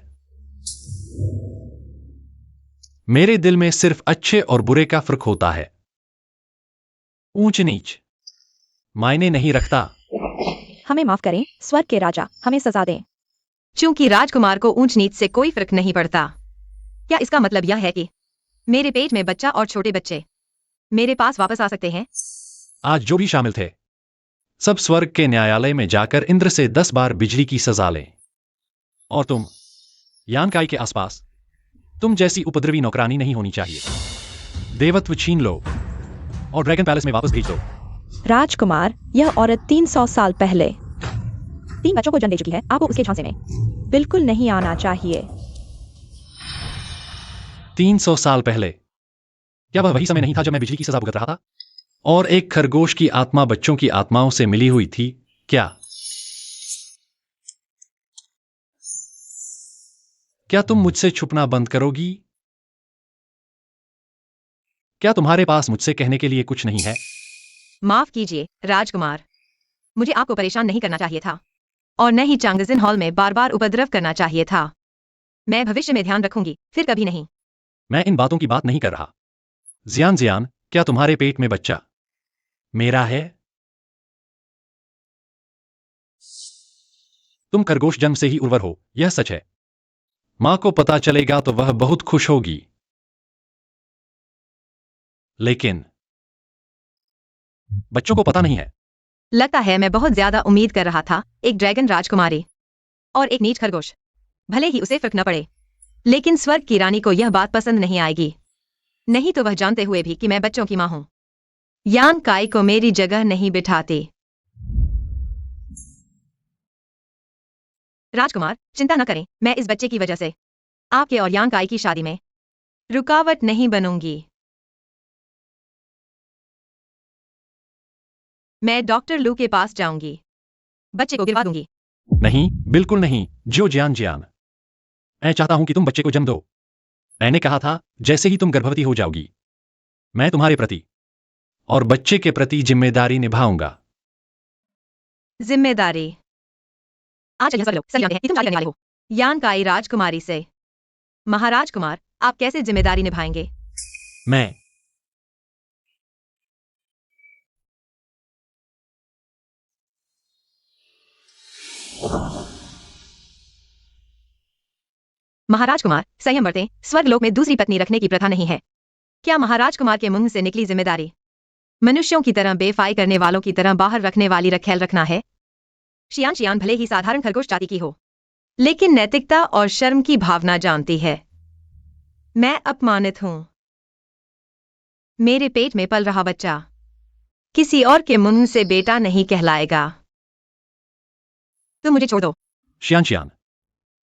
मेरे दिल में सिर्फ अच्छे और बुरे का फर्क होता है। ऊंच नीच मायने नहीं रखता। हमें माफ करें स्वर्ग के राजा, हमें सजा दें। चूंकि राजकुमार को ऊंच नीच से कोई फर्क नहीं पड़ता, क्या इसका मतलब यह है कि मेरे पेट में बच्चा और छोटे बच्चे मेरे पास वापस आ सकते हैं? आज जो भी शामिल थे सब स्वर्ग के न्यायालय में जाकर इंद्र से 10 बार बिजली की सजा लें। और तुम यानकाई के आसपास तुम जैसी उपद्रवी नौकरानी नहीं होनी चाहिए। देवत्व छीन लो और ड्रैगन पैलेस में वापस भेज दो। राजकुमार, यह औरत 300 साल पहले 3 बच्चों को जन्म दे चुकी है। आपको उसके झांसे में बिल्कुल नहीं आना चाहिए। 300 साल पहले? क्या वह वही समय नहीं था जब मैं बिजली की सजा भुगत रहा था और एक खरगोश की आत्मा बच्चों की आत्माओं से मिली हुई थी? क्या तुम मुझसे छुपना बंद करोगी? क्या तुम्हारे पास मुझसे कहने के लिए कुछ नहीं है? माफ कीजिए राजकुमार, मुझे आपको परेशान नहीं करना चाहिए था और न ही चांगजिन हॉल में बार बार उपद्रव करना चाहिए था। मैं भविष्य में ध्यान रखूंगी, फिर कभी नहीं। मैं इन बातों की बात नहीं कर रहा। जियान, क्या तुम्हारे पेट में बच्चा मेरा है? तुम खरगोश जन्म से ही उर्वर हो, यह सच है। मां को पता चलेगा तो वह बहुत खुश होगी, लेकिन बच्चों को पता नहीं है। लगता है मैं बहुत ज्यादा उम्मीद कर रहा था। एक ड्रैगन राजकुमारी और एक नीच खरगोश। भले ही उसे फर्क न पड़े, लेकिन स्वर्ग की रानी को यह बात पसंद नहीं आएगी। नहीं तो वह जानते हुए भी कि मैं बच्चों की मां हूं, यान काई को मेरी जगह नहीं बिठाती। राजकुमार, चिंता न करें, मैं इस बच्चे की वजह से आपके और यान काई की शादी में रुकावट नहीं बनूंगी। मैं डॉक्टर लू के पास जाऊंगी, बच्चे को गिरवा दूंगी। नहीं, बिल्कुल नहीं, जो जियान जियान। मैं चाहता हूं कि तुम बच्चे को जन्म दो। मैंने कहा था, जैसे ही तुम गर्भवती हो जाओगी, मैं तुम्हारे प्रति और बच्चे के प्रति जिम्मेदारी निभाऊंगा। जिम्मेदारी? आज यह सब लोग सही जानते हैं कि तुम शादी करने वाले हो यान काई राजकुमारी से। महाराज कुमार, आप कैसे जिम्मेदारी निभाएंगे? मैं महाराज कुमार, संयम बरतें, स्वर्गलोक में दूसरी पत्नी रखने की प्रथा नहीं है। क्या महाराज कुमार के मुंह से निकली जिम्मेदारी मनुष्यों की तरह बेफाई करने वालों की तरह बाहर रखने वाली रखेल रखना है? शियान शियान भले ही साधारण खरगोश जाति की हो, लेकिन नैतिकता और शर्म की भावना जानती है। मैं अपमानित हूं। मेरे पेट में पल रहा बच्चा किसी और के मुंह से बेटा नहीं कहलाएगा। तुम मुझे छोड़ दो। शियान शियान,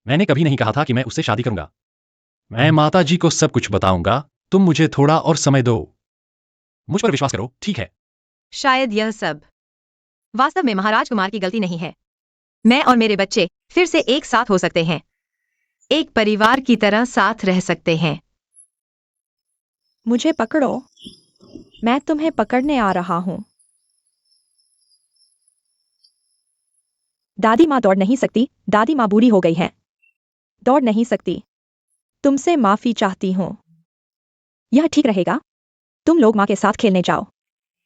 मैंने कभी नहीं कहा था कि मैं उससे शादी करूंगा। मैं माता जी को सब कुछ बताऊंगा, तुम मुझे थोड़ा और समय दो। मुझ पर विश्वास करो, ठीक है? शायद यह सब वास्तव में महाराज कुमार की गलती नहीं है। मैं और मेरे बच्चे फिर से एक साथ हो सकते हैं, एक परिवार की तरह साथ रह सकते हैं। मुझे पकड़ो, मैं तुम्हें पकड़ने आ रहा हूं। दादी माँ दौड़ नहीं सकती, दादी माँ बूढ़ी हो गई है, दौड़ नहीं सकती। तुमसे माफी चाहती हूं। यह ठीक रहेगा? तुम लोग माँ के साथ खेलने जाओ।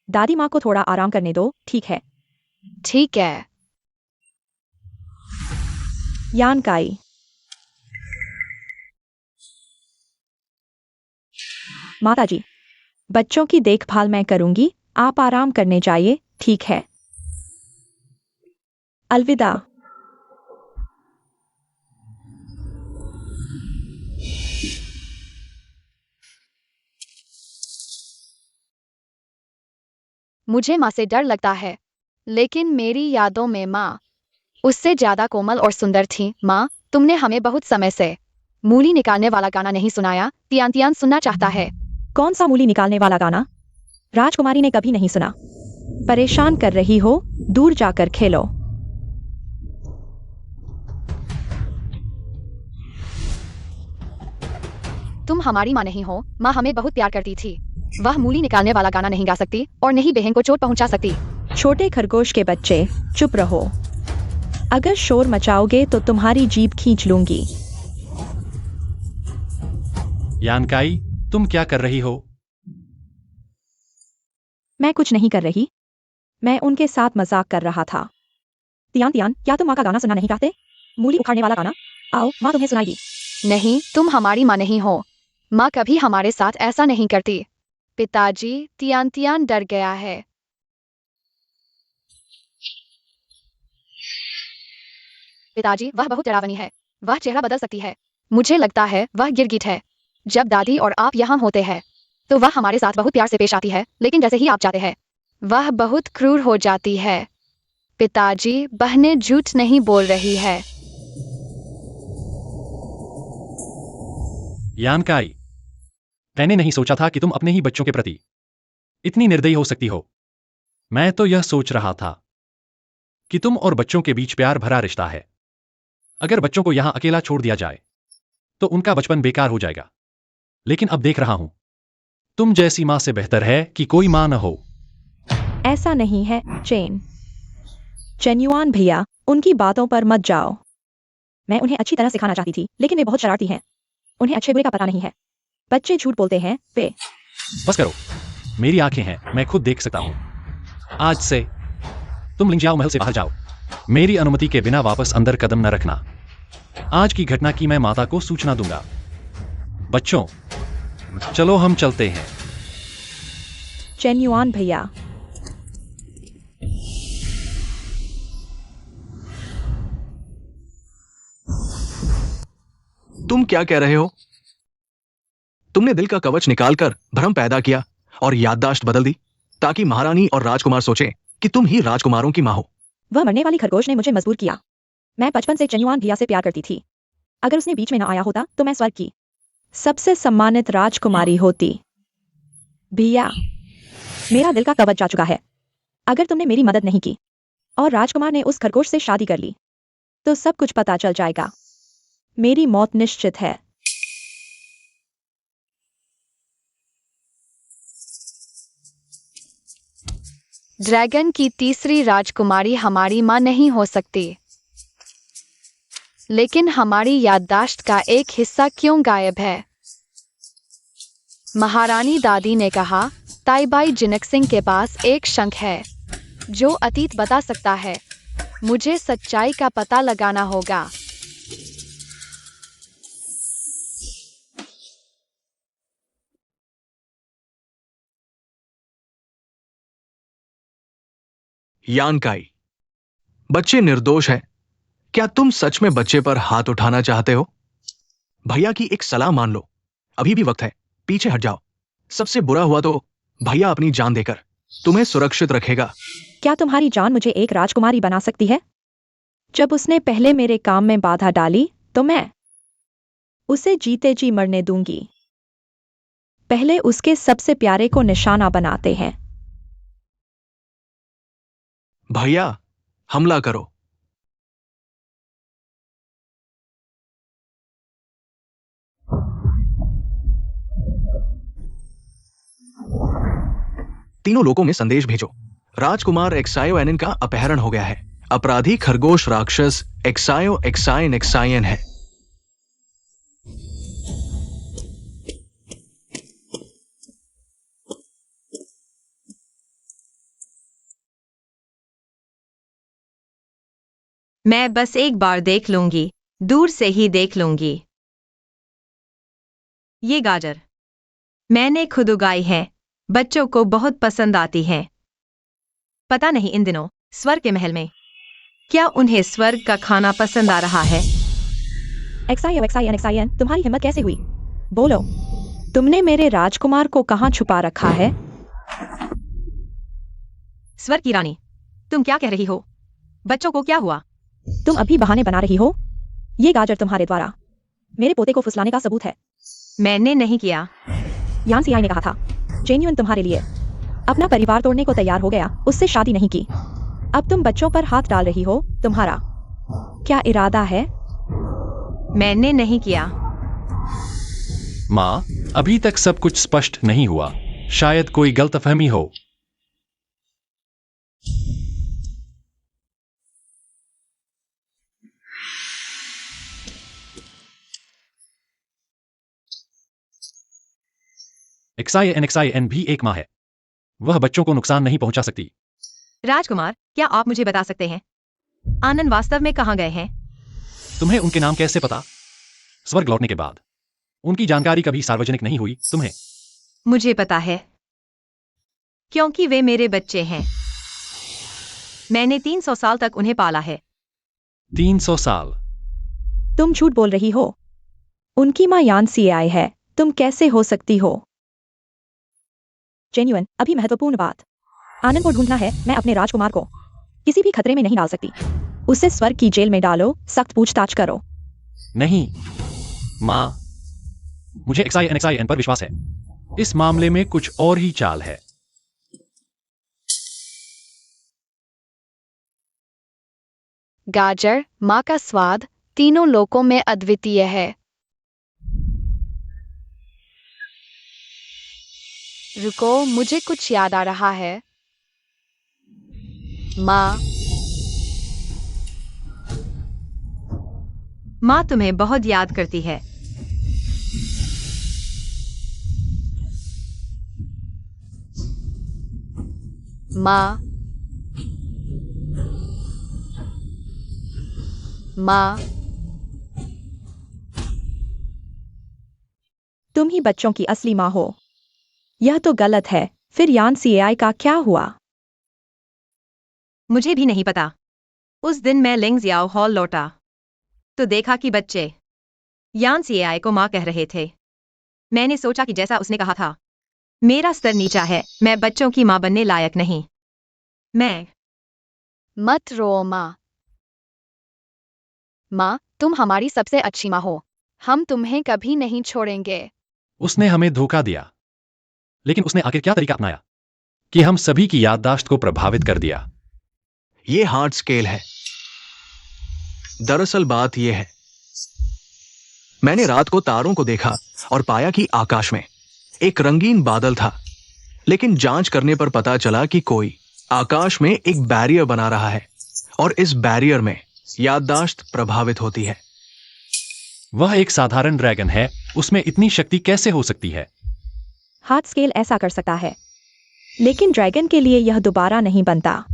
दादी माँ को थोड़ा आराम करने दो, ठीक है? ठीक है। यान काई, माताजी, बच्चों की देखभाल मैं करूंगी, आप आराम करने जाइए, ठीक है? अलविदा। मुझे माँ से डर लगता है, लेकिन मेरी यादों में माँ उससे ज्यादा कोमल और सुंदर थी। माँ, तुमने हमें बहुत समय से मूली निकालने वाला गाना नहीं सुनाया। तियान तियान सुनना चाहता है। कौन सा मूली निकालने वाला गाना? राजकुमारी ने कभी नहीं सुना। परेशान कर रही हो, दूर जाकर खेलो। तुम हमारी माँ नहीं हो। माँ हमें बहुत प्यार करती थी। वह मूली निकालने वाला गाना नहीं गा सकती और नहीं बहन को चोट पहुंचा सकती। छोटे खरगोश के बच्चे, चुप रहो। अगर शोर मचाओगे तो तुम्हारी जीभ खींच लूंगी। यान काई, तुम क्या कर रही हो? मैं कुछ नहीं कर रही, मैं उनके साथ मजाक कर रहा था। तियान तियान, क्या तुम माँ का गाना सुनना नहीं चाहते? मूली उखाड़ने वाला गाना। आओ, माँ तुम्हें सुनाएगी। नहीं, तुम हमारी माँ नहीं हो। माँ कभी हमारे साथ ऐसा नहीं करती। पिताजी, तियान तियान डर गया है। पिताजी, वह बहुत डरावनी है। वह चेहरा बदल सकती है। मुझे लगता है वह गिरगिट है। जब दादी और आप यहाँ होते हैं तो वह हमारे साथ बहुत प्यार से पेश आती है, लेकिन जैसे ही आप जाते हैं वह बहुत क्रूर हो जाती है। पिताजी, बहनें झूठ नहीं बोल रही है। यान काई, मैंने नहीं सोचा था कि तुम अपने ही बच्चों के प्रति इतनी निर्दयी हो सकती हो। मैं तो यह सोच रहा था कि तुम और बच्चों के बीच प्यार भरा रिश्ता है। अगर बच्चों को यहां अकेला छोड़ दिया जाए तो उनका बचपन बेकार हो जाएगा। लेकिन अब देख रहा हूं, तुम जैसी मां से बेहतर है कि कोई मां न हो। ऐसा नहीं है, चेन्युआन भैया, उनकी बातों पर मत जाओ। मैं उन्हें अच्छी तरह सिखाना चाहती थी, लेकिन वे बहुत शरारती हैं। उन्हें अच्छे बुरे का पता नहीं है। बच्चे झूठ बोलते हैं, वे। बस करो, मेरी आंखें हैं, मैं खुद देख सकता हूं। आज से तुम लिंजियाओ महल से बाहर जाओ। मेरी अनुमति के बिना वापस अंदर कदम न रखना। आज की घटना की मैं माता को सूचना दूंगा। बच्चों, चलो हम चलते हैं। चेन्युआन भैया, तुम क्या कह रहे हो? तुमने दिल का कवच निकालकर भ्रम पैदा किया और याददाश्त बदल दी ताकि महारानी और राजकुमार सोचें कि तुम ही राजकुमारों की मां हो। वह मरने वाली खरगोश ने मुझे मजबूर किया। मैं बचपन से चन्युआन भिया से प्यार करती थी। अगर उसने बीच में न आया होता तो मैं स्वर्ग की सबसे सम्मानित राजकुमारी होती। भिया, मेरा दिल का कवच जा चुका है। अगर तुमने मेरी मदद नहीं की और राजकुमार ने उस खरगोश से शादी कर ली तो सब कुछ पता चल जाएगा। मेरी मौत निश्चित है। ड्रैगन की तीसरी राजकुमारी हमारी मां नहीं हो सकती। लेकिन हमारी याददाश्त का एक हिस्सा क्यों गायब है? महारानी दादी ने कहा, ताईबाई जिनकसिंह के पास एक शंख है जो अतीत बता सकता है। मुझे सच्चाई का पता लगाना होगा। यानकाई, बच्चे निर्दोष हैं। क्या तुम सच में बच्चे पर हाथ उठाना चाहते हो? भैया की एक सलाह मान लो। अभी भी वक्त है, पीछे हट जाओ। सबसे बुरा हुआ तो भैया अपनी जान देकर तुम्हें सुरक्षित रखेगा। क्या तुम्हारी जान मुझे एक राजकुमारी बना सकती है? जब उसने पहले मेरे काम में बाधा डाली तो मैं उसे जीते जी मरने दूंगी। पहले उसके सबसे प्यारे को निशाना बनाते हैं। भैया, हमला करो। तीनों लोगों में संदेश भेजो। राजकुमार एक्सायो एनन का अपहरण हो गया है। अपराधी खरगोश राक्षस एक्सायो एक्साइन एक्सायन है। मैं बस एक बार देख लूंगी, दूर से ही देख लूंगी। ये गाजर मैंने खुद उगाई है। बच्चों को बहुत पसंद आती है। पता नहीं इन दिनों स्वर्ग के महल में क्या उन्हें स्वर्ग का खाना पसंद आ रहा है। एक्सायो एक्सायन एक्सायन, तुम्हारी हिम्मत कैसे हुई? बोलो, तुमने मेरे राजकुमार को कहाँ छुपा रखा है? स्वर्ग की रानी, तुम क्या कह रही हो? बच्चों को क्या हुआ? तुम अभी बहाने बना रही हो। ये गाजर तुम्हारे द्वारा मेरे पोते को फुसलाने का सबूत है। मैंने नहीं किया। यान सियाई ने कहा था, जेन्युइन तुम्हारे लिए अपना परिवार तोड़ने को तैयार हो गया, उससे शादी नहीं की। अब तुम बच्चों पर हाथ डाल रही हो। तुम्हारा क्या इरादा है? मैंने नहीं किया। माँ, अभी तक सब कुछ स्पष्ट नहीं हुआ। शायद कोई गलतफहमी हो। एक्साई एन भी एक माँ है। वह बच्चों को नुकसान नहीं पहुंचा सकती। राजकुमार, क्या आप मुझे बता सकते हैं आनंद वास्तव में कहाँ गए हैं? तुम्हें उनके नाम कैसे पता? स्वर्ग लौटने के बाद उनकी जानकारी कभी सार्वजनिक नहीं हुई। तुम्हें? मुझे पता है, क्योंकि वे मेरे बच्चे हैं। मैंने 300 साल तक उन्हें पाला है। 300 साल? तुम झूठ बोल रही हो। उनकी माँ यान सियाई है। तुम कैसे हो सकती हो? जेन्युइन, अभी महत्वपूर्ण बात। आनंद को ढूंढना है। मैं अपने राजकुमार को किसी भी खतरे में नहीं डाल सकती। उसे स्वर्ग की जेल में डालो, सख्त पूछताछ करो। नहीं माँ, मुझे एक्साई एन पर विश्वास है। इस मामले में कुछ और ही चाल है। गाजर, माँ का स्वाद तीनों लोकों में अद्वितीय है। रुको, मुझे कुछ याद आ रहा है। माँ, माँ तुम्हें बहुत याद करती है। माँ, माँ, तुम ही बच्चों की असली माँ हो। यह तो गलत है। फिर यान सियाई का क्या हुआ? मुझे भी नहीं पता। उस दिन मैं लिंग जियाओ हॉल लौटा तो देखा कि बच्चे यान सीएआई को माँ कह रहे थे। मैंने सोचा कि जैसा उसने कहा था, मेरा स्तर नीचा है, मैं बच्चों की माँ बनने लायक नहीं। मैं मत रो माँ। माँ, तुम हमारी सबसे अच्छी माँ हो। हम तुम्हें कभी नहीं छोड़ेंगे। उसने हमें धोखा दिया, लेकिन उसने आखिर क्या तरीका अपनाया कि हम सभी की याददाश्त को प्रभावित कर दिया। ये हार्ड स्केल है। दरअसल बात यह है, मैंने रात को तारों को देखा और पाया कि आकाश में एक रंगीन बादल था, लेकिन जांच करने पर पता चला कि कोई आकाश में एक बैरियर बना रहा है और इस बैरियर में याददाश्त प्रभावित होती है। वह एक साधारण ड्रैगन है, उसमें इतनी शक्ति कैसे हो सकती है? हार्ड स्केल ऐसा कर सकता है, लेकिन ड्रैगन के लिए यह दोबारा नहीं बनता।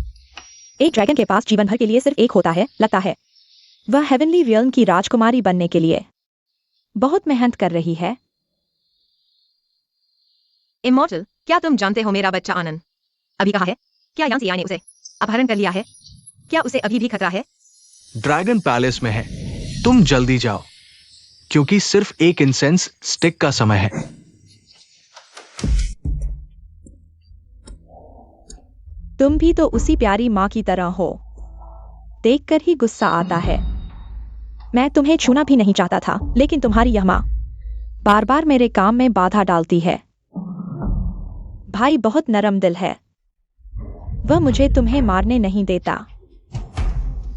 एक ड्रैगन के पास जीवन भर के लिए सिर्फ एक होता है, लगता है। वह हेवनली रियल्म की राजकुमारी बनने के लिए बहुत मेहनत कर रही है। इमॉर्टल, क्या तुम जानते हो मेरा बच्चा आनंद अभी कहाँ है? क्या यान सीएआई ने उसे अपहरण कर लिया है? क्या उसे अभी भी खतरा है? ड्रैगन पैलेस में है। तुम जल्दी जाओ, क्योंकि सिर्फ एक इंसेंस स्टिक का समय है। तुम भी तो उसी प्यारी माँ की तरह हो। देखकर ही गुस्सा आता है। मैं तुम्हें छूना भी नहीं चाहता था, लेकिन तुम्हारी यह माँ बार बार मेरे काम में बाधा डालती है। भाई बहुत नरम दिल है। वह मुझे तुम्हें मारने नहीं देता,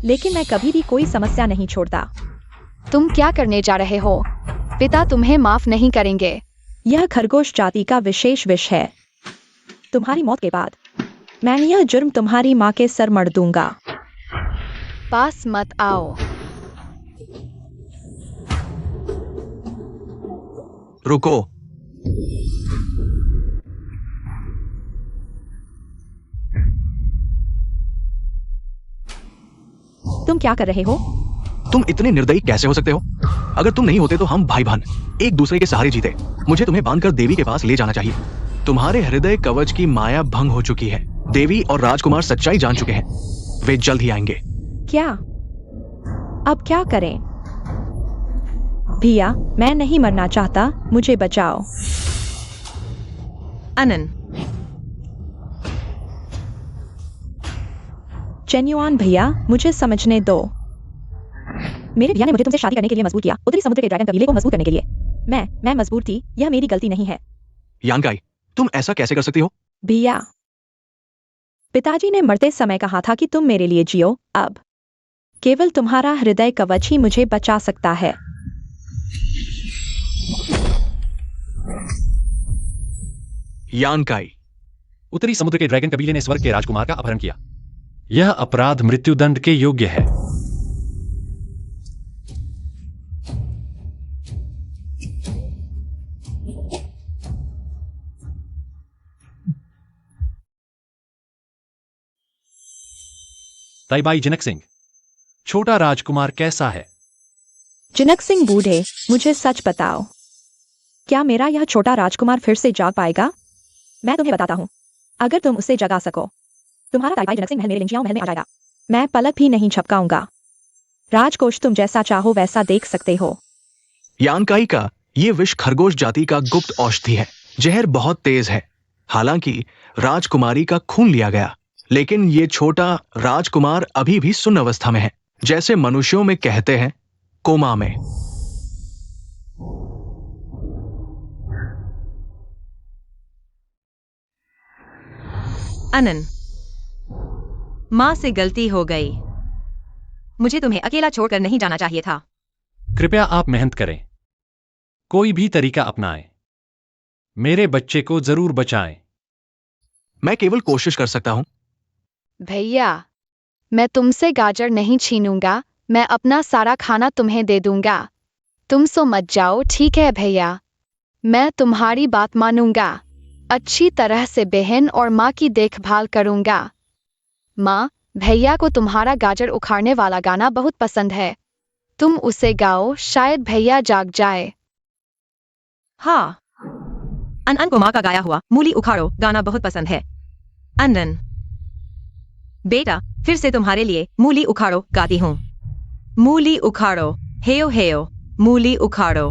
लेकिन मैं कभी भी कोई समस्या नहीं छोड़ता। तुम क्या करने जा रहे हो? पिता तुम्हें माफ नहीं करेंगे। यह खरगोश जाति का विशेष विष है। तुम्हारी मौत के बाद मैं यह जुर्म तुम्हारी माँ के सर मढ़ दूंगा। पास मत आओ। रुको। तुम क्या कर रहे हो? तुम इतने निर्दयी कैसे हो सकते हो? अगर तुम नहीं होते तो हम भाई बहन एक दूसरे के सहारे जीते। मुझे तुम्हें बांधकर देवी के पास ले जाना चाहिए। तुम्हारे हृदय कवच की माया भंग हो चुकी है। देवी और राजकुमार सच्चाई जान चुके हैं। वे जल्द ही आएंगे। क्या? अब क्या करें? भैया, मैं नहीं मरना चाहता, मुझे बचाओ। अनन, चेन्युआन भैया, मुझे समझने दो। मेरे भैया ने मुझे तुमसे शादी करने के लिए मजबूर किया, उत्तरी समुद्र के ड्रैगन कबीले को मजबूर करने के लिए। मैं मजबूर थी, यह मेरी गलती नहीं है। यांकाई, तुम ऐसा कैसे कर सकती हो? भैया, पिताजी ने मरते समय कहा था कि तुम मेरे लिए जियो। अब केवल तुम्हारा हृदय कवच ही मुझे बचा सकता है। यांकाई, उत्तरी समुद्र के ड्रैगन कबीले ने स्वर्ग के राजकुमार का अपहरण किया। यह अपराध मृत्युदंड के योग्य है। ताइबाई जिनक सिंह, छोटा राजकुमार कैसा है? जिनक सिंह बूढ़े, मुझे सच बताओ, क्या मेरा यह छोटा राजकुमार फिर से जाग पाएगा? मैं तुम्हें बताता हूँ, अगर तुम उसे जगा सको, तुम्हारा ताइबाई जिनक सिंह महल मेरे लिंजियाओं महल में आ जाएगा। मैं पलक भी नहीं झपकाऊंगा। राजकोष तुम जैसा चाहो वैसा देख सकते हो। यांकाई का ये विष खरगोश जाति का गुप्त औषधि है। जहर बहुत तेज है। हालांकि राजकुमारी का खून लिया गया, लेकिन ये छोटा राजकुमार अभी भी सुन्न अवस्था में है, जैसे मनुष्यों में कहते हैं, कोमा में। अनन, माँ से गलती हो गई। मुझे तुम्हें अकेला छोड़कर नहीं जाना चाहिए था। कृपया आप मेहनत करें, कोई भी तरीका अपनाएं। मेरे बच्चे को जरूर बचाएं। मैं केवल कोशिश कर सकता हूं। भैया, मैं तुमसे गाजर नहीं छीनूंगा। मैं अपना सारा खाना तुम्हें दे दूंगा। तुम सो मत जाओ, ठीक है भैया? मैं तुम्हारी बात मानूंगा। अच्छी तरह से बहन और माँ की देखभाल करूंगा। माँ, भैया को तुम्हारा गाजर उखाड़ने वाला गाना बहुत पसंद है। तुम उसे गाओ, शायद भैया जाग जाए। हाँ, अनन को माँ का गाया हुआ मूली उखाड़ो गाना बहुत पसंद है। अनन बेटा, फिर से तुम्हारे लिए मूली उखाड़ो गाती हूँ। मूली उखाड़ो, हेयो हेयो, मूली उखाड़ो।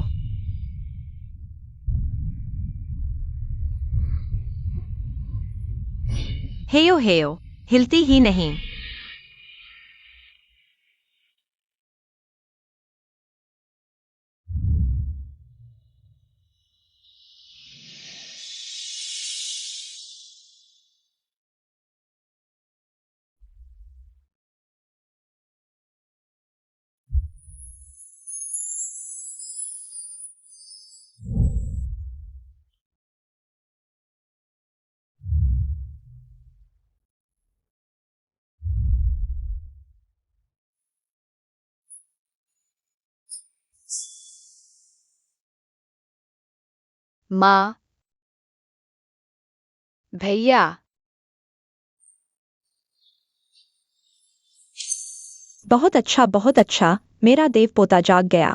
हेयो हेयो, हिलती ही नहीं। माँ, भैया, बहुत अच्छा, मेरा देव पोता जाग गया।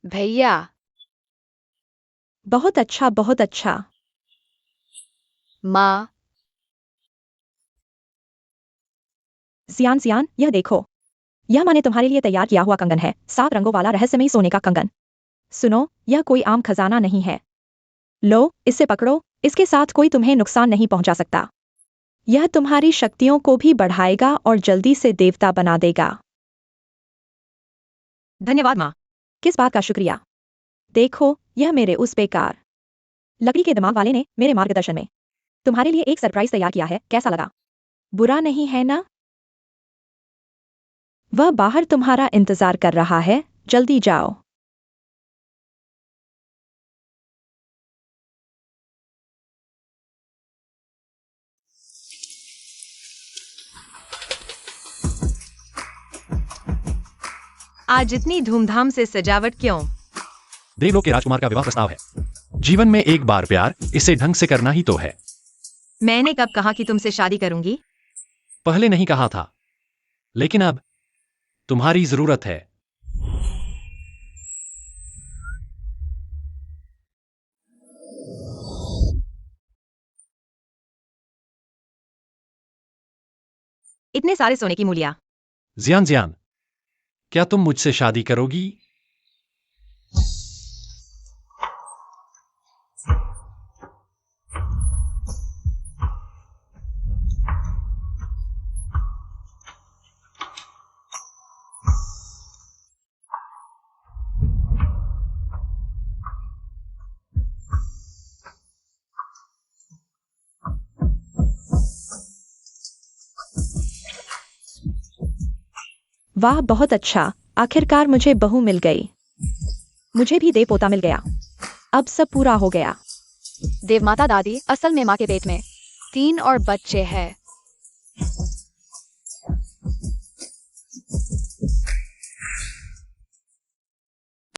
भैया, बहुत अच्छा। माँ, जियान, यह देखो। यह मैंने तुम्हारे लिए तैयार किया हुआ कंगन है, 7 रंगों वाला रहस्यमयी सोने का कंगन। सुनो, यह कोई आम खजाना नहीं है। लो, इसे पकड़ो, इसके साथ कोई तुम्हें नुकसान नहीं पहुंचा सकता। यह तुम्हारी शक्तियों को भी बढ़ाएगा और जल्दी से देवता बना देगा। धन्यवाद माँ। किस बात का शुक्रिया? देखो, यह मेरे उस बेकार लकड़ी के दिमाग वाले ने मेरे मार्गदर्शन में तुम्हारे लिए एक सरप्राइज तैयार किया है, कैसा लगा? बुरा नहीं है ना? वह बाहर तुम्हारा इंतजार कर रहा है, जल्दी जाओ। आज इतनी धूमधाम से सजावट क्यों? देवलोक के राजकुमार का विवाह प्रस्ताव है। जीवन में एक बार प्यार, इसे ढंग से करना ही तो है। मैंने कब कहा कि तुमसे शादी करूंगी? पहले नहीं कहा था, लेकिन अब तुम्हारी जरूरत है। इतने सारे सोने की मूलियां। जियान, क्या तुम मुझसे शादी करोगी? वाह, बहुत अच्छा, आखिरकार मुझे बहू मिल गई। मुझे भी देव पोता मिल गया। अब सब पूरा हो गया। देवमाता दादी असल में माँ के पेट में 3 और बच्चे हैं।